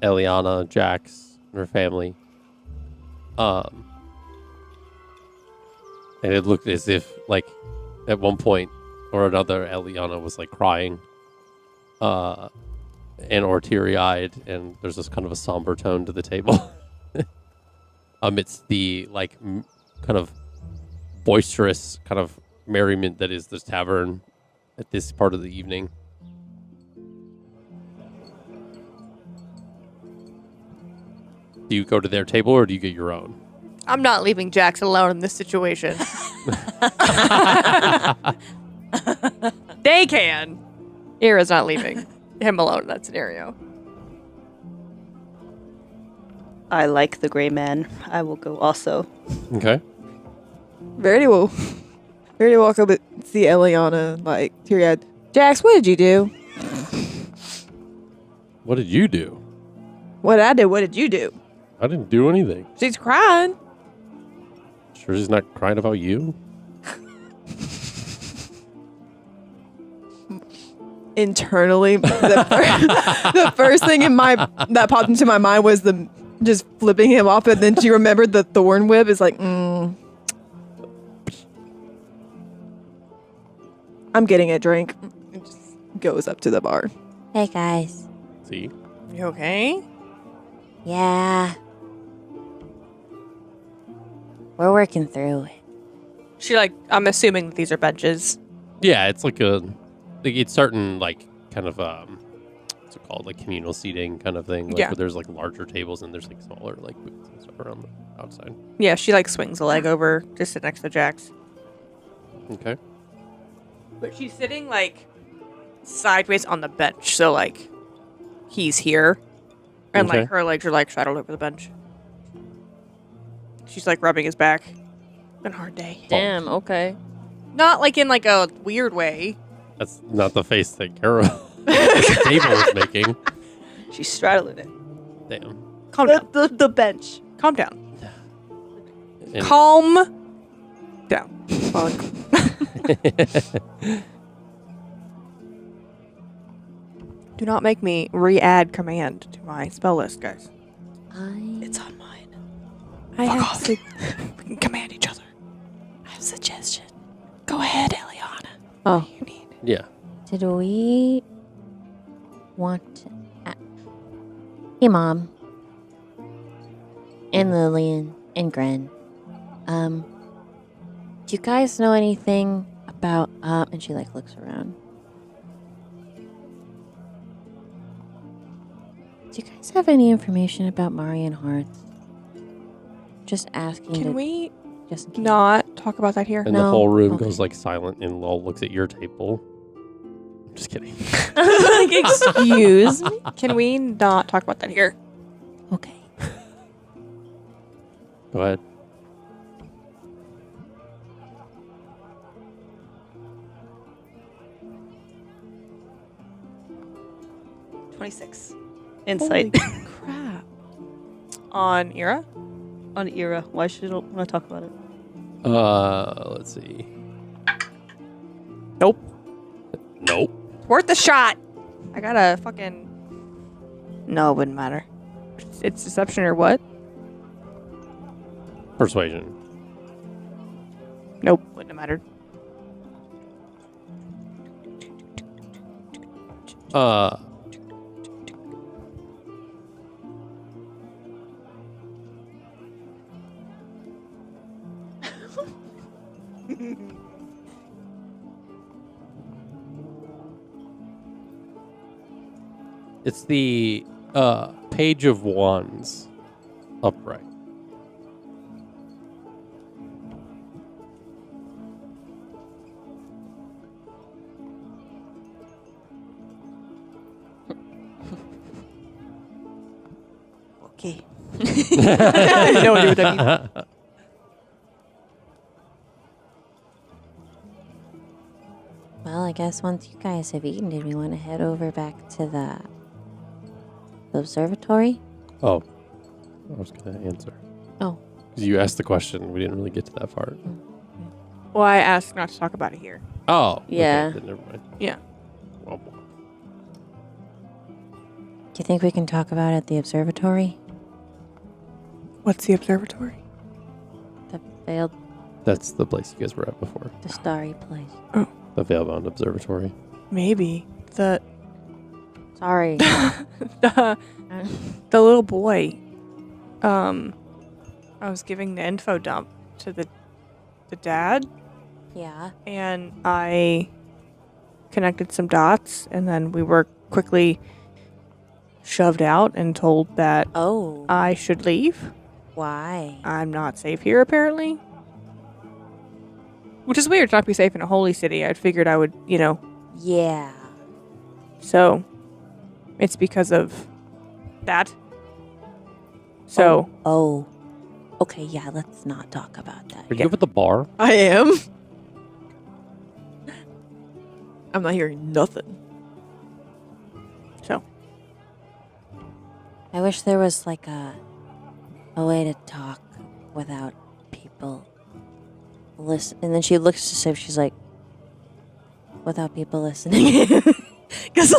Elliana, Jax, and her family. And it looked as if, like, at one point or another, Elliana was, like, crying, and or teary-eyed, and there's this kind of a somber tone to the table. Amidst the, like, kind of boisterous kind of merriment that is this tavern at this part of the evening. Do you go to their table or do you get your own? I'm not leaving Jax alone in this situation. They can. Eira's not leaving him alone in that scenario. I like the gray man. I will go also. Okay. Verity will walk up and see Elliana, like, teary-eyed. Jax, what did you do? What did you do? What I did, what did you do? I didn't do anything. She's crying. Sure she's not crying about you? Internally, the first thing that popped into my mind was just flipping him off, and then she remembered the thorn whip. Is like, I'm getting a drink. It just goes up to the bar. Hey, guys. See? You okay? Yeah. We're working through it. She, like, I'm assuming that these are benches. Yeah, it's like it's certain, like, kind of, what's it called? Like communal seating kind of thing. Like, Yeah. where there's, like, larger tables and there's, like, smaller, like, booths and stuff around the outside. Yeah, she, like, swings a leg over to sit next to Jax. Okay. But she's sitting, like, sideways on the bench, so, like, he's here. And, Okay. like, her legs are, like, straddled over the bench. She's, like, rubbing his back. Been a hard day. Damn, okay. Not, like, in, like, a weird way. That's not the face that Kara the table is making. She's straddling it. Damn. Calm down. The bench. Calm down. And- Calm down. Fuck. Do not make me re-add command to my spell list, guys. It's on mine. I have to... We can command each other. I have a suggestion. Go ahead, Elliana. Oh. You need. Yeah. Did we want to... Hey, Mom. And Lillian and Gren. Do you guys know anything about... and she, like, looks around. Do you guys have any information about Marian Hearts? Just asking. Can we just in case. not talk about that here? And No. the whole room Okay. goes, like, silent and Lol looks at your table. I'm just kidding. Like, excuse me? Can we not talk about that here? Okay. Go ahead. $26. Insight. Crap. On Eira? On Eira. Why should I want to talk about it? Let's see. Nope. Nope. It's worth a shot. I got a fucking. No, it wouldn't matter. It's deception or what? Persuasion. Nope, wouldn't have mattered. It's the Page of Wands upright. Okay. I have no idea what that means. Well, I guess once you guys have eaten, did we want to head over back to the observatory? Oh, I was going to answer. Oh. Because you asked the question. We didn't really get to that part. Well, I asked not to talk about it here. Oh. Yeah. Okay, then never mind. Yeah. Well, Do you think we can talk about it at the observatory? What's the observatory? The veiled, that's the place you guys were at before. the starry place. The Veilbound Observatory. Maybe. The Sorry. the little boy. I was giving the info dump to the dad, Yeah. and I connected some dots, and then we were quickly shoved out and told that Oh. I should leave. Why? I'm not safe here, apparently. Which is weird to not be safe in a holy city. I figured I would, Yeah. So, it's because of that. So, Oh. Okay, yeah, let's not talk about that. Are you up at the bar? I am. I'm not hearing nothing. I wish there was like a way to talk without people listen. And then she looks to Sib, she's like, without people listening. Because,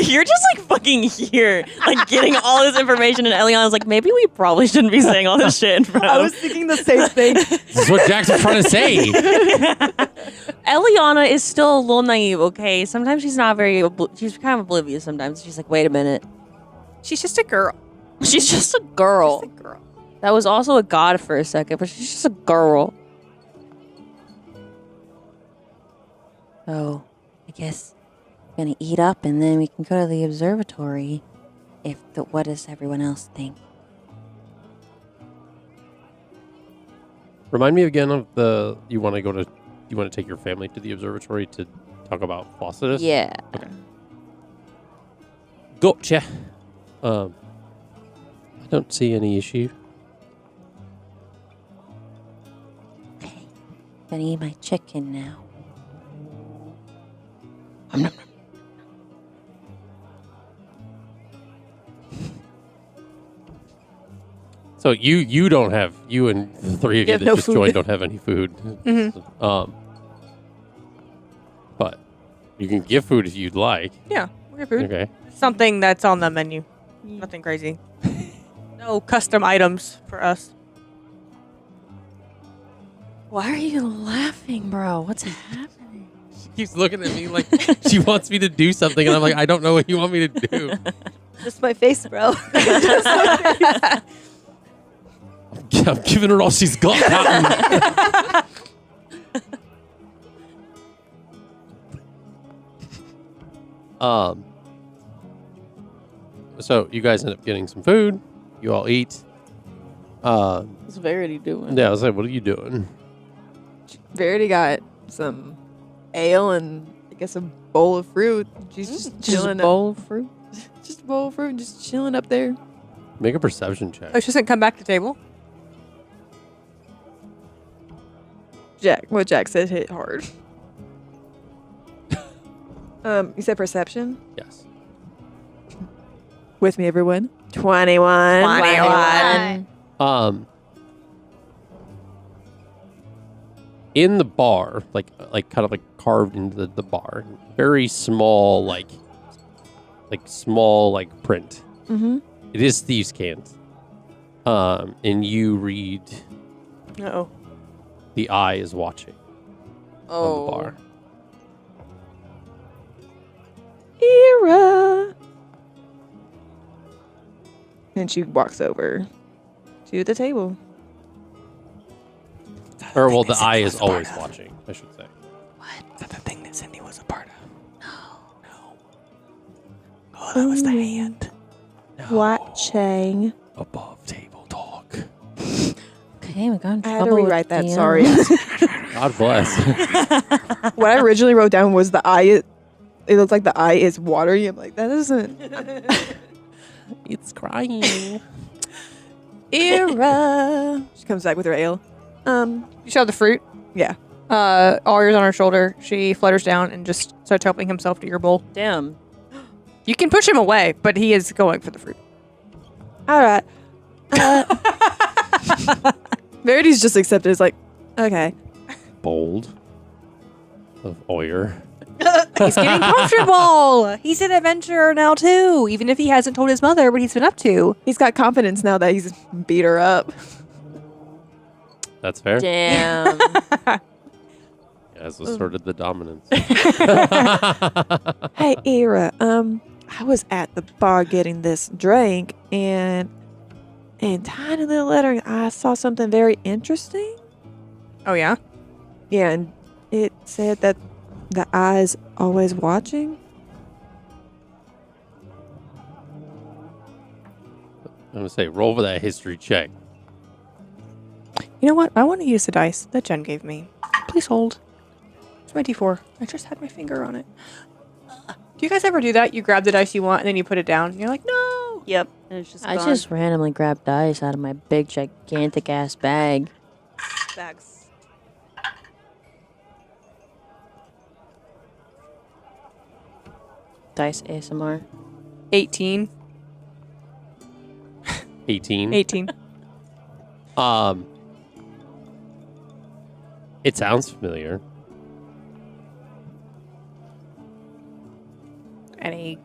you're just, fucking here, getting all this information, and Elliana's like, maybe we probably shouldn't be saying all this shit in front of I was thinking the same thing. This is what Jackson's trying to say. Elliana is still a little naive, okay? Sometimes she's not she's kind of oblivious sometimes. She's like, wait a minute. she's just a girl. She's just a girl. Just a girl. That was also a god for a second, but she's just a girl. So, I guess we're gonna eat up and then we can go to the observatory. What does everyone else think? Remind me again of you want to take your family to the observatory to talk about Flossidus? Yeah. Okay. Gotcha. I don't see any issue. Okay. Gonna eat my chicken now. So you don't have, you and the three of you have that no just food. joined don't have any food. Mhm. But you can give food if you'd like. Yeah, we're food. Okay. Something that's on the menu. Nothing crazy. No custom items for us. Why are you laughing, bro? What's happening? She keeps looking at me like she wants me to do something, and I'm like, I don't know what you want me to do. Just my face, bro. I'm giving her all she's got. So you guys end up getting some food. You all eat. What's Verity doing? Yeah, I was like, what are you doing? Verity got some ale and I guess a bowl of fruit. She's just Just a chilling. bowl of fruit? Just a bowl of fruit, just chilling up there. Make a perception check. Oh, she doesn't come back to the table? What Jack said hit hard. You said perception? Yes. With me, everyone. 21. In the bar, like kind of like carved into the bar, very small, like print. Mm-hmm. It is thieves' cant. And you read, Uh-oh. the eye is watching on the bar. Eira. And she walks over to the table. Or, well, the eye is always watching, I should say. Is that the thing that Cindy was a part of? No. Oh, that was the hand. Watching. Above table talk. Okay, we got in I had trouble to with rewrite that, DM. sorry. God bless. What I originally wrote down was the eye. It looks like the eye is watery. I'm like, that isn't. It's crying. Eira. She comes back with her ale. You saw the fruit? Yeah. All yours on her shoulder. She flutters down and just starts helping himself to your bowl. Damn. You can push him away, but he is going for the fruit. All right. Verity's just accepted. It's like, okay. Bold. Of Oyer. He's getting comfortable. He's an adventurer now, too, even if he hasn't told his mother what he's been up to. He's got confidence now that he's beat her up. That's fair. Damn. As asserted the dominance. Hey, Eira. I was at the bar getting this drink, and in tiny little lettering, I saw something very interesting. Oh, yeah? Yeah, and it said that the eye's always watching. I'm going to say, roll for that history check. You know what? I want to use the dice that Jen gave me. Please hold. It's my D4. I just had my finger on it. Do you guys ever do that? You grab the dice you want and then you put it down and you're like, no. Yep. And it's just I gone. just randomly grabbed dice out of my big, gigantic ass bag. Bags. Dice ASMR. 18. 18. 18. It sounds familiar. Any,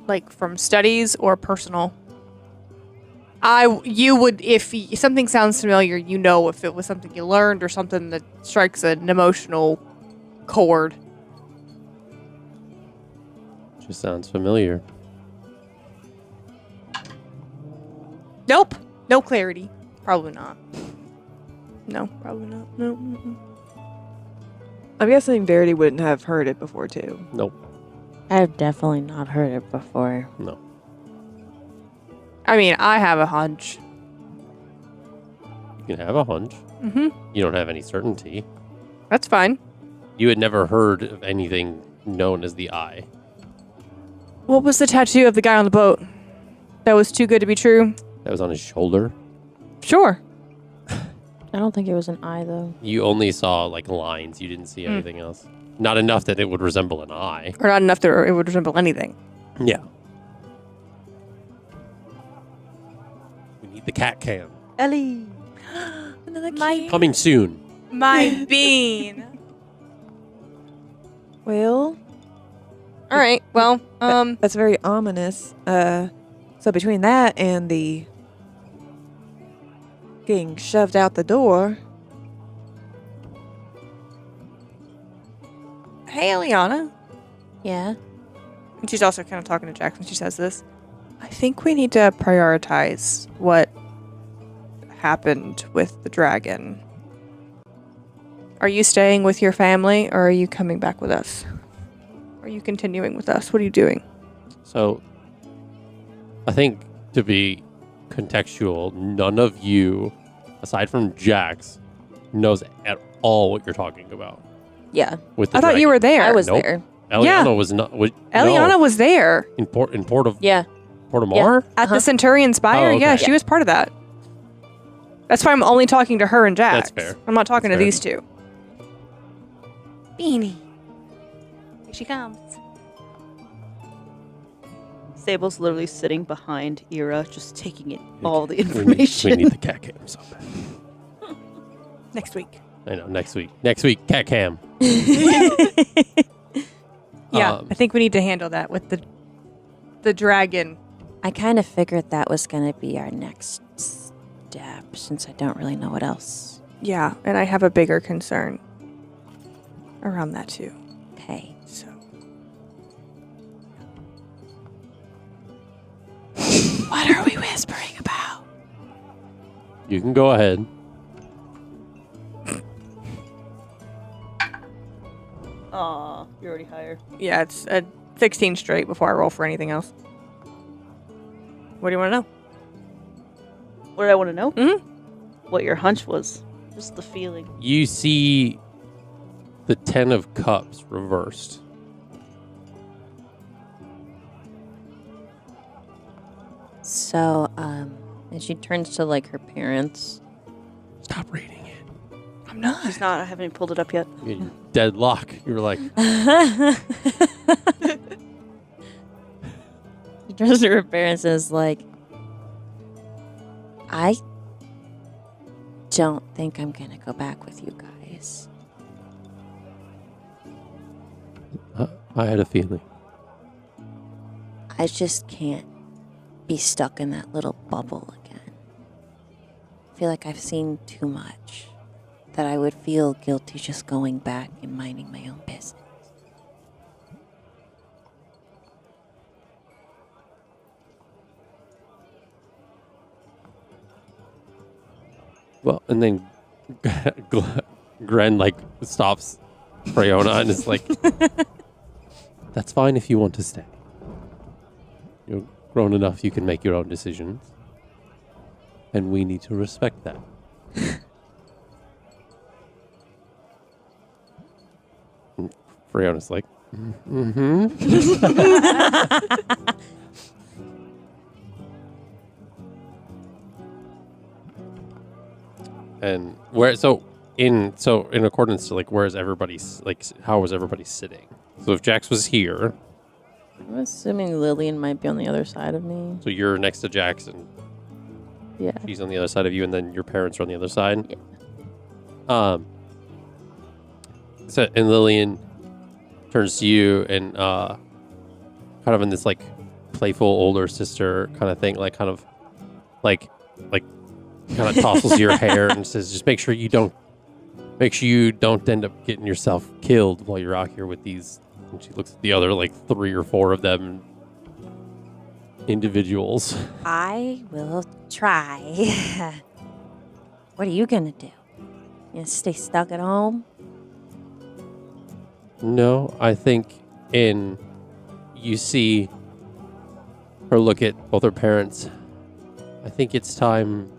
like, from studies or personal? You would, if something sounds familiar, you know if it was something you learned or something that strikes an emotional chord. Just sounds familiar. Nope. No clarity. Probably not. No, probably not. No. Mm-mm. I'm guessing Verity wouldn't have heard it before, too. Nope. I've definitely not heard it before. No. I mean, I have a hunch. You can have a hunch. Mm-hmm. You don't have any certainty. That's fine. You had never heard of anything known as the eye. What was the tattoo of the guy on the boat? That was too good to be true? That was on his shoulder. Sure. I don't think it was an eye, though. You only saw, like, lines. You didn't see anything else. Not enough that it would resemble an eye. Or not enough that it would resemble anything. Yeah. We need the cat cam. Ellie. Coming soon. My bean. Well, All right. Well, that's very ominous. So between that and the getting shoved out the door. hey, Elliana. Yeah. And she's also kind of talking to Jack when she says this. I think we need to prioritize what happened with the dragon. Are you staying with your family, or are you coming back with us? Are you continuing with us? What are you doing? So, I think to be contextual, none of you, aside from Jax, knows at all what you're talking about. Yeah. With the I thought you dragon. were there. I was Nope. there. Eliana was not. Elliana was there. in port of. Yeah. Portamar? At the Centurion Spire? Oh, okay. Yeah, she was part of that. That's why I'm only talking to her and Jax. That's fair. I'm not talking That's to fair. these two. Beanie. Here she comes. Sable's literally sitting behind Eira, just taking in all the We information. need the cat cam so bad. Next week. I know, next week. Next week, cat cam. Yeah, I think we need to handle that with the dragon. I kind of figured that was going to be our next step since I don't really know what else. Yeah, and I have a bigger concern around that too. Okay. So What are we whispering about? You can go ahead. Aw, you're already higher. yeah, it's a 16 straight before I roll for anything else. What do you want to know? What did I want to know? Mhm. What your hunch was. Just the feeling. You see the 10 of cups reversed. So, and she turns to like her parents. Stop reading it. I'm not. She's not. I haven't even pulled it up yet. You deadlock. You were like, She turns to her parents and is like, I don't think I'm gonna go back with you guys. I had a feeling. I just can't be stuck in that little bubble again. I feel like I've seen too much. That I would feel guilty just going back and minding my own business. Well, and then Gren like stops Freona and is like, that's fine if you want to stay. You're grown enough, you can make your own decisions. And we need to respect that. And Freona's like, mm-hmm. And in accordance to like where's everybody's like how was everybody sitting? So if Jax was here, I'm assuming Lillian might be on the other side of me. so you're next to Jax and Yeah. she's on the other side of you, and then your parents are on the other side. So and Lillian turns to you and kind of in this like playful older sister kind of thing, like kind of tossles your hair and says, just make sure you don't end up getting yourself killed while you're out here with these. And she looks at the other like 3 or 4 of them individuals. I will try. What are you gonna do? You gonna stay stuck at home? No, I think you see her look at both her parents. I think it's time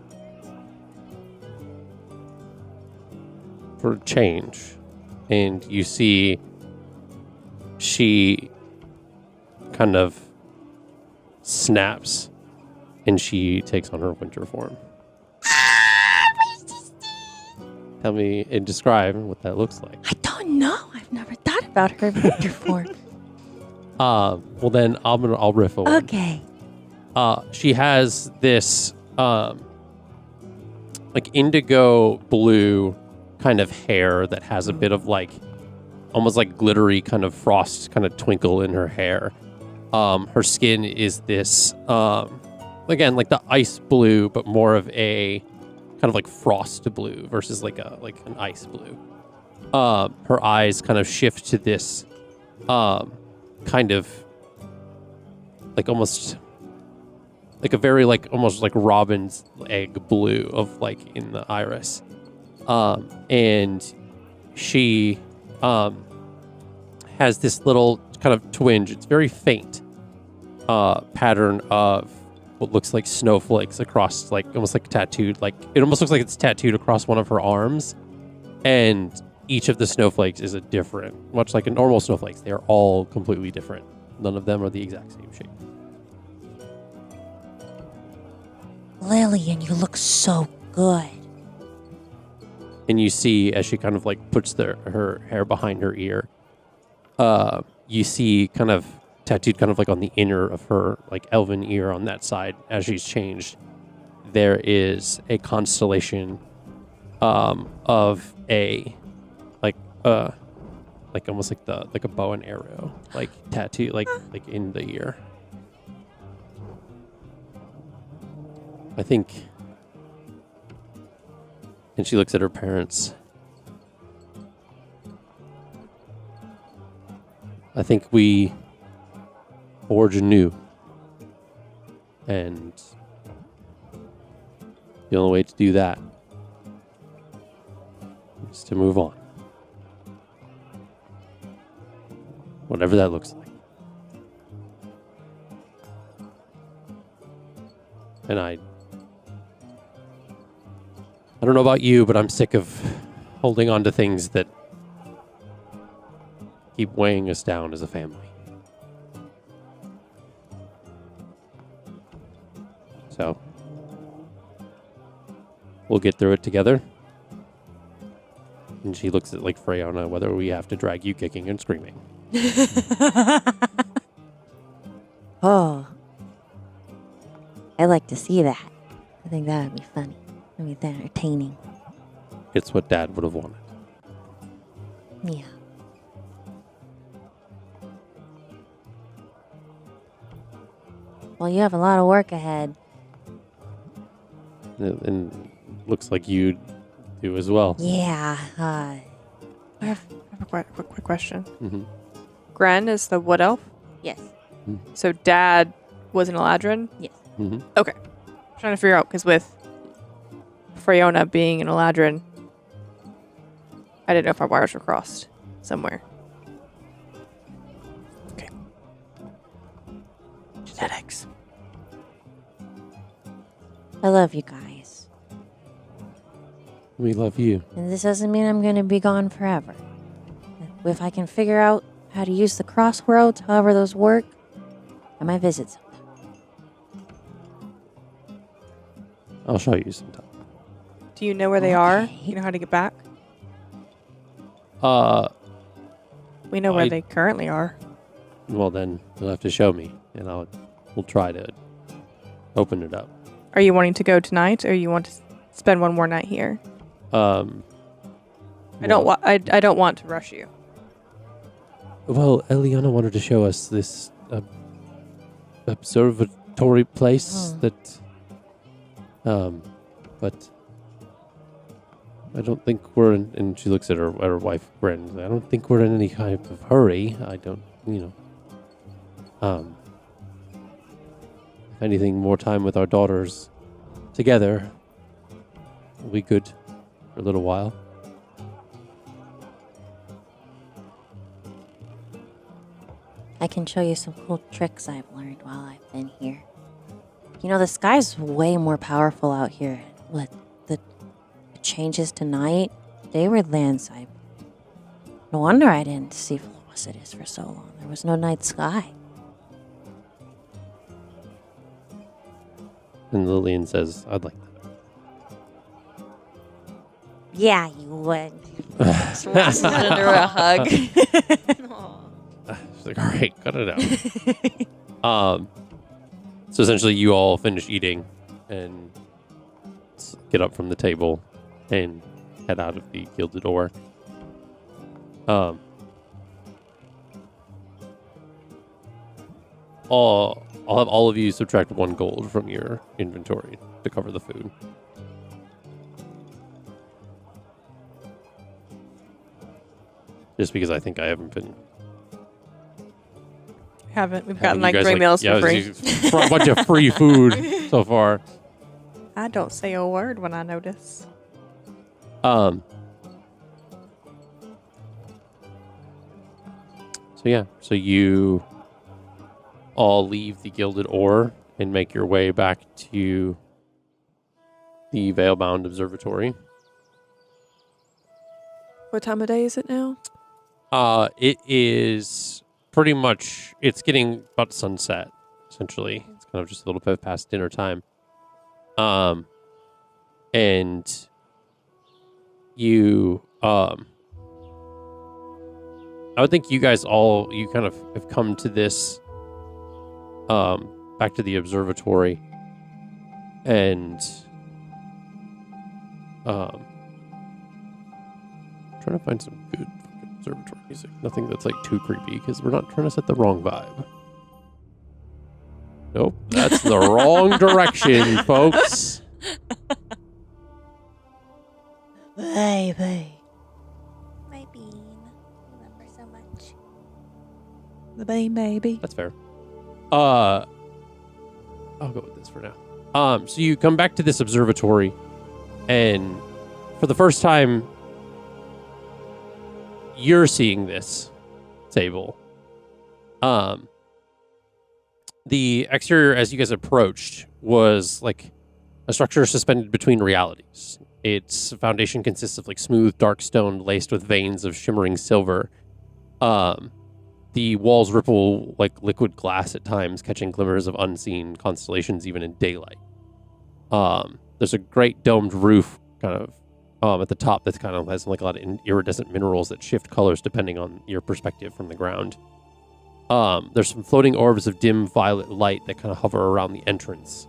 for change. And you see she kind of snaps and she takes on her winter form. Tell me and describe what that looks like. I don't know. I've never thought about her in winter form. Well then I'll riff a one. Okay. She has this like indigo blue kind of hair that has a bit of like almost like glittery kind of frost kind of twinkle in her hair. Her skin is this again like the ice blue, but more of a kind of like frost blue versus like an ice blue. Her eyes kind of shift to this kind of like almost like a very like almost like robin's egg blue of like in the iris. And she has this little kind of twinge. It's very faint pattern of what looks like snowflakes across like almost like tattooed, like it almost looks like it's tattooed across one of her arms. And each of the snowflakes is a different, much like a normal snowflakes. They are all completely different. None of them are the exact same shape. Lillian, you look so good. And you see as she kind of like puts her hair behind her ear, you see kind of tattooed kind of like on the inner of her like elven ear on that side as she's changed, there is a constellation of a like almost like a bow and arrow like tattoo like in the ear. I think, and she looks at her parents. I think we forge anew, and the only way to do that is to move on. Whatever that looks like. And I don't know about you, but I'm sick of holding on to things that keep weighing us down as a family. So, we'll get through it together. And she looks at like Freyona, whether we have to drag you kicking and screaming. Oh. I like to see that. I think that would be funny. I mean, entertaining. It's what Dad would have wanted. Yeah. Well, you have a lot of work ahead. And looks like you do as well. Yeah. I have a quick question. Mm-hmm. Gren is the wood elf? Yes. So Dad was an Eladrin? Yes. Mm-hmm. Okay. I'm trying to figure out, because with Freyona being an Eladrin, I didn't know if our wires were crossed somewhere. Okay. Genetics. I love you guys. We love you. And this doesn't mean I'm going to be gone forever. If I can figure out how to use the crossroads, however those work, I might visit sometime. I'll show you sometime. Do you know where they are? Okay. You know how to get back? We know I- where they currently are. Well, then you'll have to show me, and we'll try to open it up. Are you wanting to go tonight, or you want to spend one more night here? I I don't want to rush you. Well, Elliana wanted to show us this observatory place that, but I don't think we're in, and she looks at her wife, Bren. I don't think we're in any kind of hurry. I don't, if anything, more time with our daughters together will be good for a little while. I can show you some cool tricks I've learned while I've been here. You know, the sky's way more powerful out here. What, the changes to night? They were landside. No wonder I didn't see Flossidus for so long. There was no night sky. And Lillian says, I'd like that. Yeah, you would. Smashes into a hug. She's like, all right, cut it out. So essentially you all finish eating and get up from the table and head out of the Gilded Ore. I'll have all of you subtract 1 gold from your inventory to cover the food. Just because I think I haven't been... Haven't. We've having gotten you like guys, 3 meals yeah, for free. a bunch of free food so far. I don't say a word when I notice. So yeah, so you all leave the Gilded Ore and make your way back to the Veilbound Observatory. What time of day is it now? It is pretty much, it's getting about sunset, essentially. It's kind of just a little bit past dinner time. And you, I would think you guys you kind of have come to this, back to the observatory, and, trying to find some good fucking observatory music. Nothing that's like too creepy, because we're not trying to set the wrong vibe. Nope, that's the wrong direction, folks. Baby. My bean. I love her so much. The baby. That's fair. I'll go with this for now. So you come back to this observatory, and for the first time, you're seeing this table. The exterior, as you guys approached, was like a structure suspended between realities. Its foundation consists of like smooth, dark stone laced with veins of shimmering silver. The walls ripple like liquid glass at times, catching glimmers of unseen constellations even in daylight. There's a great domed roof kind of at the top that kind of has like a lot of iridescent minerals that shift colors depending on your perspective from the ground. There's some floating orbs of dim violet light that kind of hover around the entrance.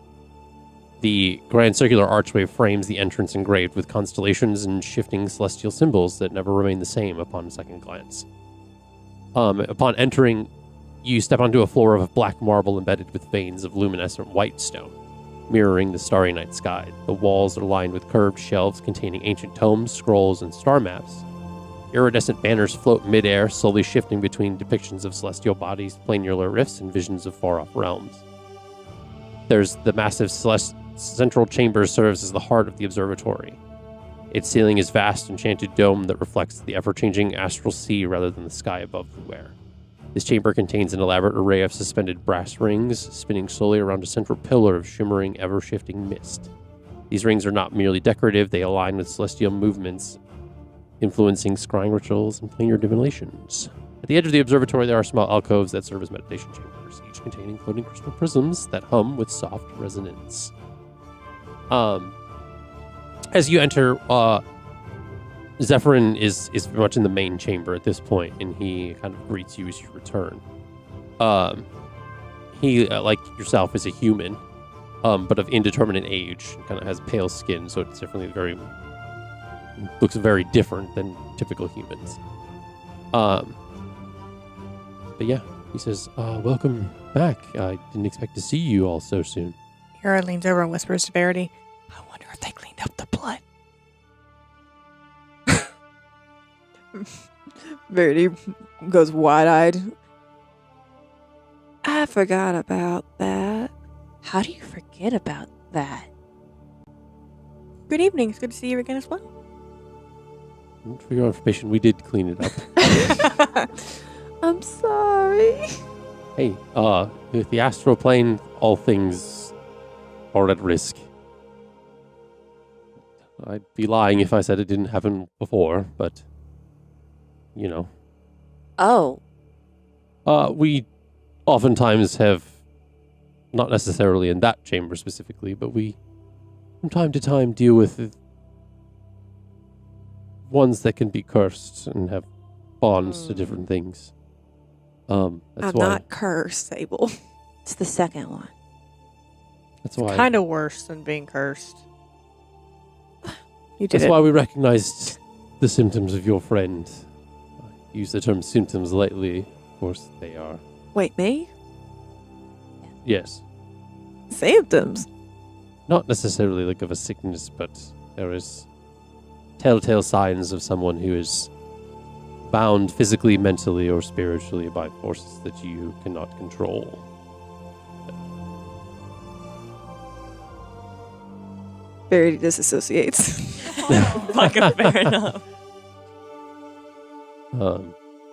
The grand circular archway frames the entrance engraved with constellations and shifting celestial symbols that never remain the same upon second glance. Upon entering, you step onto a floor of black marble embedded with veins of luminescent white stone, mirroring the starry night sky. The walls are lined with curved shelves containing ancient tomes, scrolls, and star maps. Iridescent banners float midair, slowly shifting between depictions of celestial bodies, planular rifts, and visions of far-off realms. There's the massive central chamber serves as the heart of the observatory. Its ceiling is vast, enchanted dome that reflects the ever-changing astral sea rather than the sky above the where. This chamber contains an elaborate array of suspended brass rings, spinning slowly around a central pillar of shimmering, ever-shifting mist. These rings are not merely decorative, they align with celestial movements, influencing scrying rituals and planar divinations. At the edge of the observatory, there are small alcoves that serve as meditation chambers, each containing floating crystal prisms that hum with soft resonance. As you enter, Zephyrin is very much in the main chamber at this point, and he kind of greets you as you return. He, like yourself, is a human, but of indeterminate age, kind of has pale skin, so it's definitely looks very different than typical humans. But yeah, he says, welcome back. I didn't expect to see you all so soon. Eira leans over and whispers to Verity, I wonder if they cleaned up the blood. Verity goes wide-eyed. I forgot about that. How do you forget about that? good evening. It's good to see you again as well. For your information, we did clean it up. I'm sorry. Hey, with the astral plane, all things are at risk. I'd be lying if I said it didn't happen before, but, you know. Oh. We oftentimes have, not necessarily in that chamber specifically, but we, from time to time, deal with ones that can be cursed and have bonds to different things. That's I'm why. not cursed, Sable. It's the second one. That's why. Kind of worse than being cursed. You did That's it. why we recognized the symptoms of your friend. I use the term symptoms lightly. Of course, they are. Wait, me? Yes. Symptoms? Not necessarily like of a sickness, but there is telltale signs of someone who is bound physically, mentally, or spiritually by forces that you cannot control. Verity disassociates. Fucking fair enough.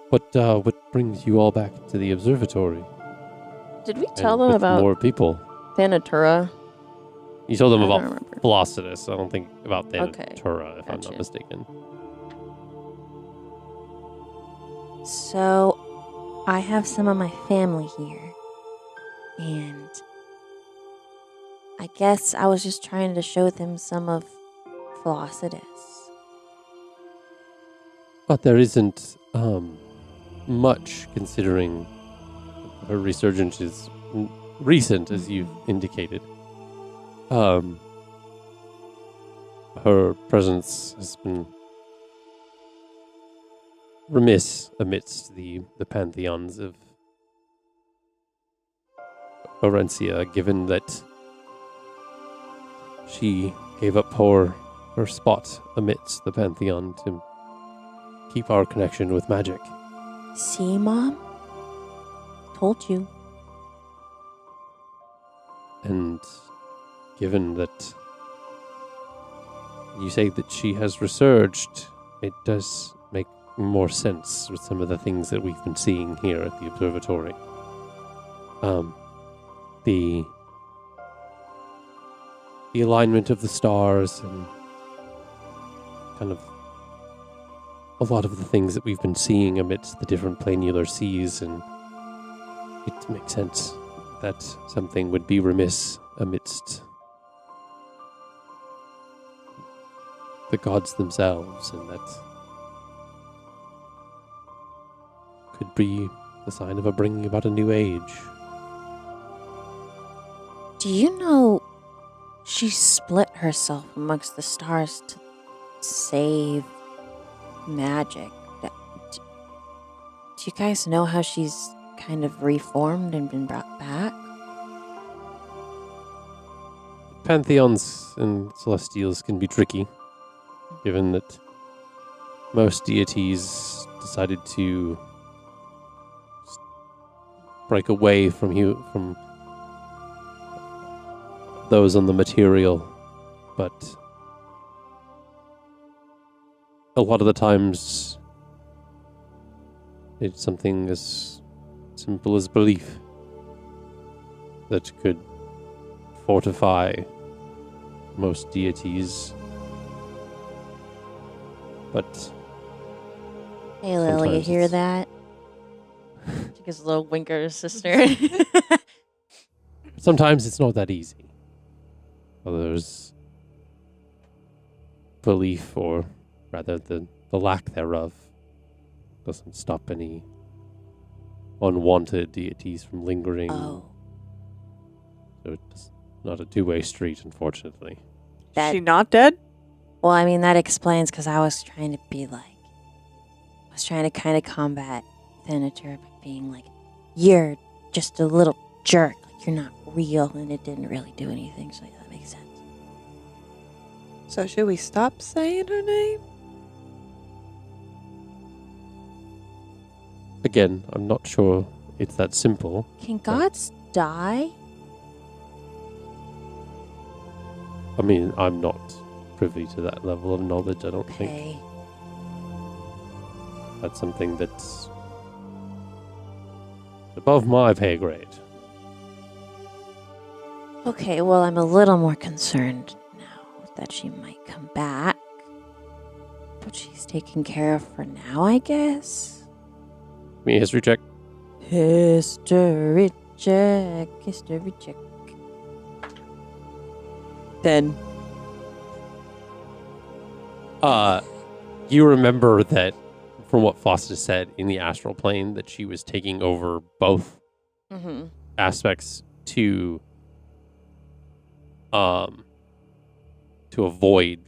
What brings you all back to the observatory? Did we And tell them with about more people? Thanatura? You told them I don't about remember. Flossidus. I don't think about Okay, Thanatura, if I'm gotcha. not mistaken. So, I have some of my family here. And I guess I was just trying to show them some of Flossidus. But there isn't much, considering her resurgence is recent, as you've indicated. Her presence has been remiss amidst the pantheons of Aarencia, given that she gave up her spot amidst the pantheon to keep our connection with magic. See, Mom? Told you. And given that you say that she has resurged, it does make more sense with some of the things that we've been seeing here at the observatory. The alignment of the stars and kind of a lot of the things that we've been seeing amidst the different planular seas, and it makes sense that something would be remiss amidst the gods themselves, and that could be the sign of a bringing about a new age. Do you know she split herself amongst the stars to save magic? Do you guys know how she's kind of reformed and been brought back? Pantheons and celestials can be tricky, given that most deities decided to break away from those on the material, but a lot of the times it's something as simple as belief that could fortify most deities. But Hey, Lily, you sometimes hear it's- that? She gives a little winker to her sister. sometimes it's not that easy. There's belief, or rather the lack thereof, doesn't stop any unwanted deities from lingering. Oh, So it's not a two-way street, unfortunately. that. She not dead? Well, I mean, that explains because I was trying to kind of combat Thanatur by being like, you're just a little jerk. Like, you're not real, and it didn't really do anything, so yeah, that makes sense. So should we stop saying her name? Again, I'm not sure it's that simple. Can gods die? I mean, I'm not privy to that level of knowledge, I don't think. Okay. That's something that's above my pay grade. Okay, well, I'm a little more concerned now that she might come back. But she's taken care of for now, I guess. Give me a history check. History check. History check. 10. You remember that from what Flossidus said in the astral plane, that she was taking over both Mm-hmm. aspects to avoid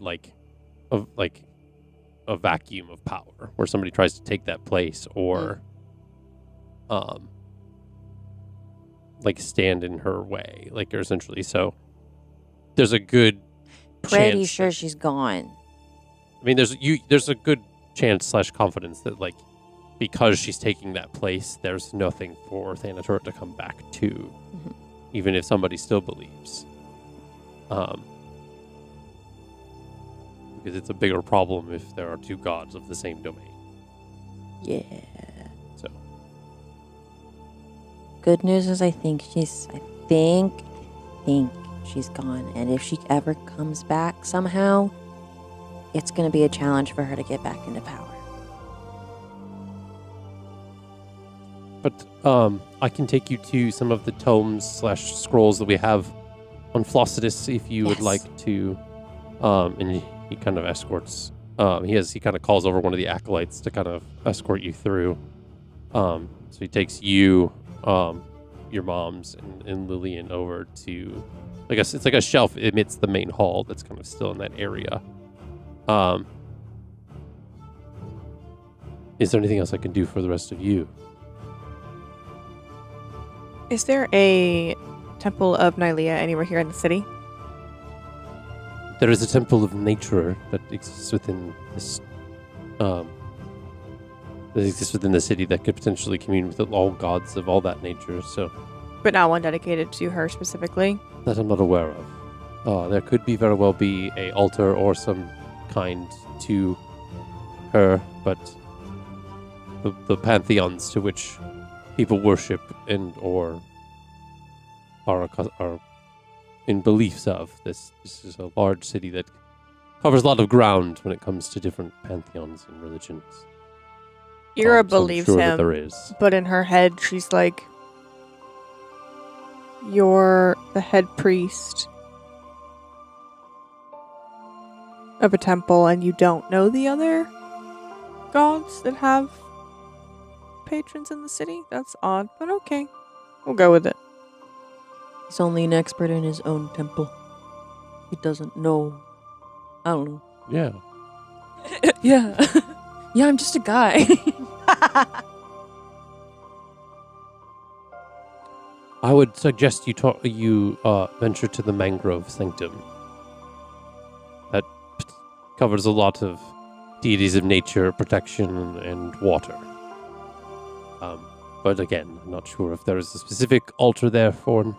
a vacuum of power where somebody tries to take that place, or stand in her way, or essentially. So there's a good Pretty chance sure that- she's gone. I mean, there's a good chance / confidence that because she's taking that place, there's nothing for Thanatur to come back to, Mhm. even if somebody still believes. Because it's a bigger problem if there are two gods of the same domain. Yeah. So Good news is I think she's gone. And if she ever comes back somehow, it's going to be a challenge for her to get back into power. But I can take you to some of the tomes / scrolls that we have on Flossidus, if you would Yes. like to, and he kind of escorts. He kind of calls over one of the acolytes to kind of escort you through. So he takes you, your mom's, and Lillian over to, I guess it's like a shelf amidst the main hall that's kind of still in that area. Is there anything else I can do for the rest of you? Is there a Temple of Nylea anywhere here in the city? There is a temple of nature that exists within this, the city that could potentially commune with all gods of all that nature. So But not one dedicated to her specifically? that I'm not aware of. There could very well be a altar or some kind to her, but the pantheons to which people worship and or are in beliefs of. This is a large city that covers a lot of ground when it comes to different pantheons and religions. Eira So I'm believes sure that him, there is. but in her head, she's like, "You're the head priest of a temple, and you don't know the other gods that have patrons in the city? That's odd, but okay. We'll go with it." He's only an expert in his own temple. He doesn't know. I don't know. Yeah. Yeah. Yeah, I'm just a guy. I would suggest you venture to the Mangrove Sanctum. That covers a lot of deities of nature, protection, and water. But again, I'm not sure if there is a specific altar there for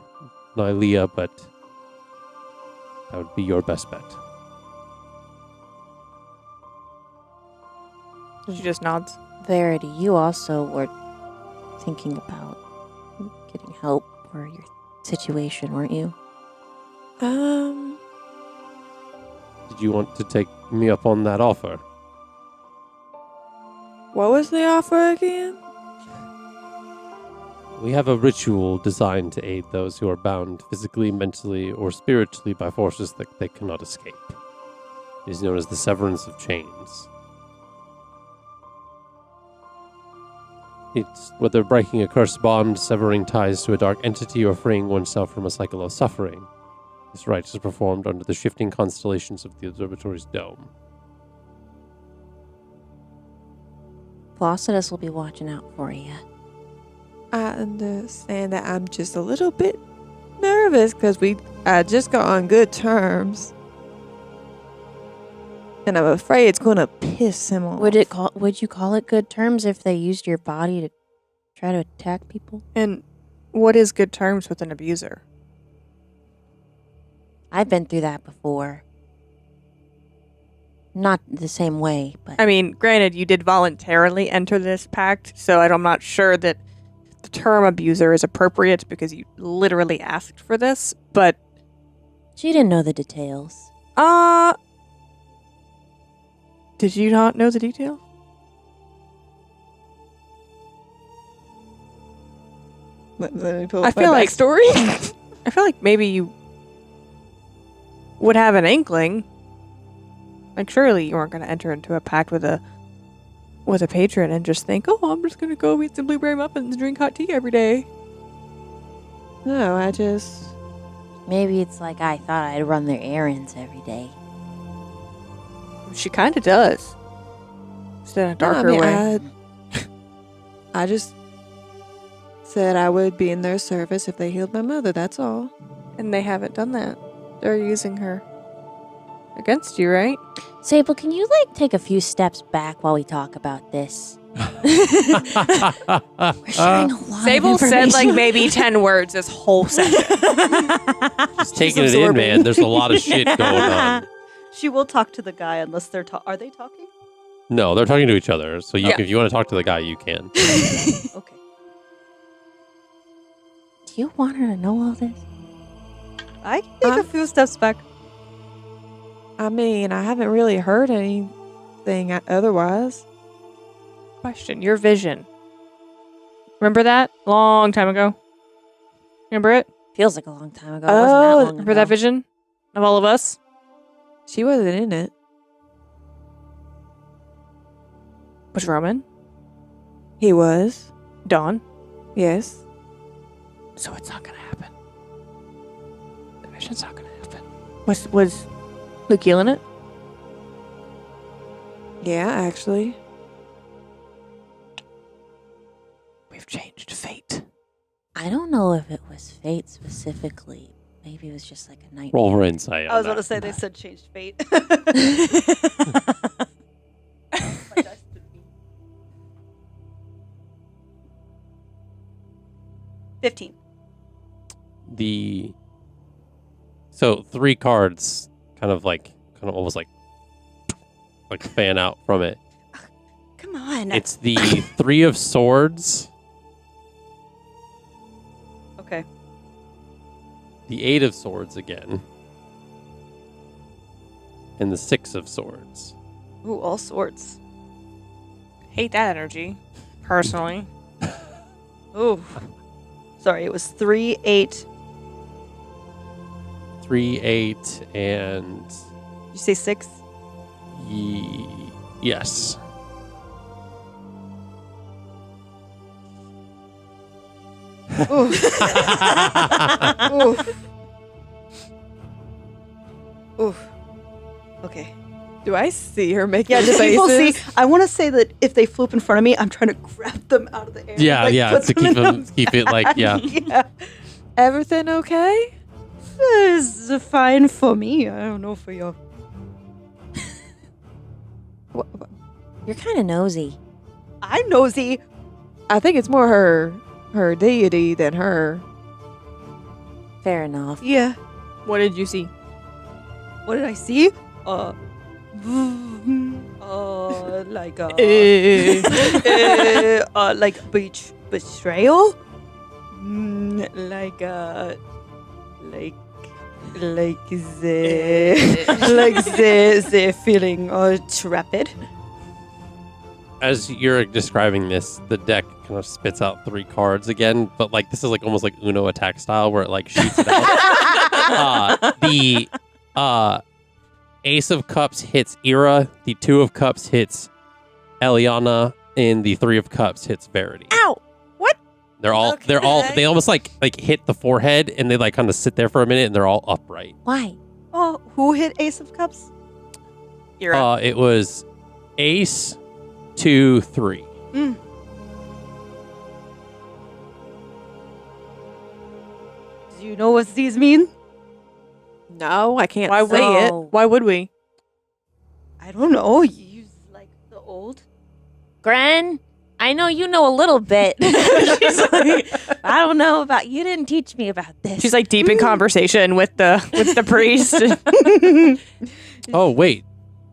Nylea, but that would be your best bet. She just nods. Verity, you also were thinking about getting help for your situation, weren't you? Did you want to take me up on that offer? What was the offer again? We have a ritual designed to aid those who are bound physically, mentally, or spiritually by forces that they cannot escape. It is known as the severance of chains. It's whether breaking a cursed bond, severing ties to a dark entity, or freeing oneself from a cycle of suffering. This rite is performed under the shifting constellations of the observatory's dome. Flossidus will be watching out for you. I understand that I'm just a little bit nervous because I just got on good terms. And I'm afraid it's going to piss him off. Would you call it good terms if they used your body to try to attack people? And what is good terms with an abuser? I've been through that before. Not the same way, but I mean, granted, you did voluntarily enter this pact, so I'm not sure that the term abuser is appropriate because you literally asked for this, but she didn't know the details. Did you not know the details? Let me pull I up my feel like backstory. I feel like maybe you would have an inkling. Like, surely you weren't going to enter into a pact with a patron and just think, "Oh, I'm just going to go eat some blueberry muffins and drink hot tea every day." No, I just... Maybe it's like I thought I'd run their errands every day. She kind of does. Just in a darker way. I just said I would be in their service if they healed my mother, that's all. And they haven't done that. They're using her against you, right? Sable, can you take a few steps back while we talk about this? We're sharing a lot Sable of said information. maybe 10 words this whole session. Just taking it in, man. There's a lot of shit going on. She will talk to the guy unless they're are they talking? No, they're talking to each other. So Yeah. if you want to talk to the guy, you can. Okay. Do you want her to know all this? I can take a few steps back. I mean, I haven't really heard anything otherwise. Question, your vision. Remember that? Long time ago. Remember it? Feels like a long time ago. It wasn't that long Oh, ago. for that vision of all of us? She wasn't in it. Was Roman? He was. Dawn? Yes. So it's not gonna happen. The mission's not gonna happen. Was Lukiel in it? Yeah, actually. We've changed fate. I don't know if it was fate specifically. Maybe it was just like a night. Roll for insight. I was on about to say that. they said changed fate. 15. So 3 cards kind of almost like fan out from it. Come on. It's the 3 of swords, Okay. the 8 of swords again, and the 6 of swords. Ooh, all swords. Hate that energy, personally. Ooh. Sorry, it was 3, 8. 3, 8, and Did you say 6? yes. Oof. Oof. Oof. Okay. Do I see her making Yeah, do faces? people see? I want to say that if they floop in front of me, I'm trying to grab them out of the air. Yeah, like, yeah, put to them in the keep it like, bag. yeah. Yeah. Everything okay? It's fine for me. I don't know for you. You're kind of nosy. I'm nosy. I think it's more her deity than her. Fair enough. Yeah. What did you see? What did I see? Like like betrayal. Like the feeling trepid. As you're describing this, the deck kind of spits out 3 cards again, but like this is like almost like Uno attack style where it like shoots it out. The Ace of Cups hits Eira, the 2 of Cups hits Elliana, and the 3 of Cups hits Verity. Ow! What? They almost like hit the forehead and they like kind of sit there for a minute and they're all upright. Why? Oh, who hit Ace of Cups? Eira. It was Ace, 2, 3. Mm. Do you know what these mean? No, I can't Why say it. Why would we? I don't know. You like the old? Gren, I know you know a little bit. She's like, I don't know about you. Didn't teach me about this. She's like deep in conversation with the priest. Oh, wait.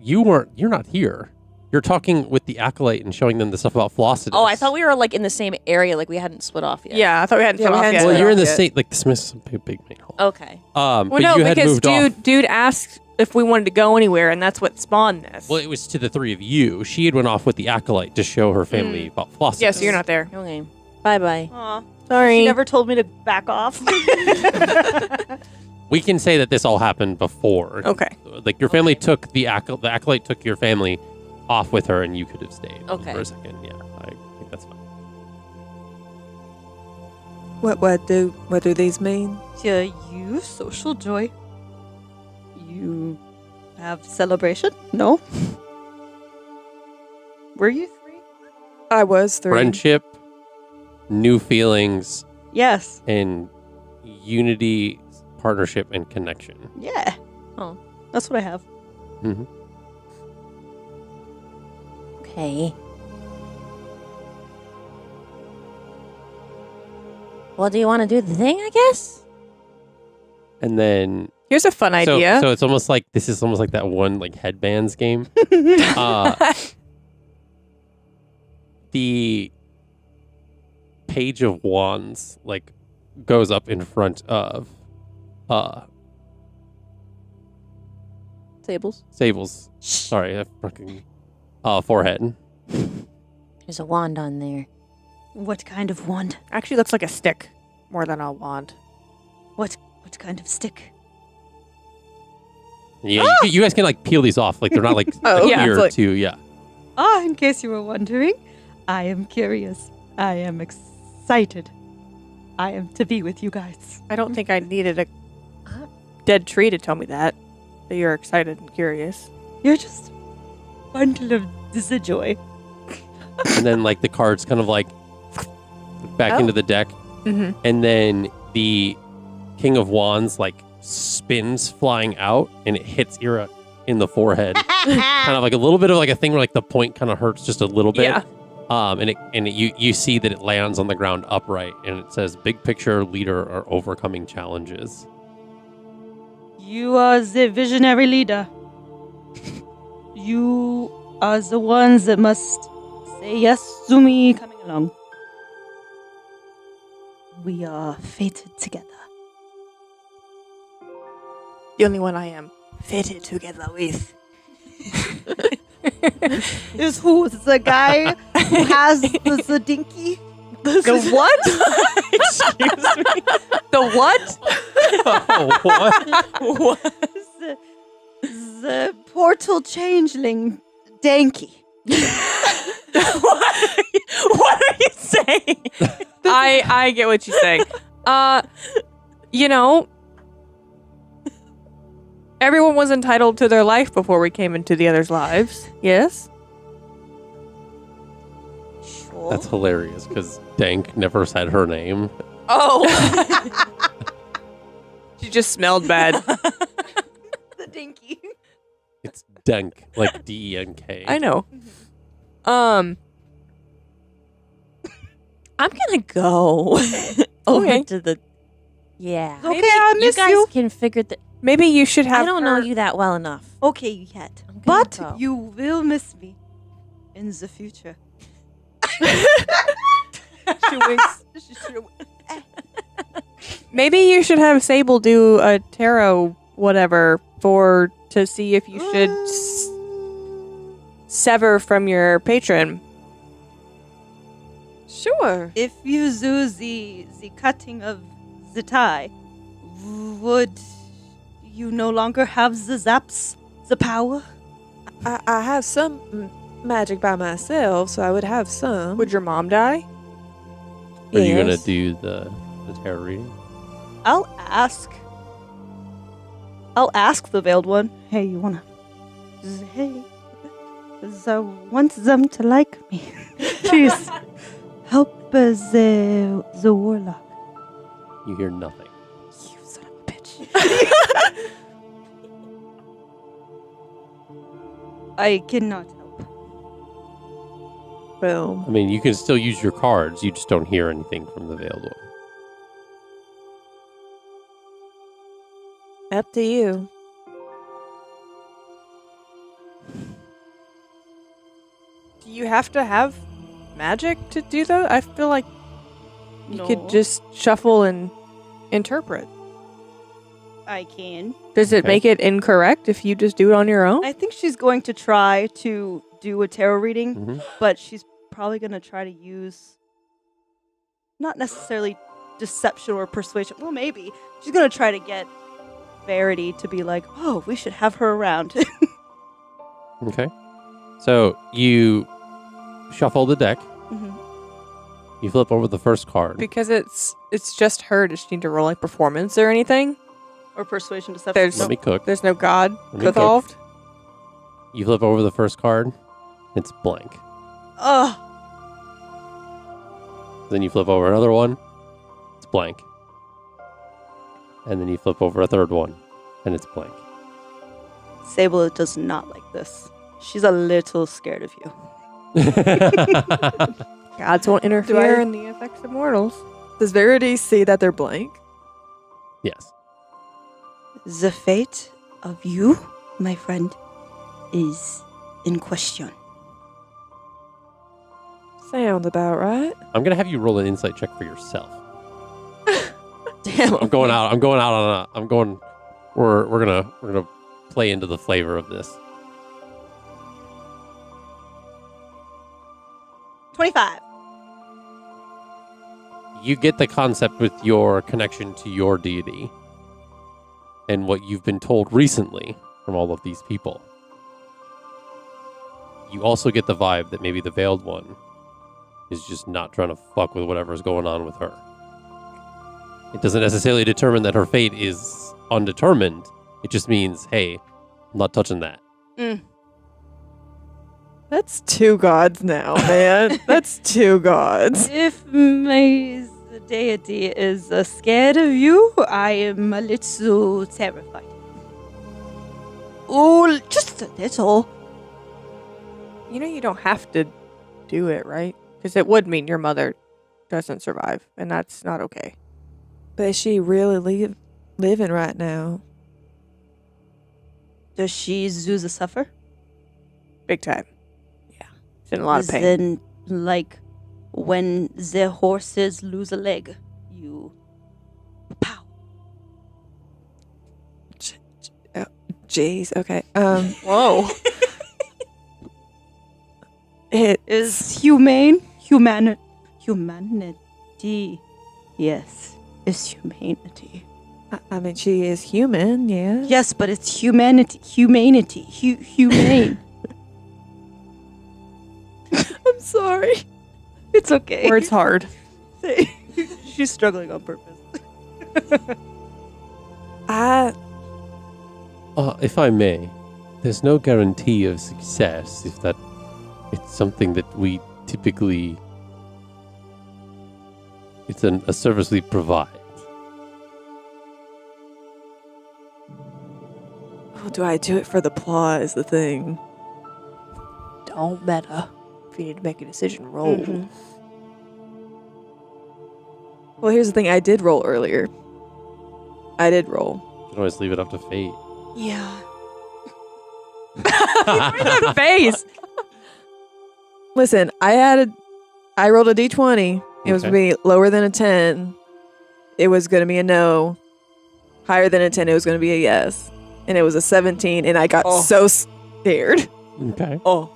You're not here. You're talking with the Acolyte and showing them the stuff about Flossidus. Oh, I thought we were like in the same area, like we hadn't split off yet. Yeah, I thought we hadn't split we off hadn't yet. Well, split you're in the off same, like the Smith's big main hall. Okay. Well, But no, you had because moved off. dude asked if we wanted to go anywhere, and that's what spawned this. Well, it was to the 3 of you. She had went off with the Acolyte to show her family about Flossidus. yeah, so you're not there. Okay. Bye-bye. Aw. Sorry. She never told me to back off. We can say that this all happened before. Okay. Like your family took the Acolyte took your family off with her, and you could have stayed Okay. for a second. Yeah, I think that's fine. What do these mean? Yeah, you social joy. You have celebration? No. Were you 3? I was 3. Friendship, new feelings, Yes. and unity, partnership, and connection. Yeah. Oh. That's what I have. Mm-hmm. Okay. Well, do you want to do the thing, I guess? And then Here's a fun idea. So it's almost like this is almost like that one like headbands game. The Page of Wands like goes up in front of Tables. Sable's sorry, fucking forehead. There's a wand on there. What kind of wand? Actually looks like a stick more than a wand. What kind of stick? Yeah, you guys can like peel these off. Like they're not like Oh, yeah, here it's like- too. Yeah. Ah, in case you were wondering, I am curious. I am excited. I am to be with you guys. I don't think I needed a dead tree to tell me that you're excited and curious. You're just a bundle of joy. And then like the cards kind of like back into the deck, Mm-hmm. and then the King of Wands like spins flying out, and it hits Eira in the forehead. Kind of like a little bit of like a thing where like the point kind of hurts just a little bit. Yeah. You see that it lands on the ground upright, and it says, "Big picture leader are overcoming challenges." You are the visionary leader. You are the ones that must say yes to me coming along. We are fated together. The only one I am fitted together with. Is who? The guy who has the dinky? The what? Excuse me. The what? Oh, what? What? The portal changeling danky. What are you saying? I get what you're saying. Everyone was entitled to their life before we came into the other's lives. Yes? Sure. That's hilarious because Dank never said her name. Oh. She just smelled bad. the dinky. It's Denk, like DENK. I know. I'm gonna go over Okay. to the. Yeah. Okay, I you miss guys you. can figure that. Maybe you should have I don't know her- you that well enough. Okay, yet. I'm gonna But go. you will miss me in the future. She winks. Maybe you should have Sable do a tarot whatever to see if you should sever from your patron. Sure. If you do the cutting of the tie, would you no longer have the zaps, the power? I have some magic by myself, so I would have some. Would your mom die? Are you gonna Yes. do the tarot reading? I'll ask the veiled one. Hey, you wanna? Hey, 'cause I want them to like me. Please help the warlock. You hear nothing. You son of a bitch. I cannot help. Well, I mean, you can still use your cards. You just don't hear anything from the veiled one. up to you. Do you have to have magic to do that? I feel like you No. could just shuffle and interpret. I can. Does it Okay. make it incorrect if you just do it on your own? I think she's going to try to do a tarot reading, Mhm. but she's probably going to try to use not necessarily deception or persuasion. Well, maybe. She's going to try to get Verity to be like, oh, we should have her around. Okay. So you shuffle the deck. Mhm. You flip over the first card. Because it's just her. Does she need to roll like performance or anything? Or persuasion, deception. There's- Let me cook. There's no god Let me cook. involved. You flip over the first card. It's blank. Ugh. Then you flip over another one. It's blank. And then you flip over a third one. And it's blank. Sable does not like this. She's a little scared of you. Gods won't interfere I- in the effects of mortals. Does Verity see that they're blank? Yes. The fate of you, my friend, is in question. Sounds about right. I'm gonna have you roll an insight check for yourself. Damn. I'm going out on a. We're gonna play into the flavor of this. 25. you get the concept with your connection to your deity and what you've been told recently from all of these people. You also get the vibe that maybe the Veiled One is just not trying to fuck with whatever's going on with her. It doesn't necessarily determine that her fate is undetermined. It just means, hey, I'm not touching that. That's two gods now, man. That's two gods. If my deity is scared of you, I am a little terrified. Oh, just a little. You know you don't have to do it, right? Because it would mean your mother doesn't survive, and that's not okay. But is she really living right now? Does she lose a suffer? Big time. Yeah. She's in a lot of pain. Then, like, when the horses lose a leg, you... Pow. Jeez, okay. Whoa. It is humanity. Yes, it's humanity. I mean, she is human, yeah. Yes, but it's humanity. Humane. I'm sorry. It's okay. Words hard. She's struggling on purpose. If I may, there's no guarantee of success if that it's something that we typically... It's a service we provide. Oh, do I do it for the plot is the thing. Don't matter. If you need to make a decision, roll. Mm-hmm. Well, here's the thing. I did roll earlier. I did roll. You can always leave it up to fate. Yeah. That face. Listen, I rolled a d20. It was going to be lower than a 10. It was going to be a no. Higher than a 10, it was going to be a yes. And it was a 17, and I got so scared. Okay. Oh.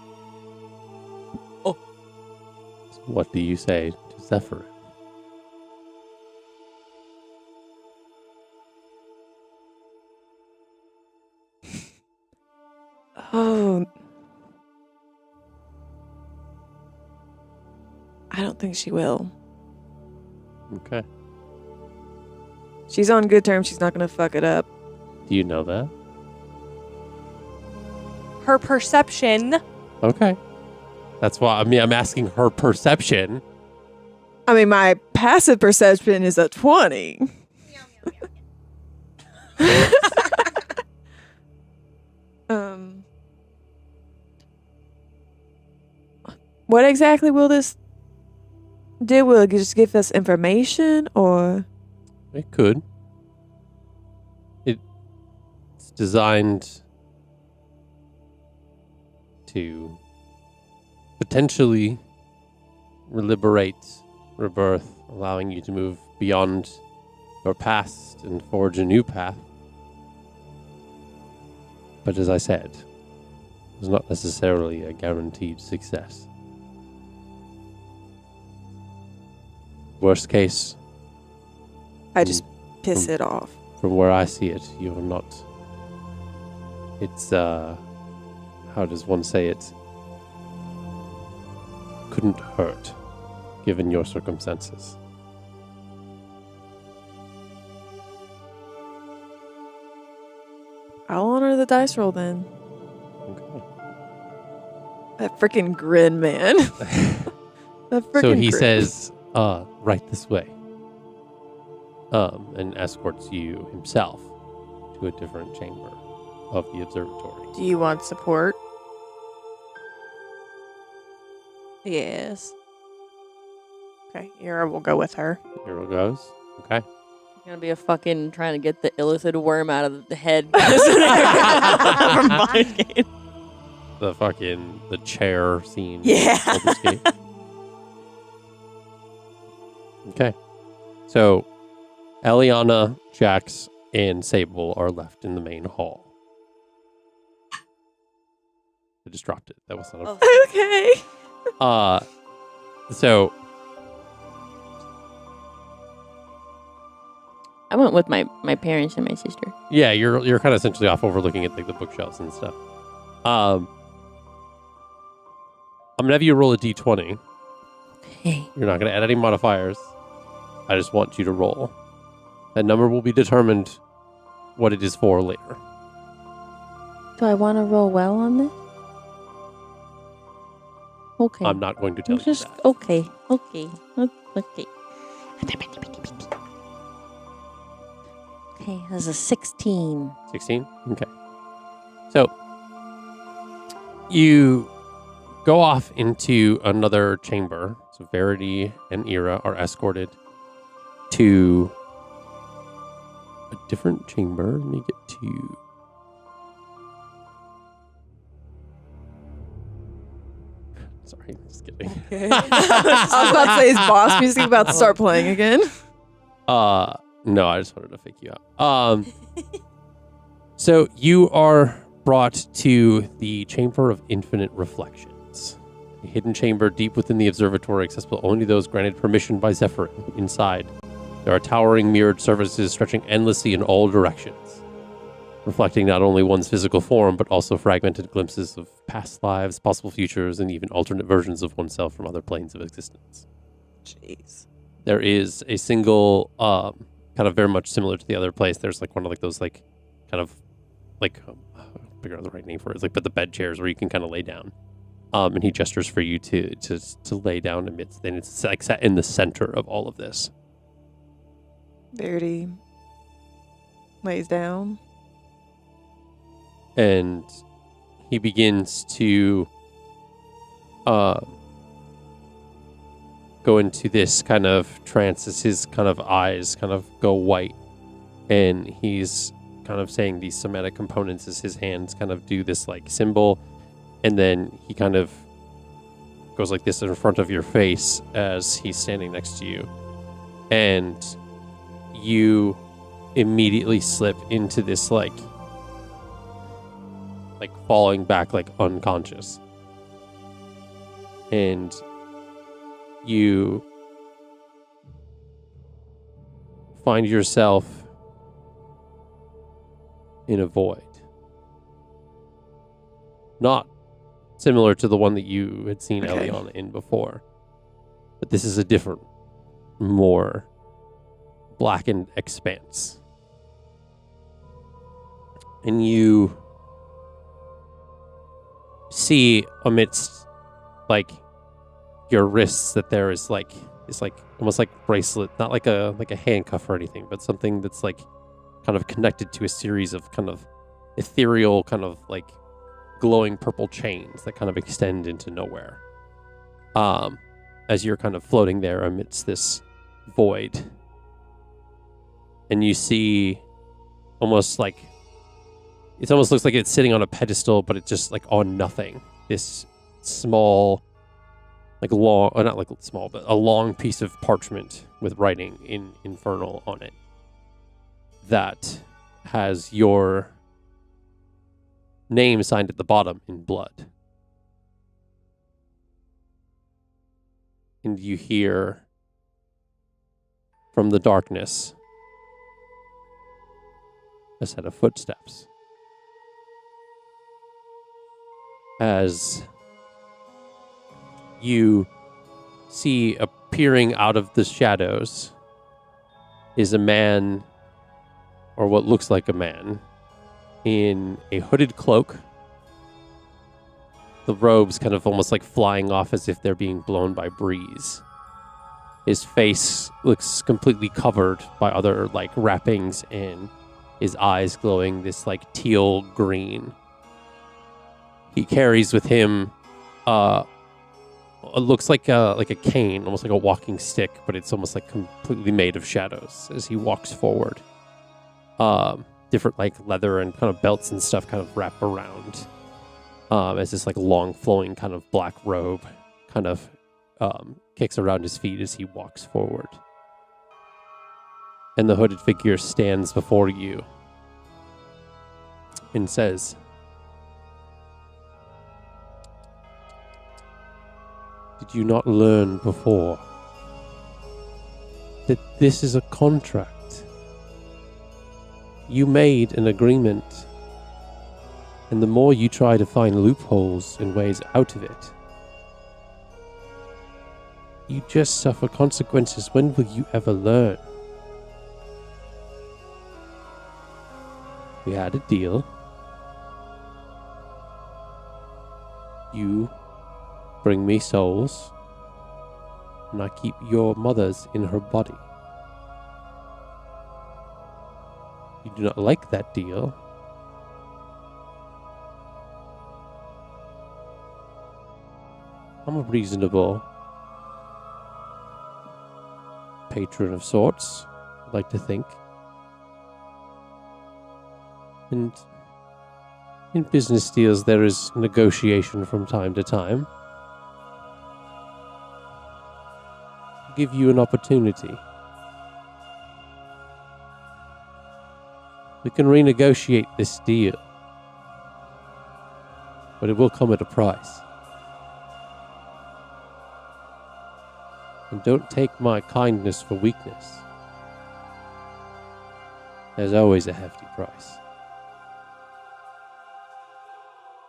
So what do you say to Zephyr? Oh. I don't think she will. Okay. She's on good terms. She's not going to fuck it up. Do you know that? Her perception. Okay. That's why I'm asking her perception. I mean, my passive perception is a 20. What exactly will this do? Will it just give us information, or? It could. It's designed to potentially liberate, rebirth, allowing you to move beyond your past and forge a new path. But as I said, it's not necessarily a guaranteed success. Worst case, I just piss it off. from where I see it, you are not. It's, how does one say it? Couldn't hurt, given your circumstances. I'll honor the dice roll then. Okay. That freaking grin, man. So he says, right this way. And escorts you himself to a different chamber of the observatory. Do you want support? Yes. Okay, Eira will go with her. Here it goes. Okay. It's gonna be a fucking trying to get the illithid worm out of the head. From Baldur's Gate. The chair scene. Yeah. Baldur's Gate. Okay. So, Elliana, Jax, and Sable are left in the main hall. I just dropped it. That was not a... Okay. So I went with my parents and my sister. Yeah, you're kind of essentially off overlooking at like the bookshelves and stuff. I'm gonna have you roll a d20. Hey. You're not gonna add any modifiers. I just want you to roll. That number will be determined what it is for later. Do I want to roll well on this? Okay. I'm not going to tell you Just that. okay. Okay. Okay, that's a 16. 16? Okay. So, you go off into another chamber. So, Verity and Eira are escorted to a different chamber. Let me get to... Sorry, just kidding. Okay. I was about to say, is boss music about to start playing again? No, I just wanted to fake you out. So you are brought to the Chamber of Infinite Reflections, a hidden chamber deep within the observatory, accessible only to those granted permission by Zephyrin. Inside, there are towering mirrored surfaces stretching endlessly in all directions, reflecting not only one's physical form, but also fragmented glimpses of past lives, possible futures, and even alternate versions of oneself from other planes of existence. Jeez. There is a single, kind of very much similar to the other place. There's like one of like those like, kind of like, I figure out the right name for it. It's like, but the bed chairs where you can kind of lay down. And he gestures for you to lay down amidst, and it's like set in the center of all of this. Verity lays down. And he begins to go into this kind of trance as his kind of eyes kind of go white, and he's kind of saying these somatic components as his hands kind of do this like symbol, and then he kind of goes like this in front of your face as he's standing next to you, and you immediately slip into this like falling back like unconscious, and you find yourself in a void. Not similar to the one that you had seen Elliana in before. But this is a different, more blackened expanse. And you see amidst like your wrists that there is like this like almost like bracelet, not like a handcuff or anything, but something that's like kind of connected to a series of kind of ethereal kind of like glowing purple chains that kind of extend into nowhere. As you're kind of floating there amidst this void. And you see almost like it almost looks like it's sitting on a pedestal, but it's just like on nothing. This small, like long, or not like small, but a long piece of parchment with writing in Infernal on it that has your name signed at the bottom in blood. And you hear from the darkness a set of footsteps. As you see appearing out of the shadows is a man, or what looks like a man, in a hooded cloak. The robes kind of almost like flying off as if they're being blown by breeze. His face looks completely covered by other like wrappings, and his eyes glowing this like teal green. He carries with him it looks like a cane, almost like a walking stick, but it's almost like completely made of shadows as he walks forward. Different like leather and kind of belts and stuff kind of wrap around as this like long flowing kind of black robe kind of kicks around his feet as he walks forward. And the hooded figure stands before you and says, "Did you not learn before that this is a contract You made an agreement, and the more you try to find loopholes and ways out of it, you just suffer consequences. When will you ever learn? We had a deal. You bring me souls, and I keep your mother's in her body. You do not like that deal. I'm a reasonable patron of sorts, I'd like to think. And in business deals, there is negotiation from time to time. I'll give you an opportunity. We can renegotiate this deal, but it will come at a price. And don't take my kindness for weakness. There's always a hefty price.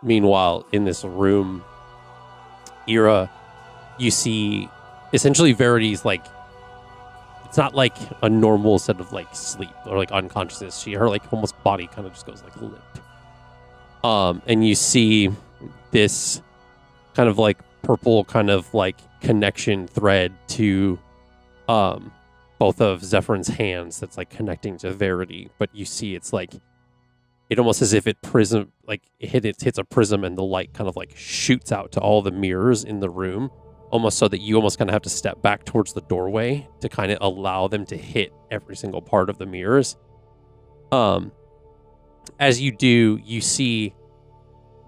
Meanwhile, in this room, Eira, you see essentially Verity's like, it's not like a normal set of like sleep or like unconsciousness. Her like almost body kind of just goes like limp. And you see this kind of like purple kind of like connection thread to both of Zephyr's hands that's like connecting to Verity, but you see it's like it almost as if it prism like it hits a prism and the light kind of like shoots out to all the mirrors in the room, almost so that you almost kind of have to step back towards the doorway to kind of allow them to hit every single part of the mirrors. As you do, you see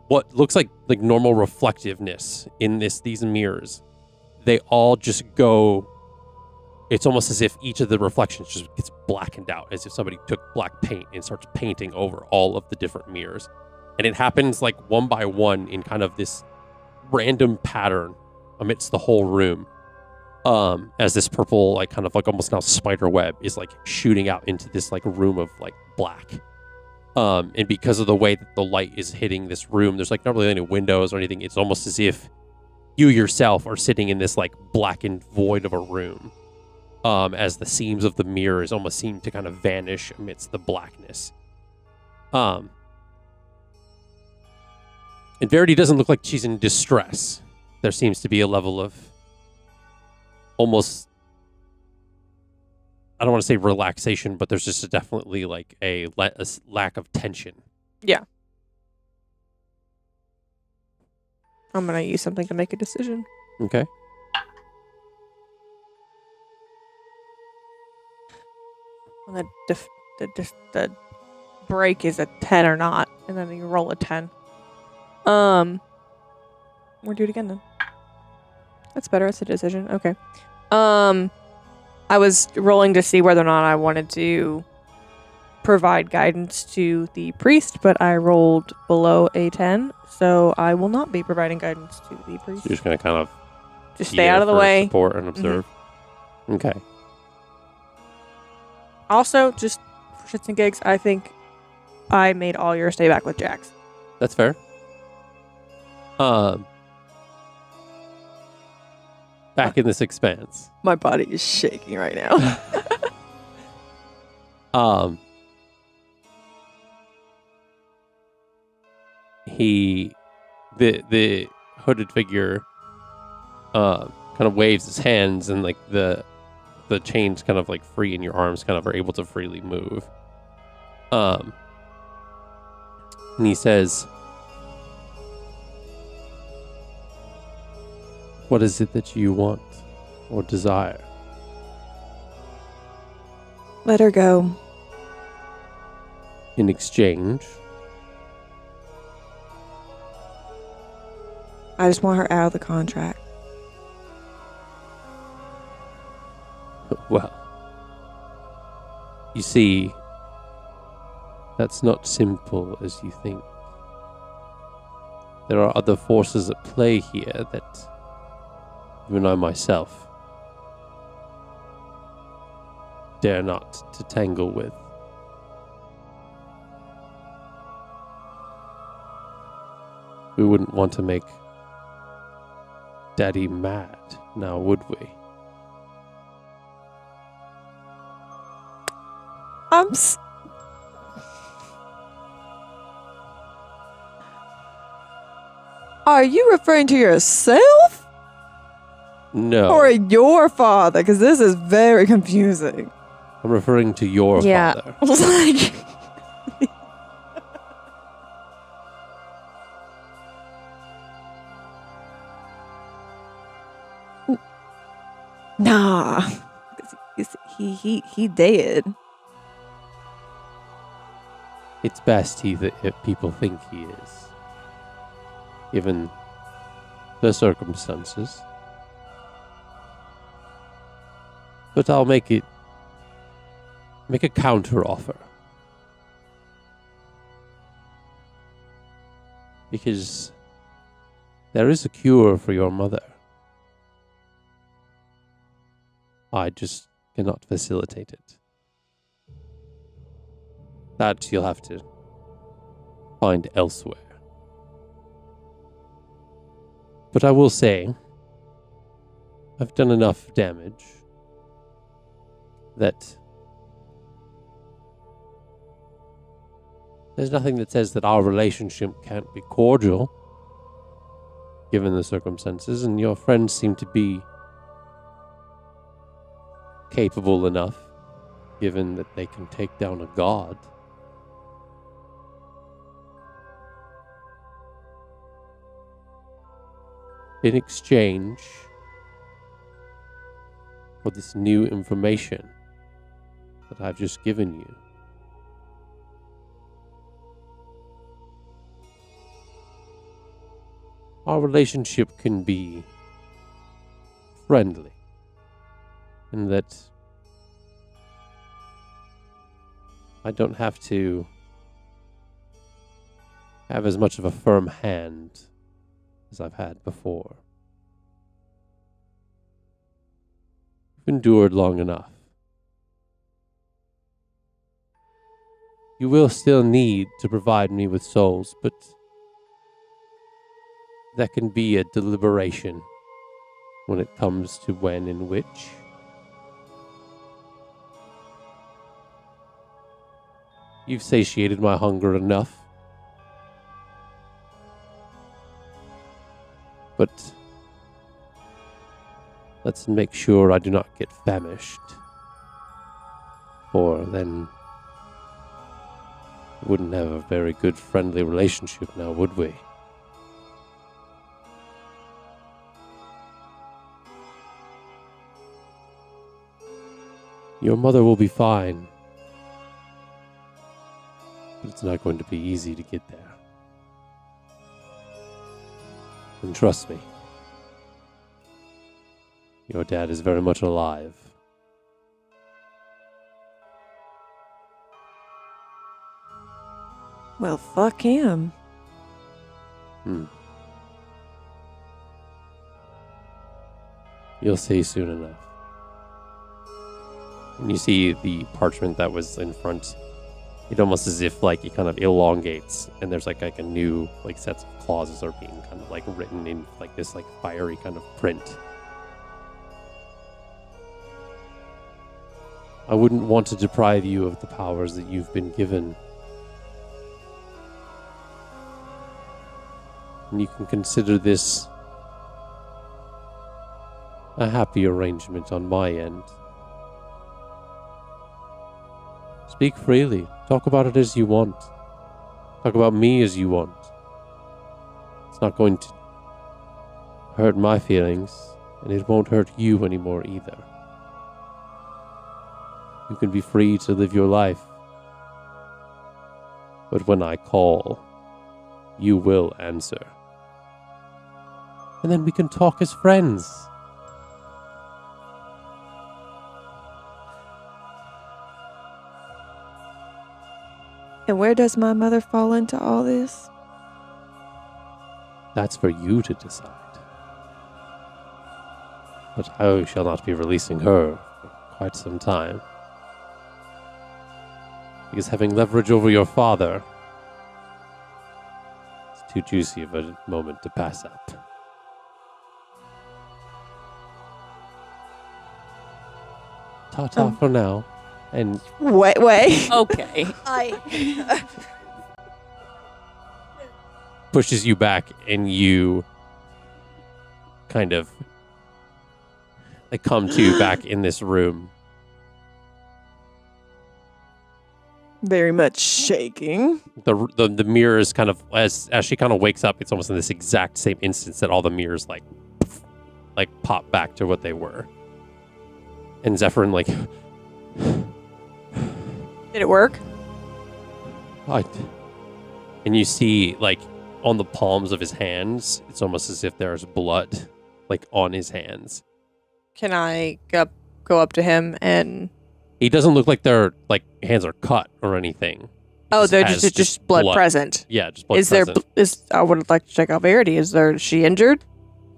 what looks like normal reflectiveness in these mirrors. They all just go, it's almost as if each of the reflections just gets blackened out, as if somebody took black paint and starts painting over all of the different mirrors. And it happens like one by one in kind of this random pattern amidst the whole room. As this purple, like kind of like almost now spider web is like shooting out into this like room of like black. And because of the way that the light is hitting this room, there's like not really any windows or anything. It's almost as if you yourself are sitting in this like blackened void of a room. As the seams of the mirrors almost seem to kind of vanish amidst the blackness. And Verity doesn't look like she's in distress. There seems to be a level of almost, I don't want to say relaxation, but there's just definitely like a lack of tension. Yeah. I'm going to use something to make a decision. Okay. The break is a 10 or not, and then you roll a 10. We'll do it again then. That's better. It's a decision. Okay. I was rolling to see whether or not I wanted to provide guidance to the priest, but I rolled below a 10, so I will not be providing guidance to the priest. So you're just going to kind of just stay out of the way, support and observe. Mm-hmm. Okay. Also, just for shits and gigs, I think I made all your stay back with Jax. That's fair. Back in this expanse. My body is shaking right now. The hooded figure kind of waves his hands, and like the chains kind of like free and your arms kind of are able to freely move. And he says, "What is it that you want or desire?" Let her go. In exchange, I just want her out of the contract. well, you see, that's not simple as you think. There are other forces at play here that even I myself dare not to tangle with. We wouldn't want to make Daddy mad, now would we? Are you referring to yourself No. or your father? Because this is very confusing. I'm referring to your Yeah. father. I was like, Nah. 'Cause he dead. It's best if people think he is, given the circumstances. But I'll make a counter offer. Because there is a cure for your mother. I just cannot facilitate it. That you'll have to find elsewhere. But I will say, I've done enough damage that there's nothing that says that our relationship can't be cordial, given the circumstances, and your friends seem to be capable enough, given that they can take down a god. In exchange for this new information that I've just given you, our relationship can be friendly, in that I don't have to have as much of a firm hand as I've had before. You've endured long enough. You will still need to provide me with souls, but that can be a deliberation when it comes to when and which. You've satiated my hunger enough. But let's make sure I do not get famished. Or then we wouldn't have a very good friendly relationship now, would we? Your mother will be fine. But it's not going to be easy to get there. And trust me, your dad is very much alive. Well, fuck him. You'll see soon enough. And you see the parchment that was in front. It almost as if like it kind of elongates, and there's like a new like sets of clauses are being kind of like written in like this like fiery kind of print. I wouldn't want to deprive you of the powers that you've been given. And you can consider this a happy arrangement on my end. Speak freely. Talk about it as you want. Talk about me as you want. It's not going to hurt my feelings, and it won't hurt you anymore either. You can be free to live your life. But when I call, you will answer. And then we can talk as friends. And where does my mother fall into all this? That's for you to decide. But I shall not be releasing her for quite some time. Because having leverage over your father is too juicy of a moment to pass up. Ta-ta for now. And Wait. Okay. pushes you back, and you kind of like come to back in this room. Very much shaking. The mirrors kind of, as she kind of wakes up, it's almost in this exact same instance that all the mirrors like pop back to what they were. And Zephyrin like, Did it work? and you see like on the palms of his hands, it's almost as if there's blood like on his hands. Can I go up to him and... He doesn't look like their like hands are cut or anything. Oh, they're has just blood present. Yeah, just blood Is present. I would like to check out Verity. Is she injured?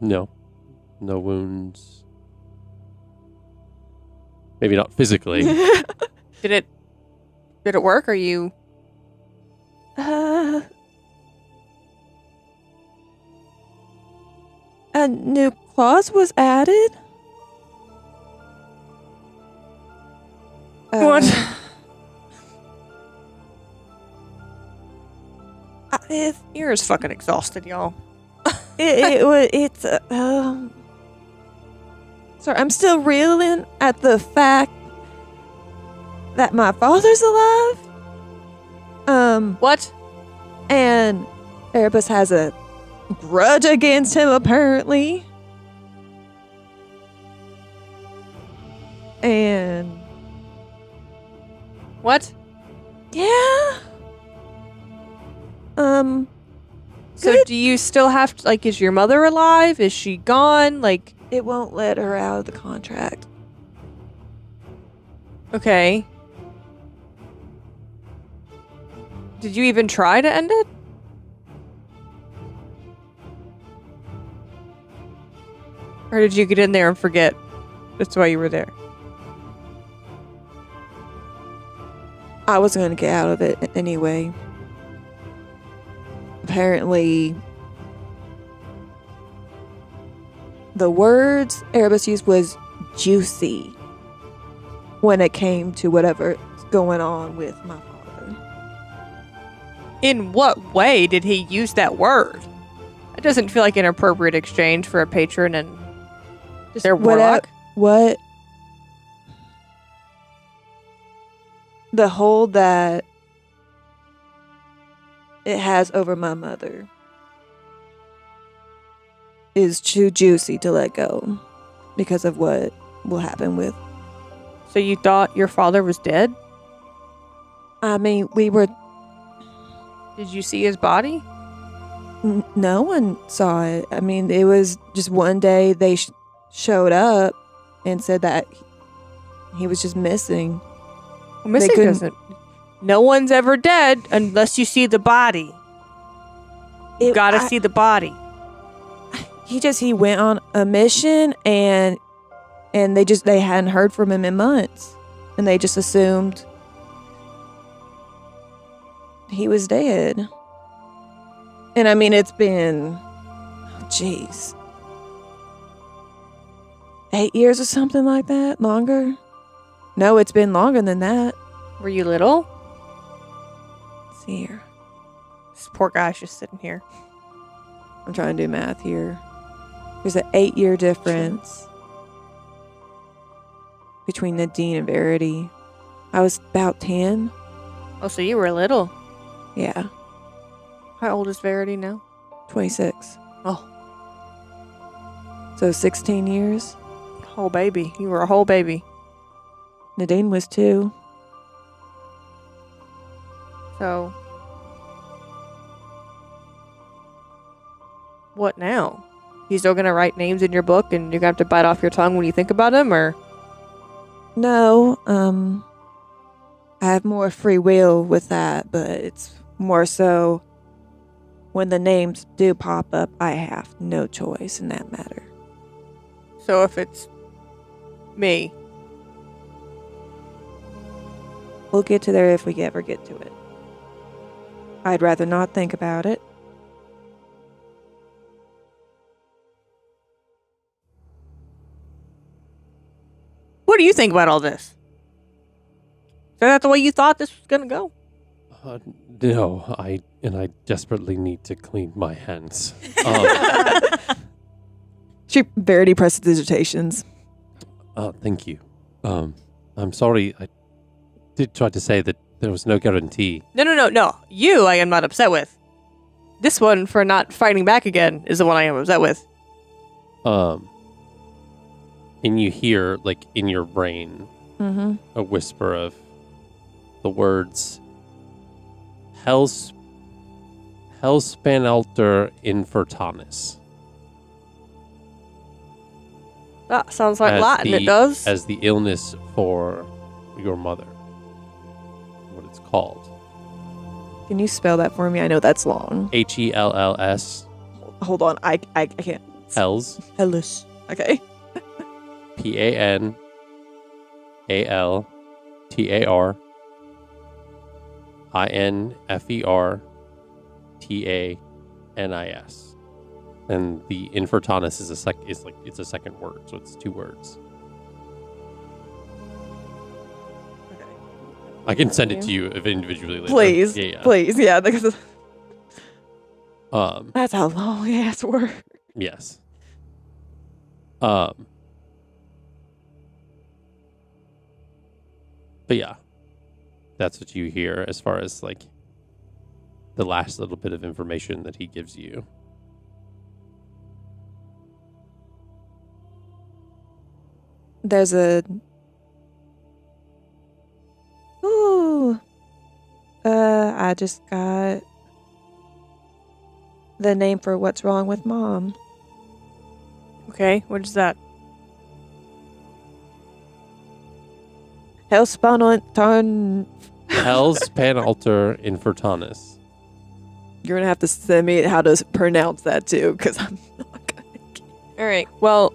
No wounds. Maybe not physically. Did it work? Are you... A new clause was added. What? Eira's fucking exhausted, y'all. It's sorry, I'm still reeling at the fact that my father's alive. What? And Erebus has a grudge against him, apparently. And What? yeah. So do you still have to, like, is your mother alive? Is she gone? Like, It won't let her out of the contract. okay. Did you even try to end it? Or did you get in there and forget that's why you were there? I was going to get out of it anyway. Apparently, the words Erebus used was juicy when it came to whatever's going on with my father. In what way did he use that word? It doesn't feel like an appropriate exchange for a patron and their warlock. What? The hold that it has over my mother is too juicy to let go because of what will happen with. So you thought your father was dead? I mean, we were. Did you see his body? No one saw it. I mean, it was just one day they showed up and said that he was just missing. Well, missing doesn't. No one's ever dead unless you see the body. You gotta see the body. He went on a mission and they hadn't heard from him in months, and they just assumed he was dead. And I mean, it's been, 8 years or something like that. Longer? No, it's been longer than that. Were you little? Let's see here. This poor guy's just sitting here. I'm trying to do math here. There's an 8-year difference between Nadine and Verity. I was about 10. Oh, so you were little. Yeah, How old is Verity now? 26. Oh. So 16 years. Whole baby. You were a whole baby. Nadine was 2. So, what now? You still gonna write names in your book and you're gonna have to bite off your tongue when you think about them, or? No, I have more free will with that, but it's more so when the names do pop up, I have no choice in that matter. So if it's me. We'll get to there if we ever get to it. I'd rather not think about it. what do you think about all this? Is that the way you thought this was gonna go? No, I desperately need to clean my hands. Verity prestidigitations. Thank you. I'm sorry. I did try to say that there was no guarantee. No. You, I am not upset with. This one for not fighting back again is the one I am upset with. And you hear, like, in your brain, a whisper of the words, Hellspanalter Infertanis. That sounds like Latin, it does. As the illness for your mother. What it's called. Can you spell that for me? I know that's long. HELLS. Hold on, I can't. Hells. Hellish. Okay. PANALTARINFERTANIS. And the Infertanis is it's a second word, so it's 2 words. Okay. I can send it to you individually later. Please. Yeah. Please, yeah. Because Um, that's a long ass word. yes. But yeah, that's what you hear as far as like the last little bit of information that he gives you. There's a. Ooh. I just got the name for what's wrong with Mom. Okay, what is that? Hellspanalter. Hellspanalter Infertanis. You're gonna have to send me how to pronounce that too, because I'm not gonna. All right. Well,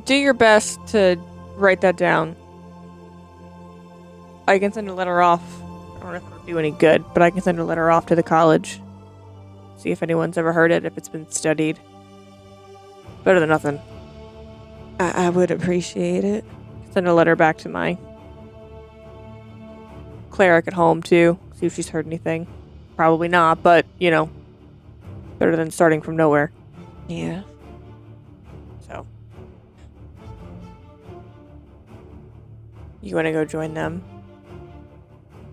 do your best to write that down. I can send a letter off. I don't know if it'll do any good, but I can send a letter off to the college. See if anyone's ever heard it, if it's been studied. Better than nothing. I would appreciate it. Send a letter back to my cleric at home, too. See if she's heard anything. Probably not, but, you know, better than starting from nowhere. Yeah. So. You want to go join them?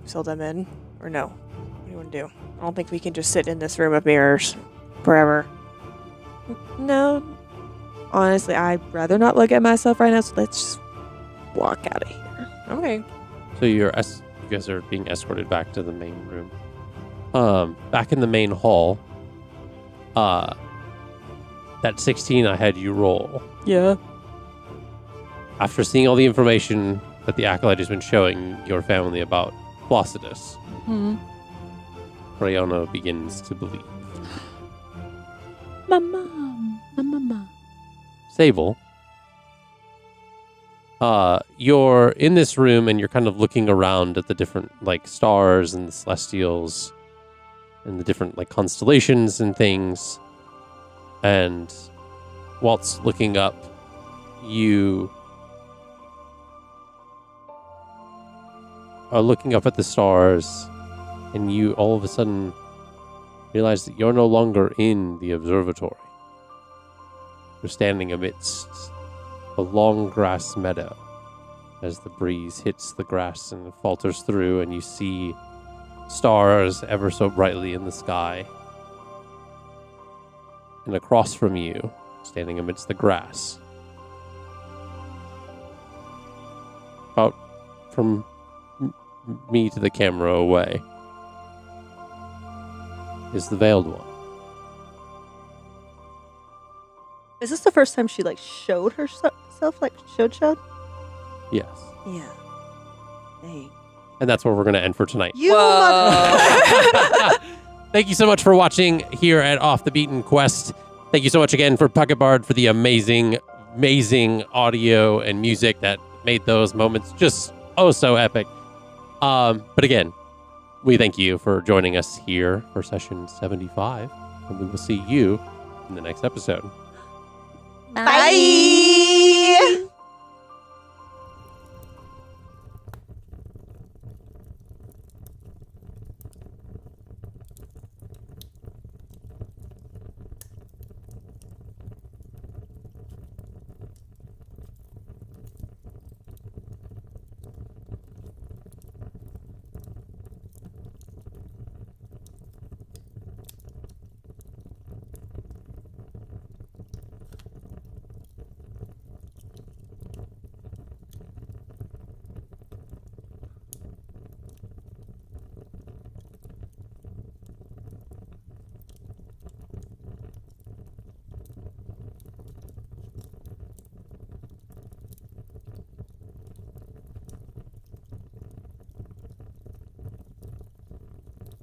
Fill them in? Or no? What do you want to do? I don't think we can just sit in this room of mirrors forever. No. Honestly, I'd rather not look at myself right now, so let's just walk out of here. Okay. So you guys are being escorted back to the main room. Back in the main hall, that 16 I had you roll. Yeah. After seeing all the information that the Acolyte has been showing your family about Flossidus, Rayona begins to believe. My mom. My mama. Sable, you're in this room and you're kind of looking around at the different like stars and the celestials and the different like constellations and things. And whilst looking up, you are looking up at the stars and you all of a sudden realize that you're no longer in the observatory. You're standing amidst a long grass meadow as the breeze hits the grass and falters through, and you see stars ever so brightly in the sky. And across from you, standing amidst the grass, about from me to the camera away, is the Veiled One. Is this the first time she like showed herself? Like showed? Yes. Yeah. Dang. And that's where we're going to end for tonight. You mother- Thank you so much for watching here at Off the Beaten Quest. Thank you so much again for Pocketbard for the amazing audio and music that made those moments just so epic. But again, we thank you for joining us here for session 75, and we will see you in the next episode. Bye.